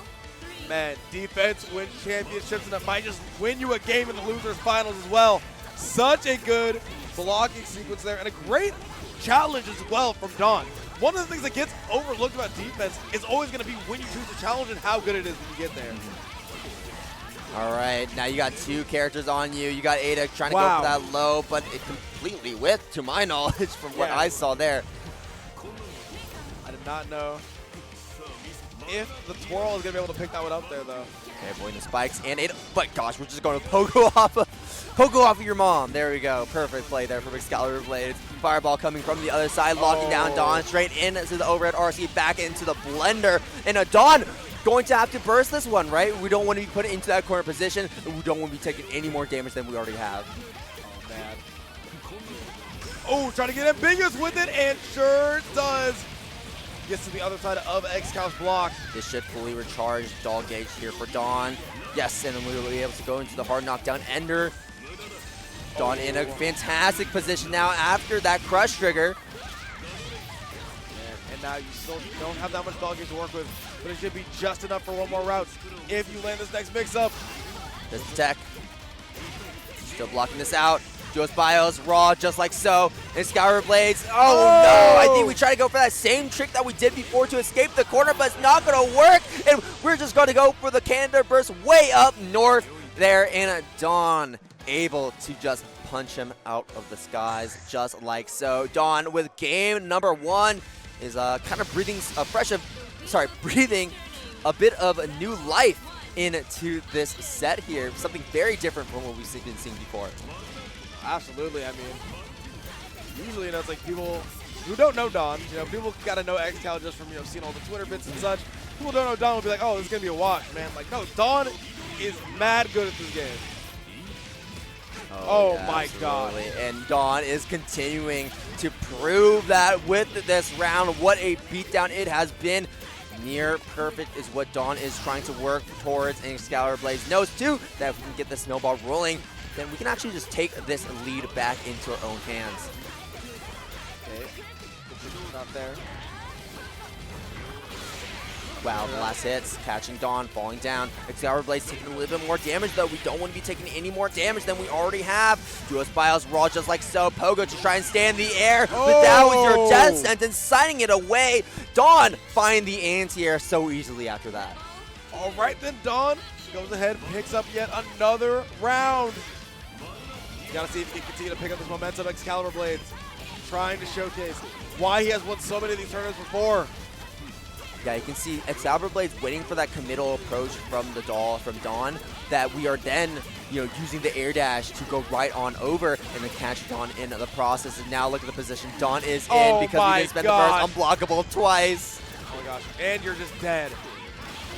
Man, defense wins championships, and it might just win you a game in the losers finals as well. Such a good blocking sequence there, and a great challenge as well from Dawn. One of the things that gets overlooked about defense is always going to be when you choose the challenge and how good it is when you get there. All right, now you got two characters on you. You got Ada trying to go for that low, but it completely whiffed, to my knowledge, from what I saw there. I did not know if the twirl is going to be able to pick that one up there, though. Okay, avoiding the spikes, and Ada, but gosh, we're just going to pogo off of your mom. There we go. Perfect play there from xcaliburbladez. Fireball coming from the other side, locking down Dawn straight into the overhead RC, back into the blender. And a Dawn going to have to burst this one, right? We don't want to be put into that corner position, and we don't want to be taking any more damage than we already have. Oh, man. Oh, trying to get ambiguous with it, and sure does. Gets to the other side of xcal's block. This should fully recharge Doll Gauge here for Dawn. Yes, and then we will be able to go into the hard knockdown ender. Dawn in a fantastic position now after that crush trigger. And now you still don't have that much Doll Gauge to work with, but it should be just enough for one more route if you land this next mix-up. There's the tech. Still blocking this out. Duos Bios, raw, just like so. And xcaliburbladez. Oh no! I think we try to go for that same trick that we did before to escape the corner, but it's not going to work. And we're just going to go for the Canada burst way up north there. And Dawn able to just punch him out of the skies, just like so. Dawn with game number one is kind of breathing a bit of a new life into this set here. Something very different from what we've been seeing before. Absolutely. I mean, usually, you know, it's like people who don't know Dawn, you know, people got to know xcal just from, you know, seeing all the Twitter bits and such. People don't know Dawn will be like, oh, this is going to be a wash, man. Like, no, Dawn is mad good at this game. Oh yeah, my absolutely. God. And Dawn is continuing to prove that with this round. What a beatdown it has been. Near perfect is what Dawn is trying to work towards, and xcaliburbladez knows too that if we can get the snowball rolling, then we can actually just take this lead back into our own hands. Okay, not there. Wow, the last hits, catching Dawn, falling down. xcaliburbladez taking a little bit more damage, though. We don't want to be taking any more damage than we already have. Duos Bios raw just like so. Pogo to try and stay in the air, but that was your death sentence, signing it away. Dawn find the anti-air so easily after that. All right, then Dawn goes ahead and picks up yet another round. You gotta see if he can continue to pick up this momentum. xcaliburbladez trying to showcase why he has won so many of these tournaments before. Yeah, you can see xcaliburbladez waiting for that committal approach from Dawn, that we are then, you know, using the air dash to go right on over and then catch Dawn in the process. And now look at the position Dawn is in because we didn't spend the burst unblockable twice. Oh my gosh, and you're just dead.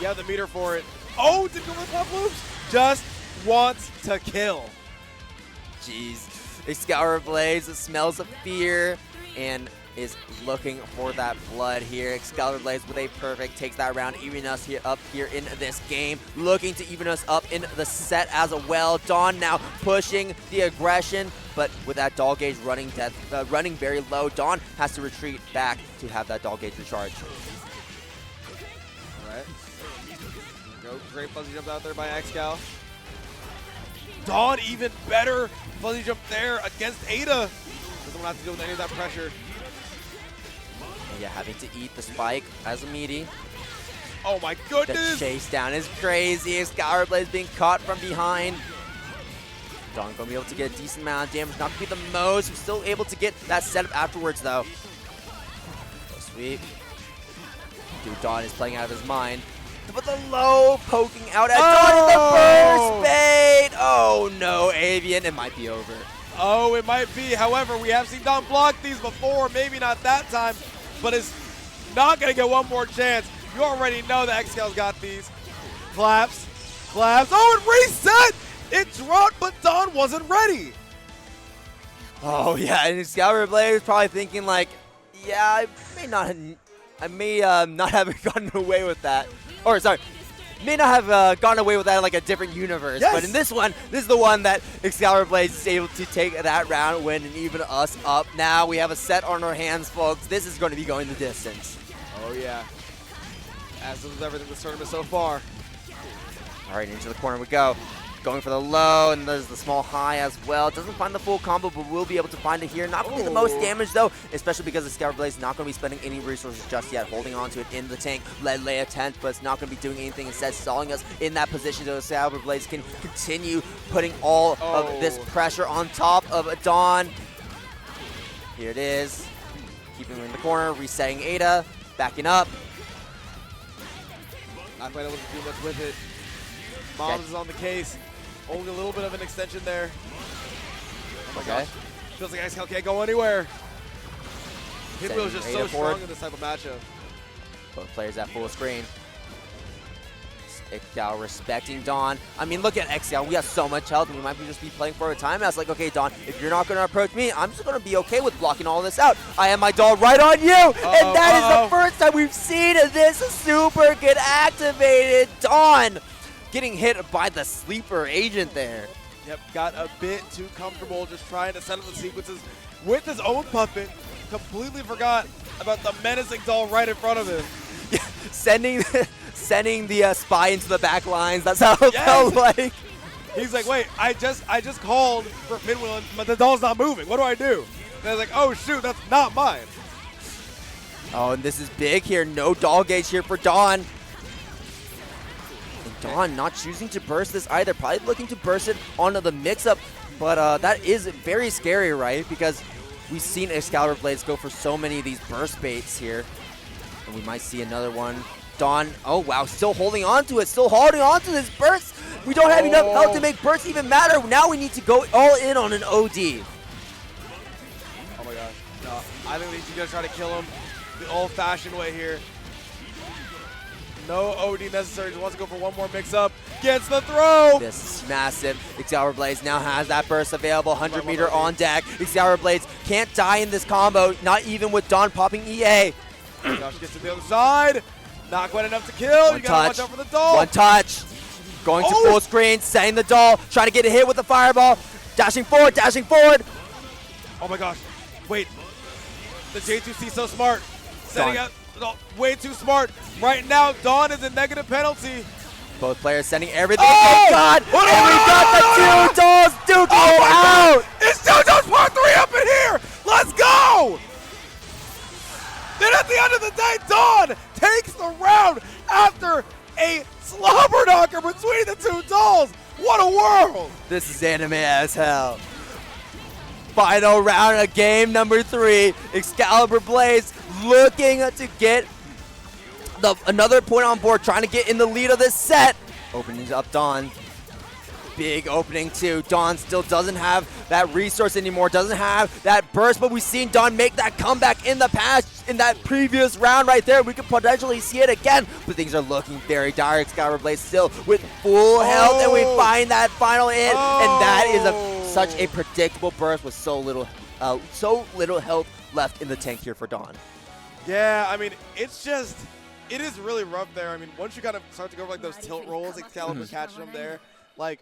You have the meter for it. Oh, did go with pop loops? Just wants to kill. Jeez. xcaliburbladez smells of fear and is looking for that blood here. xcaliburbladez with a perfect takes that round, evening us here up here in this game, looking to even us up in the set as well. Dawn now pushing the aggression, but with that Doll Gauge running very low, Dawn has to retreat back to have that Doll Gauge recharge. All right. Go, great fuzzy jump out there by xcal. Dawn even better fuzzy jump there against Ada. Doesn't have to deal with any of that pressure. Yeah, having to eat the spike as a meaty. Oh my The goodness! chase down is crazy. xcaliburbladez being caught from behind. Dawn gonna be able to get a decent amount of damage. Not to be the most. We're still able to get that setup afterwards though. So sweet. Dude, Dawn is playing out of his mind. But the low poking out at Dawn in the burst bait. Oh no, Aviaan, it might be over. Oh, it might be. However, we have seen Dawn block these before. Maybe not that time, but is not going to get one more chance. You already know that xCal's got these. Claps. Claps. Oh, it reset! It dropped, but Dawn wasn't ready. Oh yeah, and xcaliburbladez is probably thinking like, yeah, I may not have gotten away with that. Or sorry, may not have gotten away with that in like a different universe. Yes. But in this one, this is the one that xcaliburbladez is able to take that round, win, and even us up. Now we have a set on our hands, folks. This is going to be going the distance. Oh yeah. As is everything this tournament so far. All right, into the corner we go. Going for the low, and there's the small high as well. Doesn't find the full combo, but will be able to find it here. Not going to be the most damage, though, especially because the xcaliburbladez is not going to be spending any resources just yet. Holding on to it in the tank. Lay attempt, but it's not going to be doing anything. Instead, stalling us in that position so the xcaliburbladez can continue putting all of this pressure on top of Dawn. Here it is. Keeping him in the corner, resetting Ada, backing up. Not quite able to do much with it. Moms is on the case. Only a little bit of an extension there. Oh my gosh. Feels like xCal can't go anywhere. Pinwheel is just so strong in this type of matchup. Both players at full screen. xCal respecting Dawn. I mean, look at xCal. We have so much health, and we might just be playing for a timeout. Like, okay, Dawn, if you're not going to approach me, I'm just going to be okay with blocking all this out. I have my doll right on you, and that is the first time we've seen this super get activated. Dawn getting hit by the sleeper agent there. Yep, got a bit too comfortable just trying to set up the sequences with his own puppet. Completely forgot about the menacing doll right in front of him. sending the spy into the back lines. That's how it felt like. He's like, wait, I just called for Pinwheel, but the doll's not moving. What do I do? And I was like, oh shoot, that's not mine. Oh, and this is big here. No doll gauge here for Dawn. Dawn not choosing to burst this either. Probably looking to burst it onto the mix-up. But that is very scary, right? Because we've seen xcaliburbladez go for so many of these burst baits here. And we might see another one. Dawn, oh wow, still holding on to it. Still holding on to this burst. We don't have enough health to make burst even matter. Now we need to go all in on an OD. Oh my gosh. No, I think he's going to try to kill him the old-fashioned way here. No OD necessary. Just wants to go for one more mix-up. Gets the throw. This is massive. xcaliburbladez now has that burst available. 100 meter on deck. xcaliburbladez can't die in this combo. Not even with Dawn popping EA. Josh gets to the other side. Not quite enough to kill. You gotta watch out for the doll. One touch. Going to full screen. Setting the doll. Trying to get a hit with the fireball. Dashing forward. Dashing forward. Oh my gosh. Wait. The J2C so smart. Setting up. Way too smart. Right now, Dawn is a negative penalty. Both players sending everything. Oh God! And we got the two dolls duking it out. It's two dolls part 3 up in here. Let's go! Then at the end of the day, Dawn takes the round after a slobber knocker between the two dolls. What a world! This is anime as hell. Final round of game number 3. xcaliburbladez looking to get another point on board, trying to get in the lead of this set. Opening up Dawn. Big opening too. Dawn still doesn't have that resource anymore, doesn't have that burst, but we've seen Dawn make that comeback in the past, in that previous round right there. We could potentially see it again, but things are looking very dire. xcaliburbladez still with full health, and we find that final hit, and that is such a predictable burst with so little health left in the tank here for Dawn. Yeah, I mean, it's just, it is really rough there. I mean, once you kind of start to go for like those tilt rolls, Excalibur catching them there, like,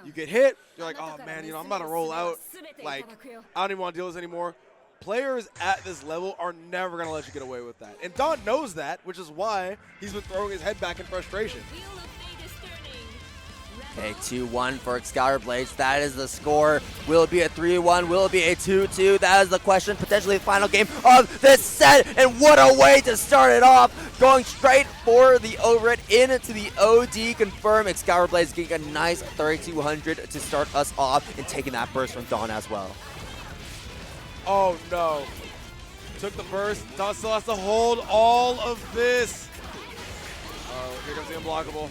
you get hit, you're like, oh man, I'm about to roll out. Like, I don't even want to deal with this anymore. Players at this level are never going to let you get away with that. And Dawn knows that, which is why he's been throwing his head back in frustration. Okay, 2-1 for xcaliburbladez. That is the score. Will it be a 3-1? Will it be a 2-2? That is the question. Potentially the final game of this set. And what a way to start it off. Going straight for the overhead into the OD confirm. xcaliburbladez getting a nice 3200 to start us off and taking that burst from Dawn as well. Oh no. Took the burst. Dawn still has to hold all of this. Here comes the unblockable.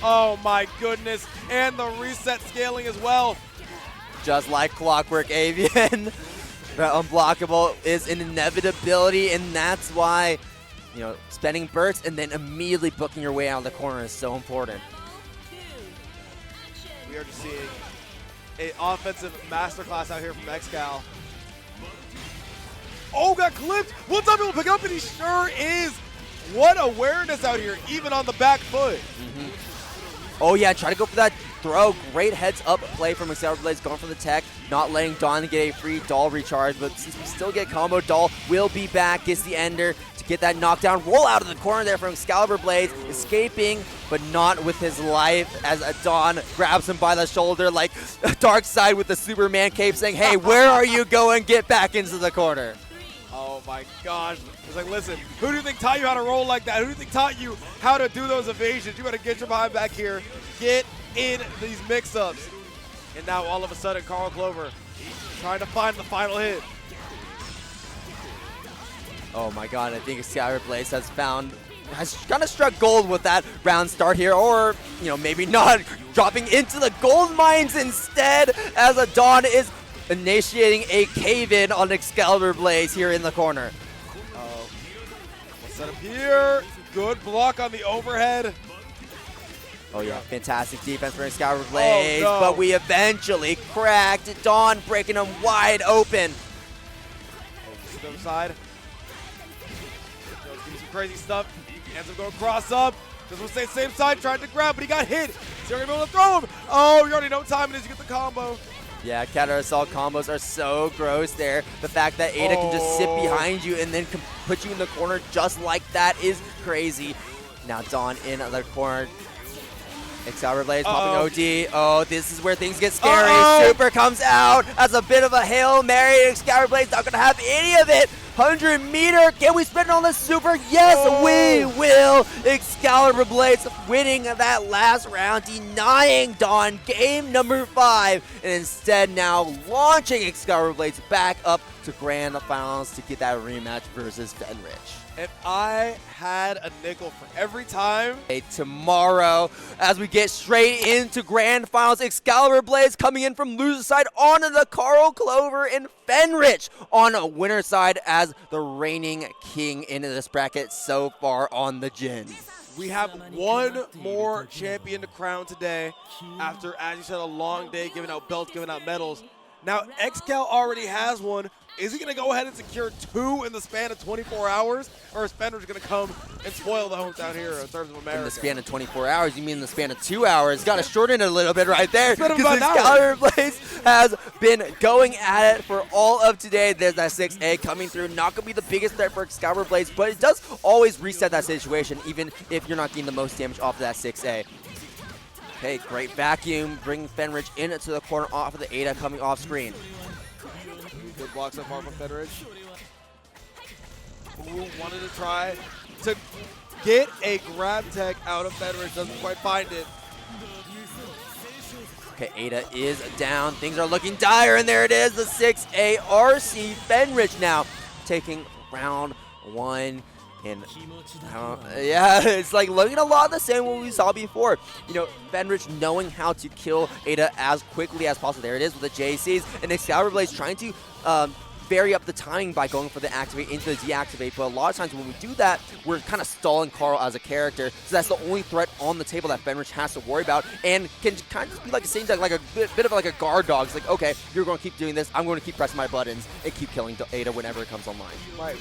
Oh my goodness. And the reset scaling as well. Just like clockwork, Aviaan. The unblockable is an inevitability, and that's why, you know, spending bursts and then immediately booking your way out of the corner is so important. We are just seeing an offensive masterclass out here from xcal. Oh, got clipped. One time he'll pick it up, and he sure is. What awareness out here, even on the back foot. Oh yeah, try to go for that throw. Great heads up play from xcaliburbladez, going for the tech, not letting Dawn get a free doll recharge, but since we still get combo, Doll will be back, gets the ender to get that knockdown. Roll out of the corner there from xcaliburbladez, escaping, but not with his life as Dawn grabs him by the shoulder like Dark Side with the Superman cape saying, hey, where are you going? Get back into the corner. Oh my gosh. It's like, listen, who do you think taught you how to roll like that? Who do you think taught you how to do those evasions? You got to get your behind back here. Get in these mix-ups. And now all of a sudden, Carl Clover trying to find the final hit. Oh my god, I think xcaliburbladez has kind of struck gold with that round start here, or, you know, maybe not, dropping into the gold mines instead as Dawn is initiating a cave-in on xcaliburbladez here in the corner. Set up here. Good block on the overhead. Oh yeah, fantastic defense for xcaliburbladez, no. but we eventually cracked Dawn, breaking him wide open. The other side. Doing some crazy stuff. Ends up going cross up. Just want to stay same side, trying to grab, but he got hit. So you're going to be able to throw him. Oh, you already know what time it is. You get the combo. Yeah, counter assault combos are so gross there. The fact that Ada can just sit behind you and then can put you in the corner just like that is crazy. Now Dawn in the corner. xcaliburbladez popping OD. Oh, this is where things get scary. Super comes out as a bit of a Hail Mary. xcaliburbladez not going to have any of it. 100-meter. Can we spin it on the super? Yes, we will. xcaliburbladez winning that last round, denying Dawn game number 5, and instead now launching xcaliburbladez back up to grand finals to get that rematch versus Fenritti. If I had a nickel for every time. Tomorrow, as we get straight into grand finals, xcaliburbladez coming in from loser side onto the Carl Clover and Fenritti on a winner side as the reigning king in this bracket so far on the Jin. We have one more champion to crown today after, as you said, a long day giving out belts, giving out medals. Now, xcal already has one. Is he going to go ahead and secure 2 in the span of 24 hours? Or is Fenritti going to come and spoil the hometown hero in terms of America? In the span of 24 hours? You mean in the span of 2 hours? Got to shorten it a little bit right there. Because xcaliburbladez has been going at it for all of today. There's that 6A coming through. Not going to be the biggest threat for xcaliburbladez, but it does always reset that situation, even if you're not getting the most damage off of that 6A. Okay, great vacuum. Bring Fenritti into the corner off of the Ada coming off screen. Good block so far from Fenritti. Ooh, wanted to try to get a grab tech out of Fenritti. Doesn't quite find it. Okay, Ada is down. Things are looking dire, and there it is. The 6A RC Fenritti now taking round 1. And yeah, it's like looking a lot the same what we saw before. You know, Fenritti knowing how to kill Ada as quickly as possible. There it is with the JCs, and xcaliburbladez trying to vary up the timing by going for the activate into the deactivate. But a lot of times when we do that, we're kind of stalling Carl as a character. So that's the only threat on the table that Fenritti has to worry about, and can kind of just be like a same dog, like a bit of like a guard dog. It's like, okay, you're going to keep doing this. I'm going to keep pressing my buttons and keep killing Ada whenever it comes online. Right.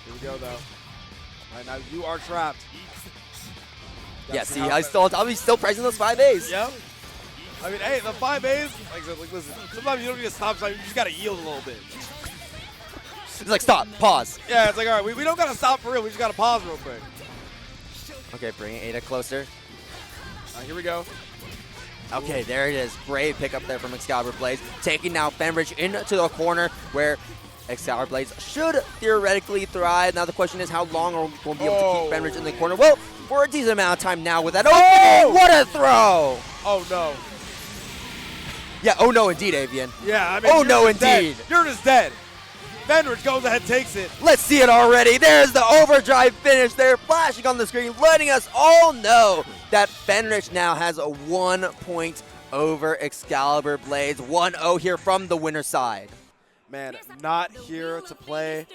Here we go, though. All right, now you are trapped. Yeah, see, he's still pressing those 5As. Yep. I mean, hey, the 5As, like listen, sometimes you don't need to stop, you just got to yield a little bit. It's like, stop, pause. Yeah, it's like, all right, we don't got to stop for real. We just got to pause real quick. Okay, bringing Ada closer. All right, here we go. Okay, there it is. Great pickup there from xcaliburbladez. Taking now Fenritti into the corner where xcaliburbladez should theoretically thrive. Now the question is, how long are we going to be able to keep Fenritti in the corner? Well, for a decent amount of time now with that opening. What a throw! Oh, no. Yeah, oh no indeed, Aviaan. Yeah, I mean, oh no indeed. indeed. You're just dead. Fenritti goes ahead, takes it. Let's see it already. There's the overdrive finish there, flashing on the screen, letting us all know that Fenritti now has a 1 point over xcaliburbladez. 1-0 here from the winner's side. Man, not here to play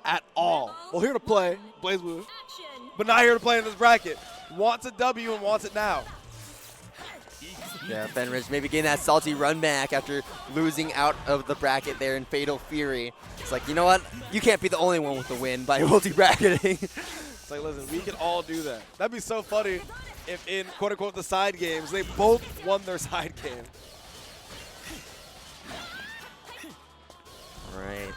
at all. Well, here to play, Blazblue, but not here to play in this bracket. Wants a W and wants it now. Yeah, Fenritti maybe getting that salty run back after losing out of the bracket there in Fatal Fury. It's like, you know what? You can't be the only one with the win by multi-bracketing. It's like, listen, we can all do that. That'd be so funny if in quote-unquote the side games, they both won their side game. All right.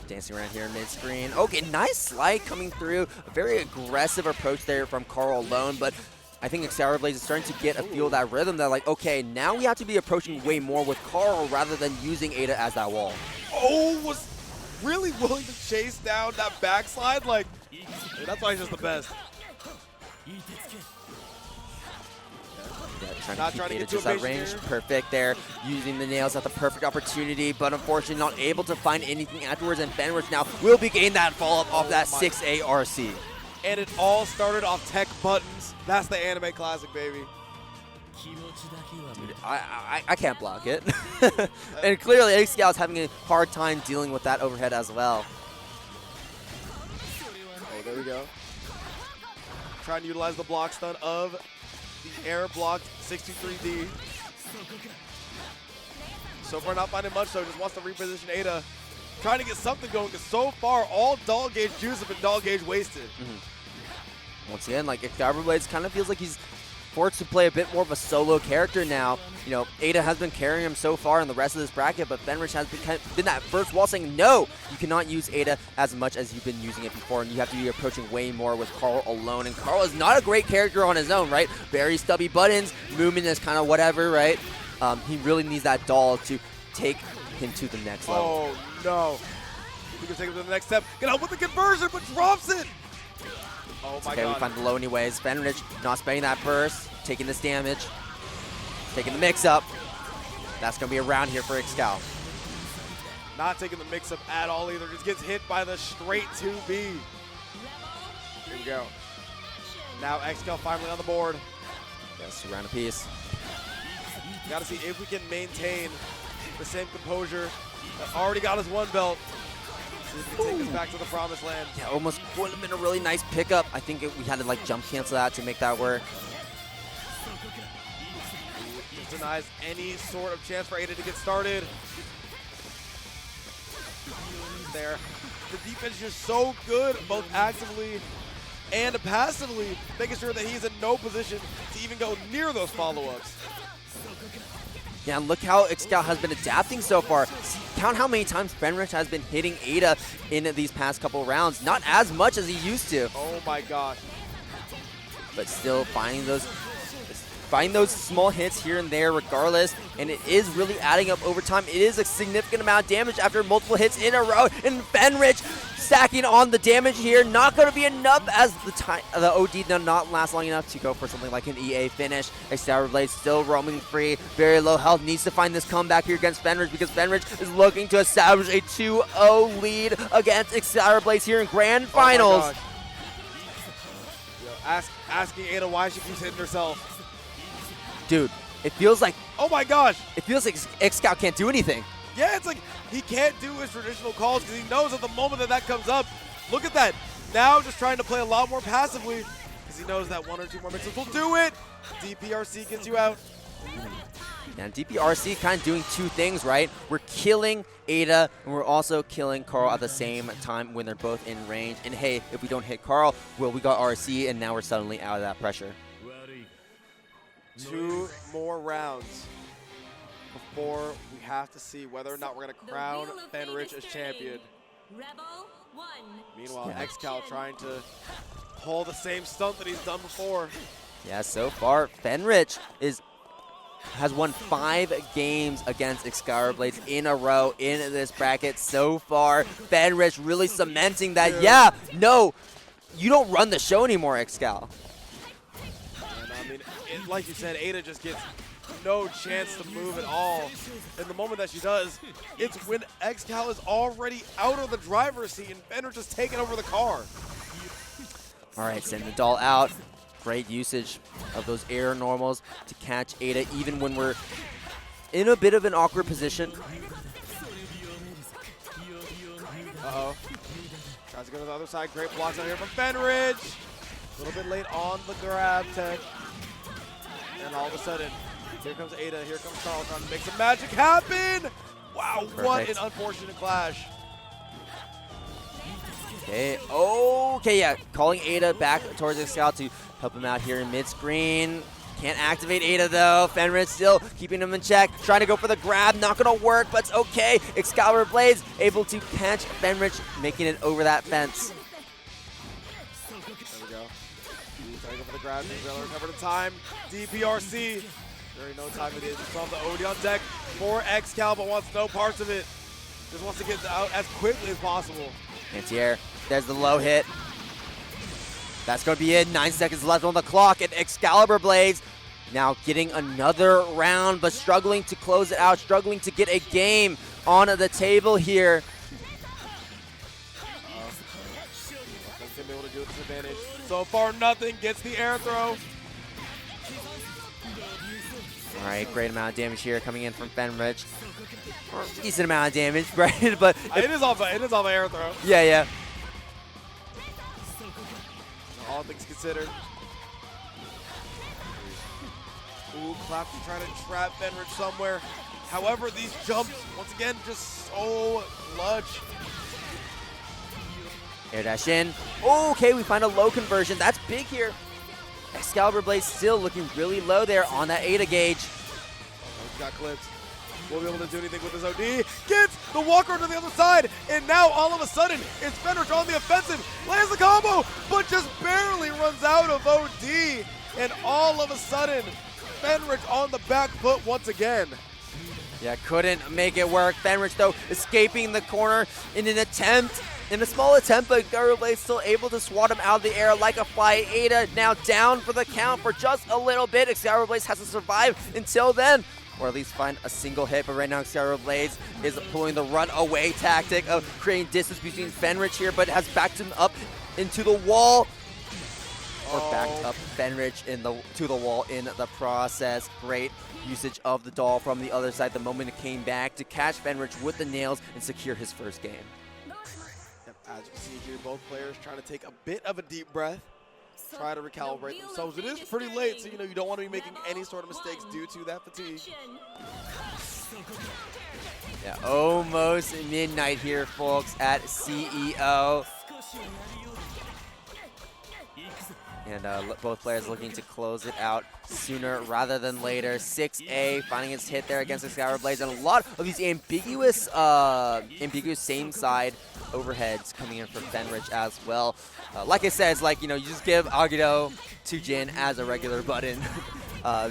Dancing around here in mid-screen. Okay, nice slide coming through. A very aggressive approach there from Carl alone, but I think xcaliburbladez is starting to get a feel of that rhythm. They're like, okay, now we have to be approaching way more with Carl rather than using Ada as that wall. Oh, was really willing to chase down that backslide. Like, that's why he's just the best. Yeah, Not trying to get just too that range. impatient Perfect there. Using the nails at the perfect opportunity, but unfortunately not able to find anything afterwards. And Fenritti now will be getting that follow-up off that 6A RC. And it all started off tech buttons. That's the anime classic, baby. Dude, I can't block it. And clearly xcal is having a hard time dealing with that overhead as well. Oh, there we go. Trying to utilize the block stun of the air blocked 623D. So far not finding much, though. Just wants to reposition Ada. Trying to get something going, because so far all doll gauge juice have been doll gauge wasted. Once again, like xcaliburbladez kind of feels like he's forced to play a bit more of a solo character now. You know, Ada has been carrying him so far in the rest of this bracket, but Fenritti has been that first wall saying, no, you cannot use Ada as much as you've been using it before, and you have to be approaching way more with Carl alone. And Carl is not a great character on his own, right? Very stubby buttons, movement is kind of whatever, right? He really needs that doll to take him to the next level. Oh, no. He can take him to the next step. Get out with the conversion, but drops it. Oh my okay, God. we find the low anyways. Fenritti not spending that burst, taking this damage, taking the mix-up. That's going to be a round here for xcal. Not taking the mix-up at all either. Just gets hit by the straight 2B. Here we go. Now xcal finally on the board. Yes, round apiece. Got to see if we can maintain the same composure that already got us one belt. See if we can take us back to the promised land. Yeah, almost would have been a really nice pickup. I think we had to like jump cancel that to make that work. Just denies any sort of chance for Ada to get started. There. The defense is just so good, both actively and passively, making sure that he's in no position to even go near those follow-ups. Yeah, and look how xcal has been adapting so far. Count how many times Fenritti has been hitting Ada in these past couple rounds. Not as much as he used to, Oh my gosh. but still finding those small hits here and there regardless, and it is really adding up over time. It is a significant amount of damage after multiple hits in a row, and Fenritti stacking on the damage here. Not going to be enough as the OD did not last long enough to go for something like an EA finish. xcaliburbladez still roaming free, very low health, needs to find this comeback here against Fenritti because Fenritti is looking to establish a 2-0 lead against xcaliburbladez here in Grand Finals. Oh my gosh. Yo, asking Ada why she keeps hitting herself. Dude, it feels like Oh my gosh. xcal can't do anything. Yeah, it's like he can't do his traditional calls because he knows at the moment that comes up. Look at that. Now just trying to play a lot more passively because he knows that one or two more mixes will do it. DPRC gets you out. And DPRC kind of doing two things, right? We're killing Ada, and we're also killing Carl at the same time when they're both in range. And hey, if we don't hit Carl, well, we got RC, and now we're suddenly out of that pressure. 2 more rounds before we have to see whether or not we're going to crown Fenritti as champion. Meanwhile, Yeah. xcal trying to pull the same stunt that he's done before. Yeah, so far, Fenritti has won 5 games against xcaliburbladez in a row in this bracket so far. Fenritti really cementing that, yeah, no, you don't run the show anymore, xcal. And I mean, like you said, Ada just gets no chance to move at all. And the moment that she does, it's when xcal is already out of the driver's seat and Fenritti just taking over the car. All right, send the doll out. Great usage of those air normals to catch Ada even when we're in a bit of an awkward position. Uh-oh. Tries to go to the other side. Great blocks out here from Fenritti. A little bit late on the grab tech. And all of a sudden, here comes Ada. Here comes Carl trying to make some magic happen. Wow, what an unfortunate clash. Okay, okay, yeah. Calling Ada back towards xcal to help him out here in mid-screen. Can't activate Ada though. Fenritti still keeping him in check. Trying to go for the grab. Not going to work, but it's okay. xcaliburbladez able to catch Fenritti, making it over that fence. There we go. Trying to go for the grab. Recover the time. DPRC. There ain't no time it is. Just off the OD on deck for xcal, but wants no parts of it. Just wants to get out as quickly as possible. Anti-air. There's the low hit. That's going to be it. 9 seconds left on the clock, and xcaliburbladez now getting another round, but struggling to close it out, struggling to get a game on the table here. He's going to be able to do it to advantage. So far, nothing. Gets the air throw. All right, great amount of damage here coming in from Fenritti. Decent amount of damage, right? But it is off an air throw. Yeah. All things considered. Ooh, Clapton trying to trap Fenritti somewhere. However, these jumps, once again, just so clutch. Air dash in. Okay, we find a low conversion. That's big here. xcaliburbladez still looking really low there on that Ada gauge. Oh, he's got clipped. Won't be able to do anything with his OD. Gets the walker to the other side, and now all of a sudden, it's Fenritti on the offensive. Lands the combo, but just barely runs out of OD. And all of a sudden, Fenritti on the back foot once again. Yeah, couldn't make it work. Fenritti, though, escaping the corner in an attempt. In a small attempt, but xcaliburbladez still able to swat him out of the air like a fly. Ada now down for the count for just a little bit. xcaliburbladez has to survive until then, or at least find a single hit. But right now, xcaliburbladez is pulling the run-away tactic of creating distance between Fenritti here, but has backed him up into the wall. Or backed up Fenritti to the wall in the process. Great usage of the doll from the other side the moment it came back to catch Fenritti with the nails and secure his first game. As you can see here, both players trying to take a bit of a deep breath, try to recalibrate themselves. It is pretty late, so you don't want to be making any sort of mistakes due to that fatigue. Yeah, almost midnight here, folks, at CEO. And both players looking to close it out sooner rather than later. 6A finding its hit there against xcaliburbladez, and a lot of these ambiguous same side overheads coming in from Fenritti as well. Like I said, it's like, you just give Aerodat to Jin as a regular button.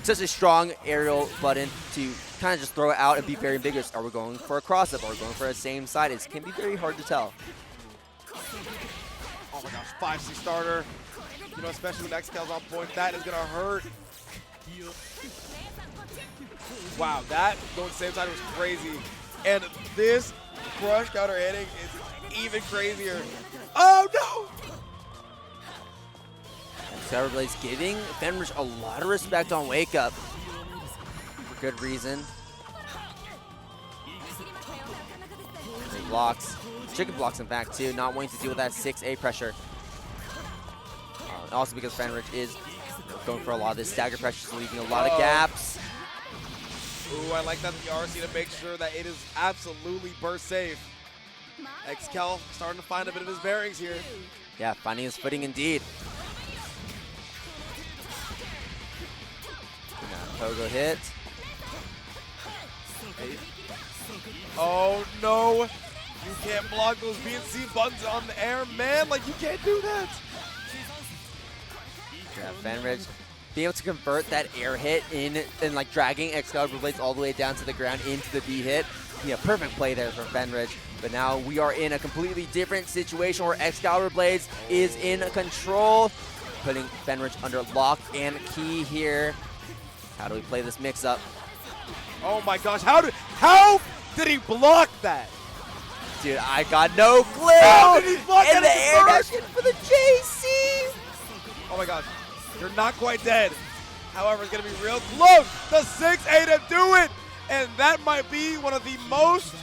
Just a strong aerial button to kind of just throw it out and be very ambiguous. Are we going for a cross-up? Are we going for a same side? It can be very hard to tell. Oh my gosh, 5C starter. Especially when xcal's on point, that is going to hurt. Wow, that going same side was crazy. And this crush counter hitting is even crazier. Oh no! xcaliburbladez giving Fenritti a lot of respect on wake up. For good reason. He blocks. Chicken blocks in fact too, not wanting to deal with that 6A pressure. Also because Fenritti is going for a lot of this stagger pressure, so leaving a lot of gaps. Ooh, I like that the RC to make sure that it is absolutely burst safe. xcal starting to find a bit of his bearings here. Yeah, finding his footing indeed. Pogo hit. Oh no! You can't block those B and C buttons on the air, man! Like, you can't do that! Yeah, Fenritti being able to convert that air hit in and like dragging xcaliburbladez all the way down to the ground into the B hit. Yeah, perfect play there from Fenritti. But now we are in a completely different situation where xcaliburbladez is in control, putting Fenritti under lock and key here. How do we play this mix-up? Oh my gosh, how did he block that? Dude, I got no clue! How did he block and the that air first? dash in for the JC! Oh my gosh, you're not quite dead. However, it's gonna be real close. The 6A to do it! And that might be one of the most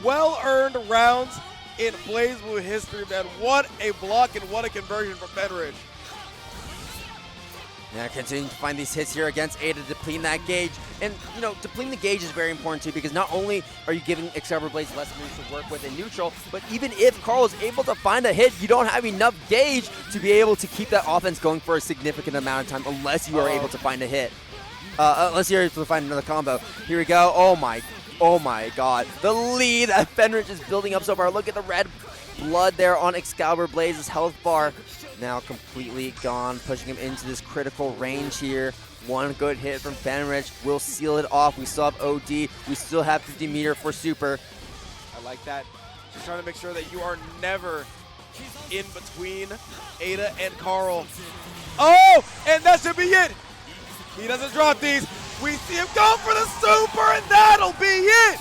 well-earned rounds in Blazblue history, man. What a block and what a conversion from Fenritti. Yeah, continuing to find these hits here against Ada, depleting that gauge. And, you know, depleting the gauge is very important, too, because not only are you giving xcaliburbladez less moves to work with in neutral, but even if Carl is able to find a hit, you don't have enough gauge to be able to keep that offense going for a significant amount of time unless you are able to find a hit. Unless you're able to find another combo. Here we go. Oh my god. The lead that Fenritti is building up so far. Look at the red blood there on xcaliburbladez's health bar. Now completely gone, pushing him into this critical range here. One good hit from Fenritti will seal it off. We still have OD. We still have 50 meter for super. I like that. Just trying to make sure that you are never in between Ada and Carl. Oh, and that should be it. He doesn't drop these. We see him go for the super, and that'll be it.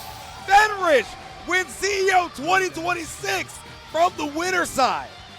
Fenritti wins CEO 2026 from the winner side.